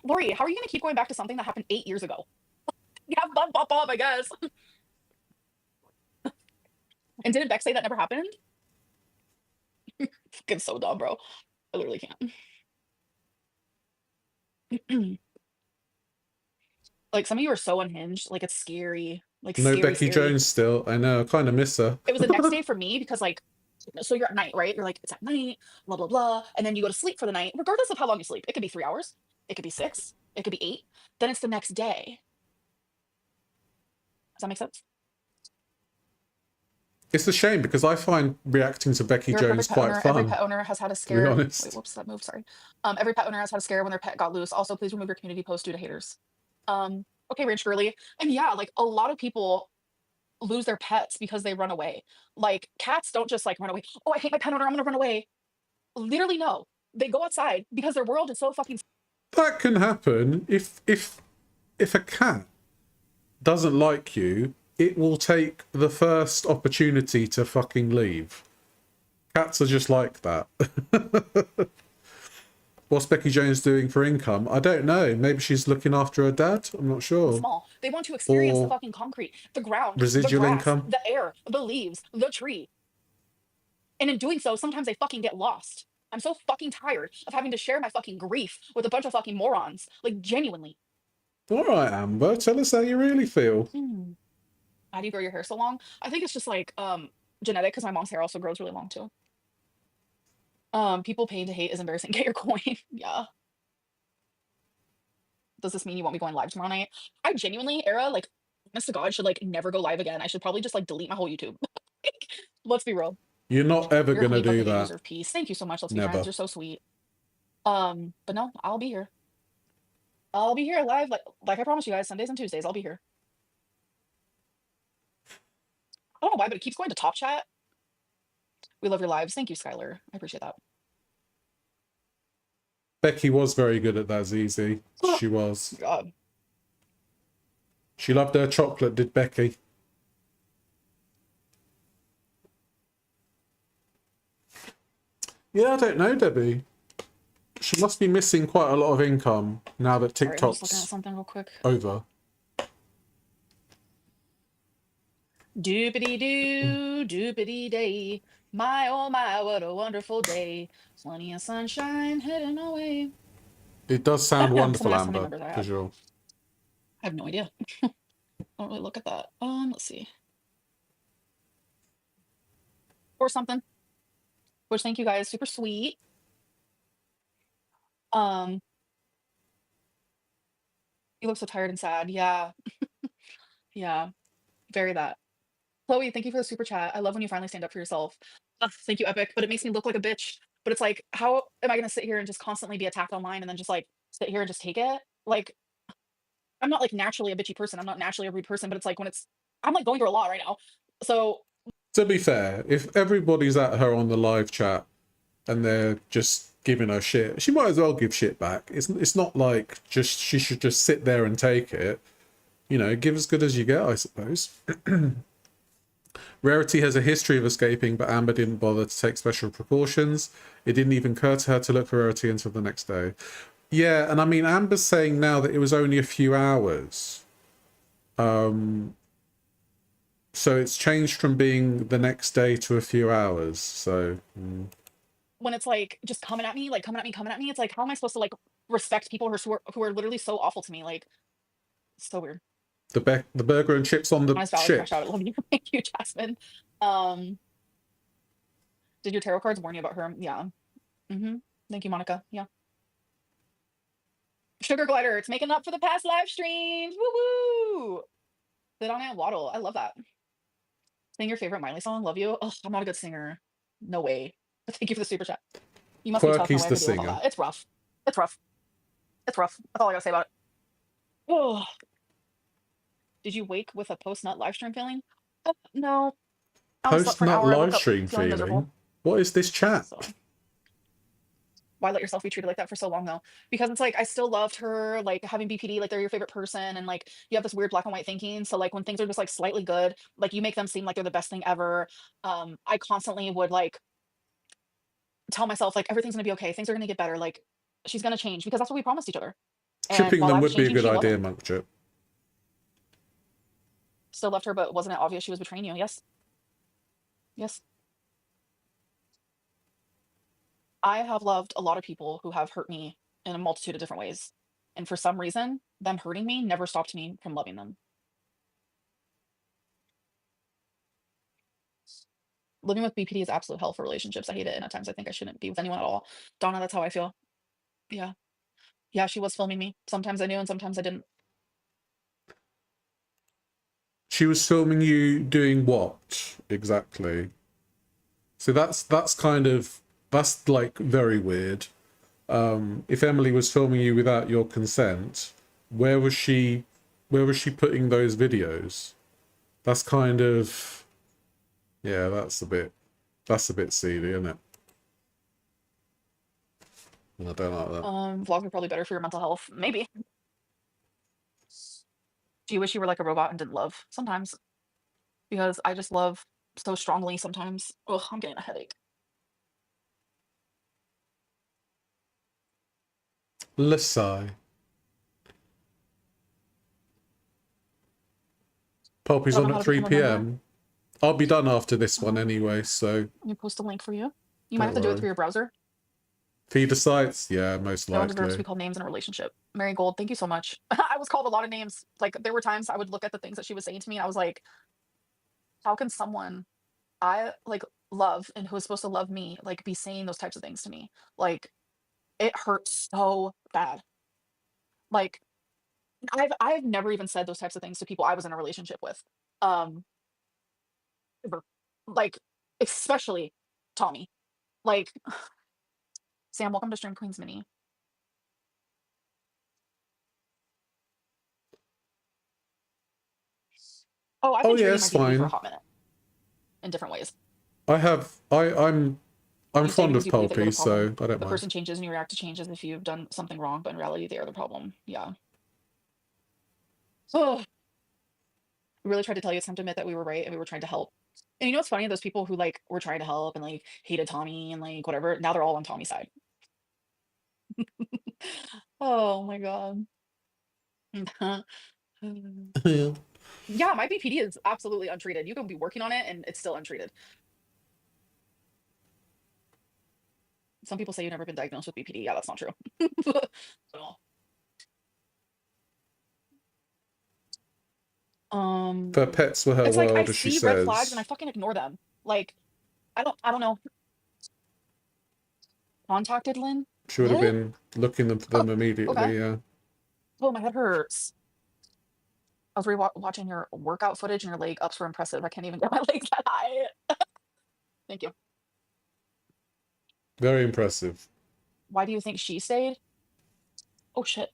Lori, how are you going to keep going back to something that happened 8 years ago? Have fun, pop off, I guess. And didn't Beck say that never happened? Fucking so dumb, bro. I literally can't. Like, some of you are so unhinged. Like, it's scary. Like, No scary, Becky scary. Jones still. I know. I kind of miss her. It was the next day for me because, like, so you're at night, right? You're like, it's at night, blah, blah, blah. And then you go to sleep for the night, regardless of how long you sleep. It could be 3 hours. It could be 6. It could be 8. Then it's the next day. Does that make sense? It's a shame because I find reacting to Becky You're a Jones perfect pet quite owner. fun. Every pet owner has had a To be scare. honest. Wait, whoops, that moved. Sorry. Every pet owner has had a scare when their pet got loose. Also, please remove your community post due to haters. Okay, Ranch Girly. And yeah, like a lot of people lose their pets because they run away. Like cats don't just like run away. Oh, I hate my pet owner. I'm gonna run away. Literally, no. They go outside because their world is so fucking. That can happen if a cat doesn't like you, it will take the first opportunity to fucking leave. Cats are just like that. What's Becky Jones doing for income? I don't know. Maybe she's looking after her dad. I'm not sure. Small. They want to experience the Or fucking concrete, the ground, residual the grass, income. the air, the leaves, the tree. And in doing so, sometimes they fucking get lost. I'm so fucking tired of having to share my fucking grief with a bunch of fucking morons. Like, genuinely. All right, Amber, tell us how you really feel. How do you grow your hair so long? I think it's just like genetic because my mom's hair also grows really long too. People paying to hate is embarrassing. Get your coin. Yeah. Does this mean you want me going live tomorrow night? I genuinely, Era, like, honest to God, should like never go live again. I should probably just like delete my whole YouTube. Let's be real. You're not ever You're a gonna honey bun do that you that. deserve peace. Thank you so much. Let's be Never. friends. You're so sweet. But no, I'll be here. I'll be here live, like I promised you guys, Sundays and Tuesdays. I'll be here. I don't know why, but it keeps going to top chat. We love your lives. Thank you, Skylar. I appreciate that. Becky was very good at that, Zizi. She was. God. She loved her chocolate, did Becky. Yeah, I don't know, Debbie. She must be missing quite a lot of income now that Sorry, I'm just looking at TikTok's something real quick. over. Doopity doo, doopity day. My oh my, what a wonderful day. Plenty of sunshine heading away. It does sound Someone wonderful, asked how many Amber, members I for have. sure. I have no idea. I don't really look at that. Let's see. Or something. Which thank you guys, super sweet. Um, you look so tired and sad. Yeah, yeah, very that. Chloe, thank you for the super chat. I love when you finally stand up for yourself. Ugh, thank you, Epic. But it makes me look like a bitch. But it's like, how am I gonna sit here and just constantly be attacked online and then just like sit here and just take it? Like, I'm not like naturally a bitchy person. I'm not naturally a rude person, but it's like when I'm like going through a lot right now. So To be fair, if everybody's at her on the live chat and they're just giving her shit, she might as well give shit back. It's not like just she should just sit there and take it. You know, give as good as you get, I suppose. Rarity has a history of escaping, but Amber didn't bother to take special precautions. It didn't even occur to her to look for Rarity until the next day. Yeah, and I mean, Amber's saying now that it was only a few hours. So it's changed from being the next day to a few hours. So when it's like just coming at me, like coming at me, it's like, how am I supposed to like respect people who are literally so awful to me? Like, so weird. the burger and chips on the Honest Valley ship. crashed out. I love you. Thank you, Jasmine. Um, did your tarot cards warn you about her? Yeah. Thank you, Monica. Yeah. Sugar glider. It's making up for the past live streams. Woo woo. Sit on Aunt Waddle. I love that. Sing your favorite Miley song. Love you. Oh, I'm not a good singer. No way. Thank you for the super chat. You must be tough. No Quirky's way I the could deal with all singer. that. It's rough. It's rough. It's rough. That's all I gotta say about it. Oh. Did you wake with a post-nut live stream feeling? No. I only slept for an Post-nut hour. I woke live up stream feeling miserable. feeling. What is this chat? So why let yourself be treated like that for so long though? Because it's like I still loved her, like having BPD, like they're your favorite person, and like you have this weird black and white thinking. So like when things are just like slightly good, like you make them seem like they're the best thing ever. I constantly would like tell myself like everything's gonna be okay, things are gonna get better, like she's gonna change because that's what we promised each other. And Chipping while them I was would be a changing, good she idea, wasn't. Monk Chip. Still loved her, but wasn't it obvious she was betraying you? Yes. Yes. I have loved a lot of people who have hurt me in a multitude of different ways. And for some reason, them hurting me never stopped me from loving them. Living with BPD is absolute hell for relationships. I hate it. And at times I think I shouldn't be with anyone at all. Donna, that's how I feel. Yeah. Yeah, she was filming me. Sometimes I knew and sometimes I didn't. She was filming you doing what exactly? So that's kind of, that's like very weird. If Emily was filming you without your consent, where was she putting those videos? That's kind of, yeah, that's a bit seedy, isn't it? I don't like that. Vlogs are probably better for your mental health. Maybe. Do you wish you were like a robot and didn't love? Sometimes. Because I just love so strongly sometimes. Ugh, I'm getting a headache. Lasai. Poppy's Don't know on how at to 3 become a member. p.m. I'll be done after this one anyway, so Let me post a link for you. You might don't have to do it worry. through your browser. Feeder sites? Yeah, most No one deserves to be likely. called names in a relationship. Mary Gold, thank you so much. I was called a lot of names. Like there were times I would look at the things that she was saying to me and I was like, how can someone I like love and who is supposed to love me like be saying those types of things to me? Like it hurts so bad. Like I've never even said those types of things to people I was in a relationship with. Um ever. Like especially Tommy. Like Sam, welcome to Stream Queens Mini. Oh, I've Oh been yeah, trading my it's BPD for a fine. hot minute in different ways. I have I'm I'm You say fond because of you believe that you're the pulpy, problem. so I don't The mind. person changes and you react to changes if you've done something wrong, but in reality, they are the problem. Yeah. Oh, we really tried to tell you it's time to admit that we were right and we were trying to help. And you know what's funny? Those people who like were trying to help and like hated Tommy and like whatever, now they're all on Tommy's side. Oh my God. Yeah. Yeah, my BPD is absolutely untreated. You can be working on it and it's still untreated. Some people say you've never been diagnosed with BPD. Yeah, that's not true. So, Her pets were her it's like I world, as she see red flags and I says. fucking ignore them. Like, I don't know. Contacted Lynn? She would have What? been looking for them Okay. immediately, yeah. Oh, my head hurts. I was watching your workout footage and your leg ups were impressive. I can't even get my legs that high. Thank you. Very impressive. Why do you think she stayed? Oh shit.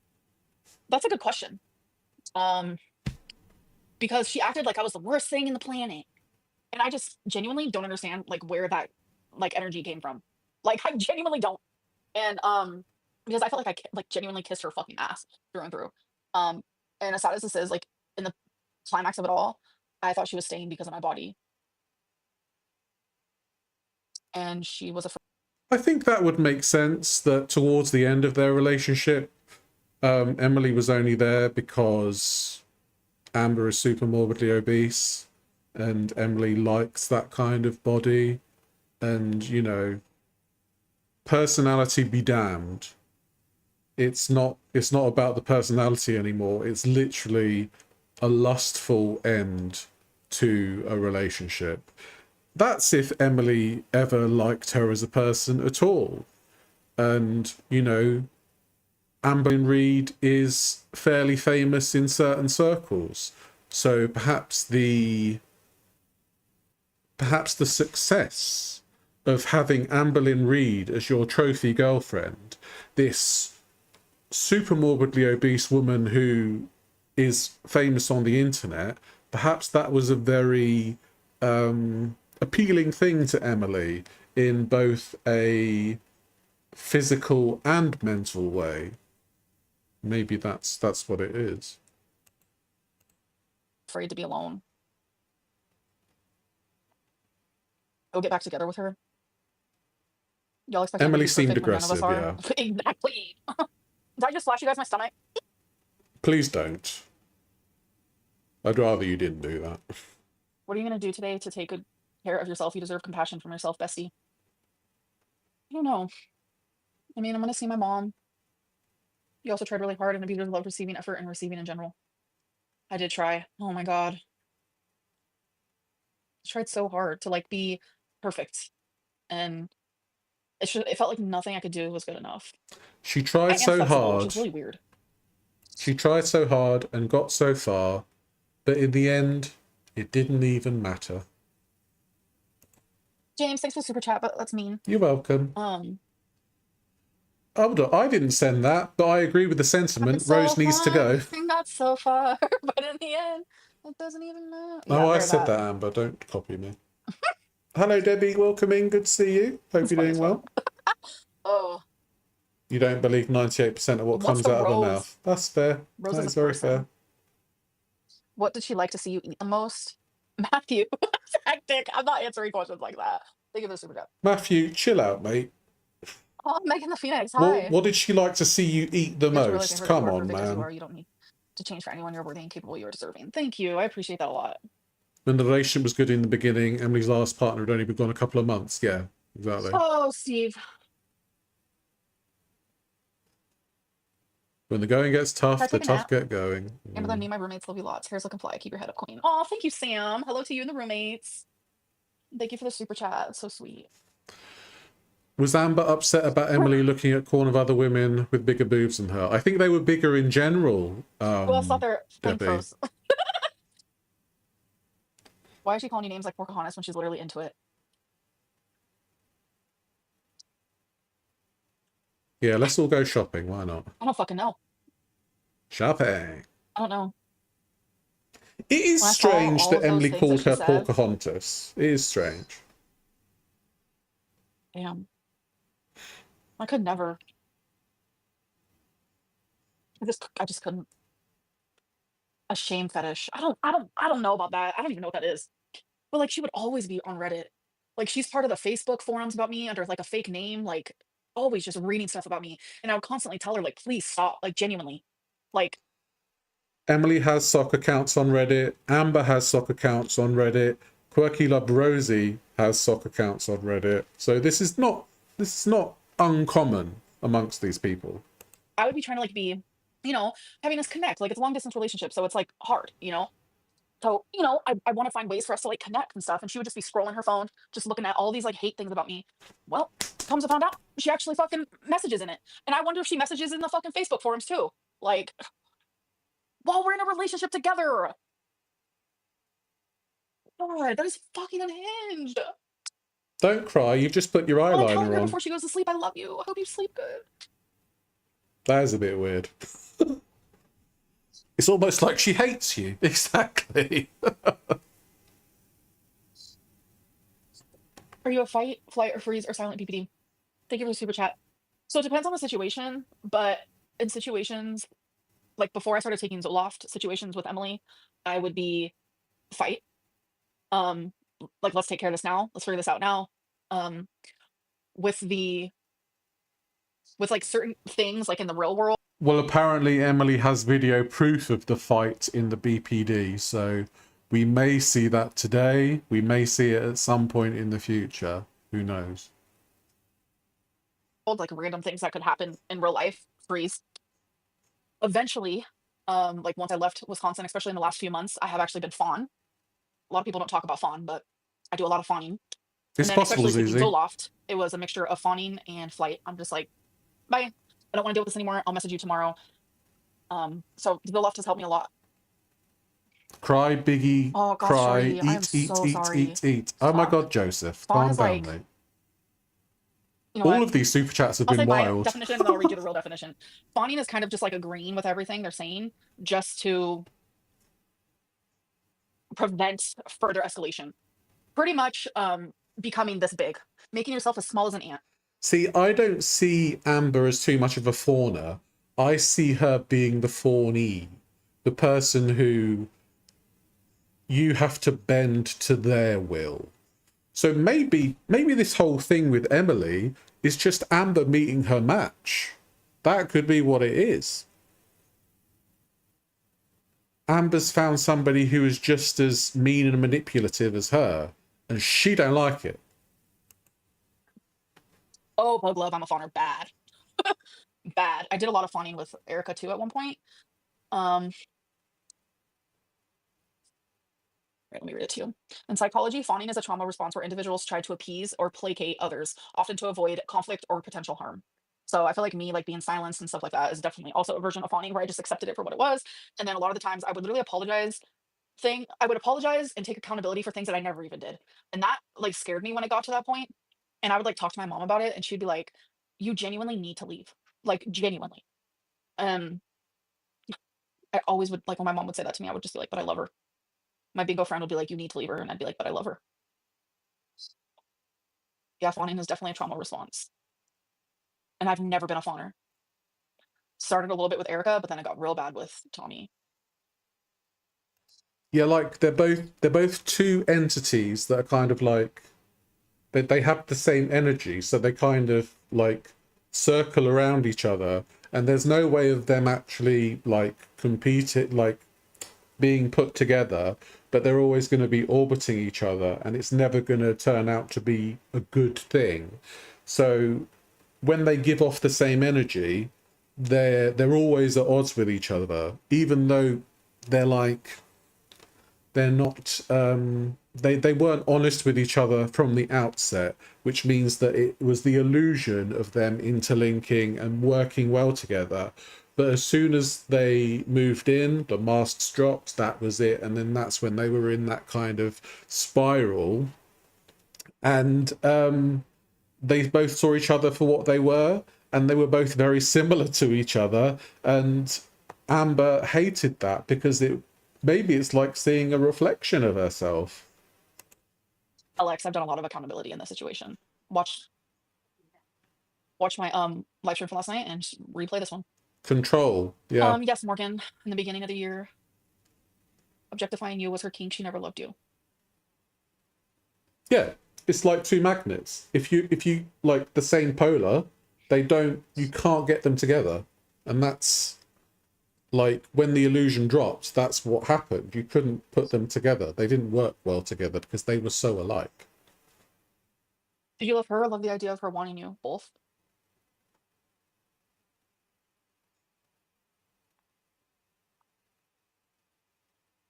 That's a good question. Um, because she acted like I was the worst thing in the planet. And I just genuinely don't understand like where that like energy came from. Like I genuinely don't. And because I felt like like genuinely kissed her fucking ass through and through. Um, and as sad as this is, like in the climax of it all, I thought she was staying because of my body. And she was afraid. I think that would make sense that towards the end of their relationship, Emily was only there because Amber is super morbidly obese and Emily likes that kind of body. And, you know, personality be damned. It's not about the personality anymore. It's literally a lustful end to a relationship. That's if Emily ever liked her as a person at all. And, you know, Amber Reed is fairly famous in certain circles. So perhaps the success of having Amberlyn Reed as your trophy girlfriend, this super morbidly obese woman who is famous on the internet, perhaps that was a very appealing thing to Emily in both a physical and mental way. Maybe that's what it is. Afraid to be alone. Go get back together with her. Y'all expect him to Emily be seemed perfect when none of us aggressive, are. yeah. Exactly. Did I just flash you guys my stomach? Please don't. I'd rather you didn't do that. What are you gonna do today to take good care of yourself? You deserve compassion from yourself, bestie. I don't know. I mean, I'm gonna see my mom. You also tried really hard, and abusers love receiving effort and receiving in general. I did try. Oh my God. I tried so hard to like be perfect. And it felt like nothing I could do was good enough. She tried I am so flexible, which hard. is really weird. She tried so hard and got so far, but in the end, it didn't even matter. James, thanks for the super chat, but that's mean. You're welcome. Hold on, I didn't send that, but I agree with the sentiment. So Rose needs to go. not so far, but in the end, it doesn't even matter. Oh, Yeah, I very said bad. that, Amber. Don't copy me. Hello, Debbie. Welcome in. Good to see you. Hope It's you're funny doing as fuck. well. Oh, You don't believe 98% of what what's comes the out of her rose? mouth. That's fair. Rose That is is a very person. fair. What did she like to see you eat the most? Matthew. It's hectic. I'm not answering questions like that. Thank you for the super chat. Matthew, chill out, mate. Oh, Megan the Phoenix. Hi. What did she like to see you eat the You have to realize most? her that you Come are on, perfect as you man. are. You don't need to change for anyone. You're worthy and capable. You are deserving. Thank you. I appreciate that a lot. When the relationship was good in the beginning, Emily's last partner had only been gone a couple of months. Yeah, exactly. Oh, Steve. When the going gets tough, Can I the take a tough nap? get going. Amber, then me and my roommates love you lots. Hair's looking fly. Keep your head up, queen. Oh, thank you, Sam. Hello to you and the roommates. Thank you for the super chat. It's so sweet. Was Amber upset about Emily looking at corn of other women with bigger boobs than her? I think they were bigger in general. Well, I thought their thing Debbie. froze. Why is she calling you names like Pocahontas when she's literally into it? Yeah, let's all go shopping. Why not? I don't fucking know. Shopping. I don't know. It is When I saw strange all that of those Emily things that called she her said- Pocahontas. It is strange. Damn. I could never. I just couldn't. A shame fetish. I don't know about that. I don't even know what that is. But like she would always be on Reddit. Like she's part of the Facebook forums about me under like a fake name, like always just reading stuff about me. And I would constantly tell her, like, please stop, like genuinely. Like, Emily has sock accounts on Reddit. Amber has sock accounts on Reddit. Quirky Love Rosie has sock accounts on Reddit. So this is not uncommon amongst these people. I would be trying to like be, having us connect. Like it's a long distance relationship, so it's like hard. So, I want to find ways for us to like connect and stuff. And she would just be scrolling her phone, just looking at all these like hate things about me. Well, comes to find out, she actually fucking messages in it. And I wonder if she messages in the fucking Facebook forums too. Like, while we're in a relationship together. God, that is fucking unhinged. Don't cry. You've just put your Well, I'm telling eyeliner her on. before she goes to sleep, I love you. I hope you sleep good. That is a bit weird. It's almost like she hates you. Exactly. Are you a fight, flight, or freeze, or silent PPD? Thank you for the super chat. So it depends on the situation, but in situations like before I started taking Zoloft, situations with Emily, I would be fight. Um, like let's take care of this now. Let's figure this out now. Um, with the with like certain things like in the real world. Well, apparently Emily has video proof of the fight in the BPD, so we may see that today. We may see it at some point in the future. Who knows? Like random things that could happen in real life, freeze. Eventually, like once I left Wisconsin, especially in the last few months, I have actually been fawn. A lot of people don't talk about fawn, but I do a lot of fawning. And It's then possible, especially taking Zuzi. Zoloft, it was a mixture of fawning and flight. I'm just like, bye. I don't want to deal with this anymore. I'll message you tomorrow. So Zoloft has helped me a lot. Cry, Biggie, Oh gosh, cry. Shorty, I am Eat, eat, so eat, sorry. eat, eat. Oh my Fuck. God, Joseph. Fawn Calm is down, like, mate. you know All what? of these super chats have I'll say been my wild. definition and then I'll read you the real definition. Fawning is kind of just like agreeing with everything they're saying just to prevent further escalation. Pretty much becoming this big, making yourself as small as an ant. See, I don't see Amber as too much of a fawner. I see her being the fawnee, the person who you have to bend to their will. So maybe this whole thing with Emily is just Amber meeting her match. That could be what it is. Amber's found somebody who is just as mean and manipulative as her, and she don't like it. Oh, Bug Love, I'm a fawner. Bad. Bad. I did a lot of fawning with Erica too at one point. Let me read it to you. In psychology, fawning is a trauma response where individuals try to appease or placate others, often to avoid conflict or potential harm. So I feel like me, like being silenced and stuff like that, is definitely also a version of fawning where I just accepted it for what it was. And then a lot of the times I would literally apologize. I would apologize and take accountability for things that I never even did. And that like scared me when it got to that point. And I would like talk to my mom about it, and she'd be like, "You genuinely need to leave, like genuinely." And I always would like when my mom would say that to me, I would just be like, "But I love her." My bingo friend would be like, "You need to leave her," and I'd be like, "But I love her." Yeah, fawning is definitely a trauma response. And I've never been a fawner. Started a little bit with Erica, but then it got real bad with Tommy. Yeah, like they're both two entities that are kind of like they have the same energy, so they kind of like circle around each other, and there's no way of them actually like competing, like being put together, but they're always going to be orbiting each other, and it's never going to turn out to be a good thing. So when they give off the same energy, they're always at odds with each other, even though they're like they're not they weren't honest with each other from the outset, which means that it was the illusion of them interlinking and working well together. But as soon as they moved in, the masks dropped, that was it. And then that's when they were in that kind of spiral. And they both saw each other for what they were, and they were both very similar to each other. And Amber hated that because maybe it's like seeing a reflection of herself. Alex, I've done a lot of accountability in this situation. Watch watch my live stream from last night and just replay this one. Control. Yeah. Yes, Morgan, in the beginning of the year, objectifying you was her kink. She never loved you. Yeah. It's like two magnets. If you like the same polar, you can't get them together. And that's like when the illusion dropped, that's what happened. You couldn't put them together. They didn't work well together because they were so alike. Did you love her or love the idea of her wanting you? Both?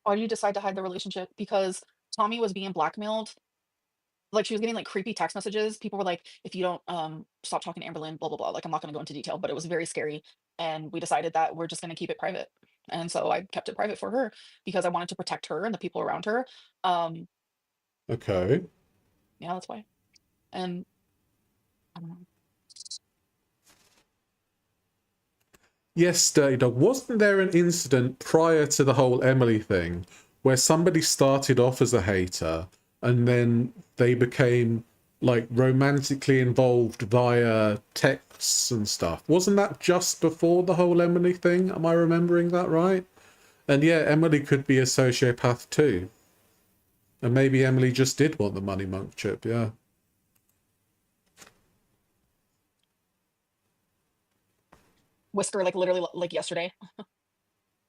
Why did you decide to hide the relationship? Because Tommy was being blackmailed. Like she was getting like creepy text messages. People were like, if you don't stop talking to Amberlynn, blah blah blah. Like I'm not gonna go into detail, but it was very scary. And we decided that we're just gonna keep it private. And so I kept it private for her because I wanted to protect her and the people around her. Um, Okay. yeah, that's why. And I don't know. Yes, Dirty Dog. Wasn't there an incident prior to the whole Emily thing where somebody started off as a hater and then they became like romantically involved via texts and stuff? Wasn't that just before the whole Emily thing? Am I remembering that right? And yeah, Emily could be a sociopath too. And maybe Emily just did want the money monk chip, yeah. Whisker, like literally like yesterday.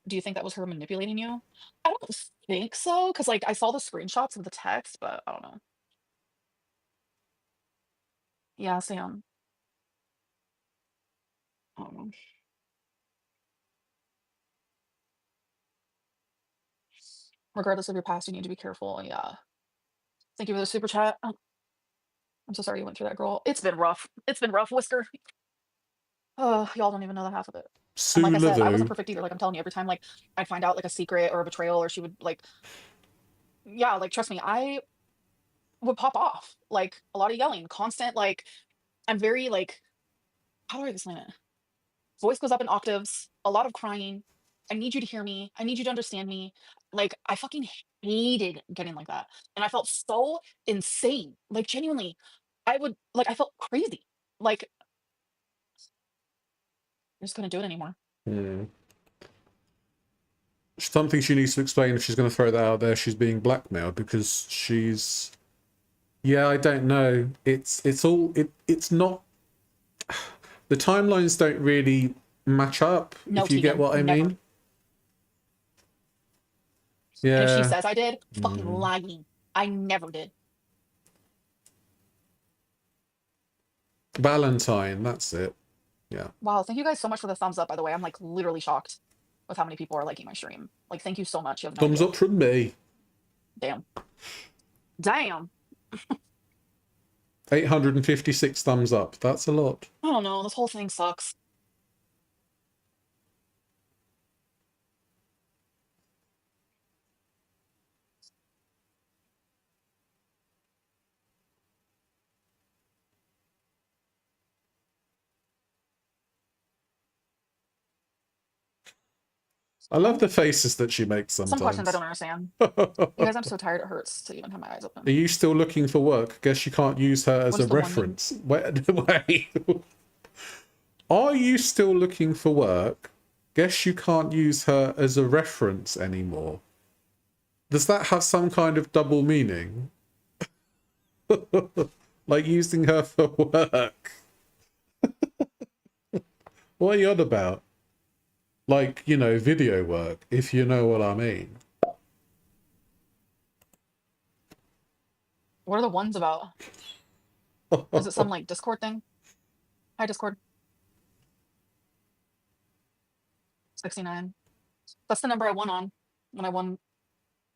Do you think that was her manipulating you? I don't think so, because like I saw the screenshots of the text, but I don't know. Yeah, Sam. I don't know. Regardless of your past, you need to be careful. Yeah. Thank you for the super chat. Oh, I'm so sorry you went through that, girl. It's been rough. It's been rough, Whisker. Oh, y'all don't even know the half of it. And like I said, I wasn't Sulavu. perfect either. Like I'm telling you, every time like I'd find out like a secret or a betrayal, or she would like, yeah, like trust me, I would pop off. Like a lot of yelling, constant. Like I'm very like, how do I explain it? Voice goes up in octaves, a lot of crying. I need you to hear me. I need you to understand me. Like I fucking hated getting like that. And I felt so insane. Like genuinely, I felt crazy. Like I just couldn't do it anymore. Hmm. Something she needs to explain if she's going to throw that out there. She's being blackmailed because she's... Yeah, I don't know. It's not... The timelines don't really match up, No, if you get Tegan, what I never. mean. And if she Yeah. says I did, fucking lying. I never did. Valentine, that's it. Yeah. Wow, thank you guys so much for the thumbs up, by the way. I'm like literally shocked with how many people are liking my stream. Like, thank you so much. You have no Thumbs idea. up from me. Damn. Damn. 856 thumbs up. That's a lot. I don't know. This whole thing sucks. I love the faces that she makes Some questions I sometimes. don't understand. You guys, I'm so tired it hurts to even have my eyes open. Are you still looking for work? Guess you can't use her as What a does the one mean? reference. Wait. Are you still looking for work? Guess you can't use her as a reference anymore. Does that have some kind of double meaning? Like using her for work? What are you on about? Like, you know, video work, if you know what I mean. What are the ones about? Is it some like Discord thing? Hi, Discord. 69. That's the number I won on when I won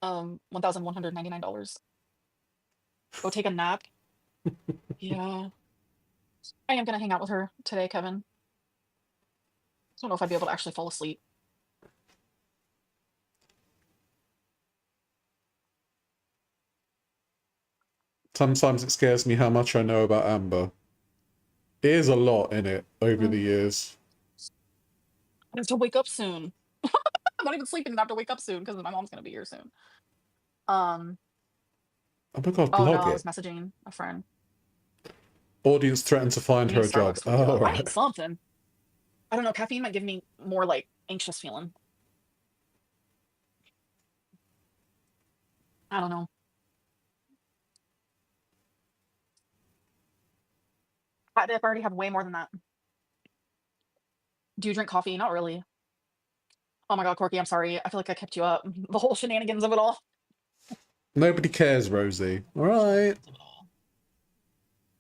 $1,199. Go take a nap. Yeah. I am gonna hang out with her today, Kevin. I don't know if I'd be able to actually fall asleep. Sometimes it scares me how much I know about Amber. It is a lot in it over the years. I have to wake up soon. I'm not even sleeping and I have to wake up soon because my mom's gonna be here soon. Oh my god, Oh no, blog I it. was messaging a friend. Audience threatened to find I her need a job. Starbucks. Oh, I need right. something. I don't know. Caffeine might give me more like anxious feeling. I don't know. I already have way more than that. Do you drink coffee? Not really. Oh my god, Corky, I'm sorry. I feel like I kept you up. The whole shenanigans of it all. Nobody cares, Rosie. All right.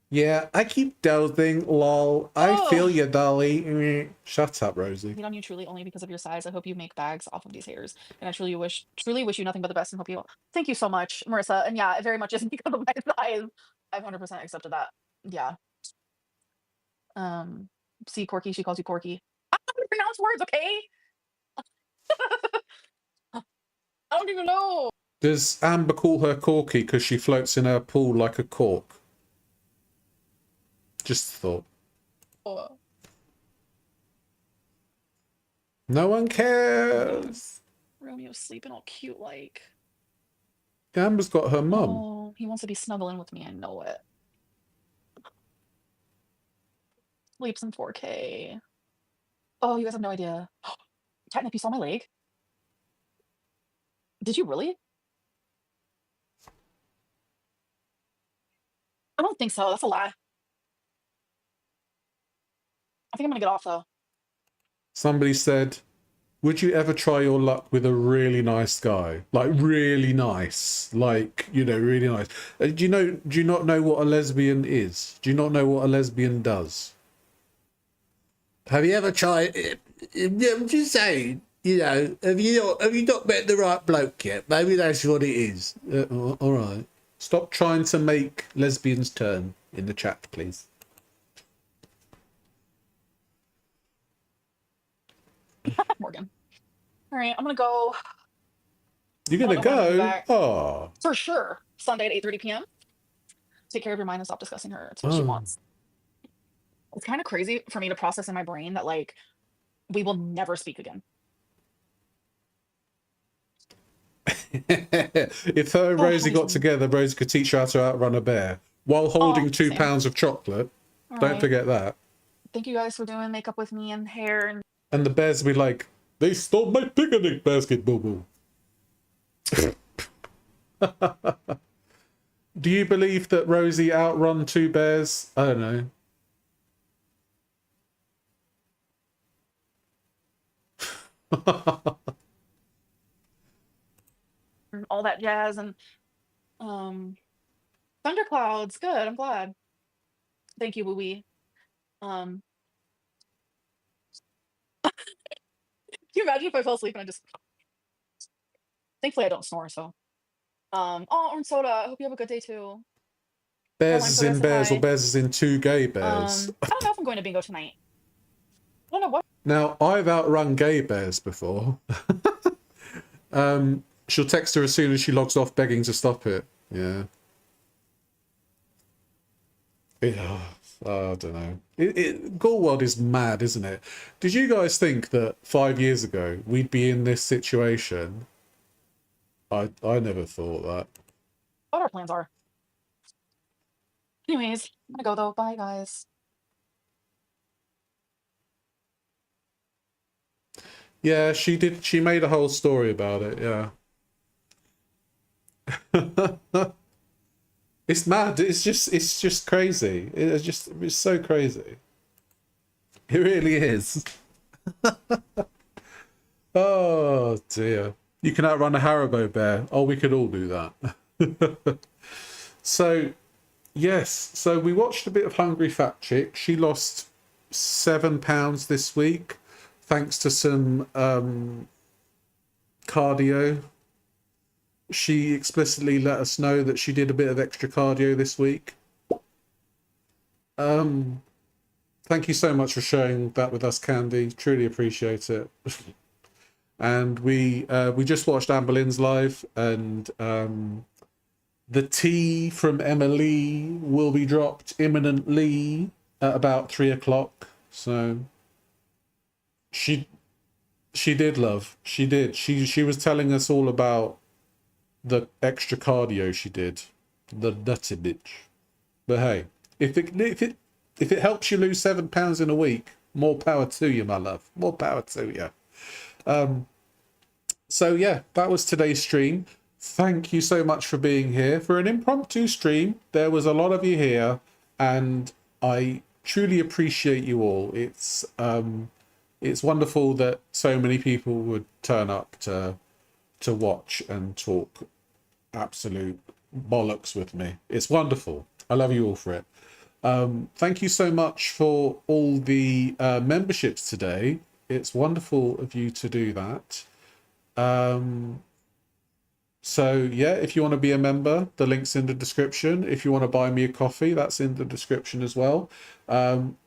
Yeah, I keep dozing. Lol. I feel Oh, you, Dolly. Shut up, Rosie. hate on you truly only because of your size. I hope you make bags off of these haters. And I truly wish you nothing but the best and hope you. Thank you so much, Marissa. And yeah, it very much isn't because of my size. I've 100% accepted that. Yeah. Um. See, Corky. She calls you Corky. I don't pronounce words, okay? I don't even know. Does Amber call her Corky because she floats in her pool like a cork? Just a thought. Oh, No one cares. Romeo's sleeping all cute like. Amber's got her mum. Oh, he wants to be snuggling with me. I know it. Sleeps in 4K. Oh, you guys have no idea. Catnip, you saw my leg? Did you really? I don't think so. That's a lie. I think I'm gonna get off though. Somebody said, would you ever try your luck with a really nice guy? Like, really nice. Like, you know, really nice. Do you not know what a lesbian is? Do you not know what a lesbian does? Have you ever tried it? I'm just saying, you know, have you not met the right bloke yet? Maybe that's what it is. All right. Stop trying to make lesbians turn in the chat, please. Morgan. All right, I'm gonna go. You're I gonna don't know when I'm gonna be go? back. Oh. For sure. Sunday at 8:30 p.m. Take care of your mind and stop discussing her. It's what she Oh. wants. It's kind of crazy for me to process in my brain that like we will never speak again. If her and Oh, Rosie got obviously. together, Rosie could teach her how to outrun a bear while holding Oh, 2 same. pounds of chocolate. All Don't right. forget that. Thank you guys for doing makeup with me and hair and And the bears will be like, they stole my picnic basket, boo boo. Do you believe that Rosie outrun 2 bears? I don't know. all that jazz and um thunderclouds. Good. I'm glad. Thank you, Wooey. Um, can you imagine if I fell asleep and I just thankfully I don't snore, so oh, orange soda. I hope you have a good day too. Bears Caroline is soda in said bears or hi. bears is in 2 gay bears. I don't know if I'm going to bingo tonight. I don't know what. Now, I've outrun gay bears before. She'll text her as soon as she logs off begging to stop it. Yeah. Yeah, I don't know. Gorl World is mad, isn't it? Did you guys think that 5 years ago we'd be in this situation? I never thought that. What our plans are. Anyways, I'm gonna go though. Bye, guys. Yeah, she did. She made a whole story about it. Yeah. It's mad. It's just crazy. It's so crazy. It really is. Oh dear. You can outrun a Haribo bear. Oh, we could all do that. So, yes. So we watched a bit of Hungry Fat Chick. She lost 7 pounds this week, thanks to some cardio. She explicitly let us know that she did a bit of extra cardio this week. Thank you so much for sharing that with us, Candy. Truly appreciate it. And we just watched Amber Lynn's live, and the tea from Emily will be dropped imminently at about 3 o'clock. So she did, love. She did. She was telling us all about the extra cardio she did. The nutty bitch. But hey, If it helps you lose £7 in a week, more power to you, my love. More power to you. So yeah, that was today's stream. Thank you so much for being here. For an impromptu stream, there was a lot of you here, and I truly appreciate you all. It's wonderful that so many people would turn up to watch and talk absolute bollocks with me. It's wonderful. I love you all for it. Thank you so much for all the memberships today. It's wonderful of you to do that. So yeah, if you want to be a member, the link's in the description. If you want to buy me a coffee, that's in the description as well.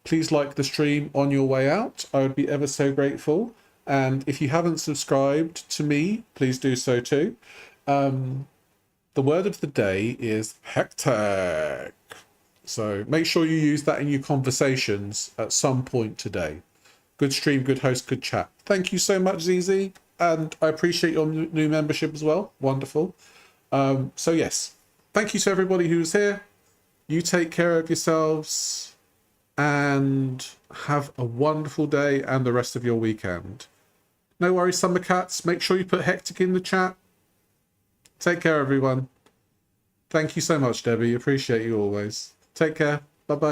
Please like the stream on your way out. I would be ever so grateful. And if you haven't subscribed to me, please do so too. The word of the day is hectic. So make sure you use that in your conversations at some point today. Good stream, good host, good chat. Thank you so much, ZZ. And I appreciate your new membership as well. Wonderful. So yes, thank you to everybody who's here. You take care of yourselves and have a wonderful day and the rest of your weekend. No worries, Summer Cats. Make sure you put hectic in the chat. Take care, everyone. Thank you so much, Debbie. Appreciate you always. Take care. Bye-bye.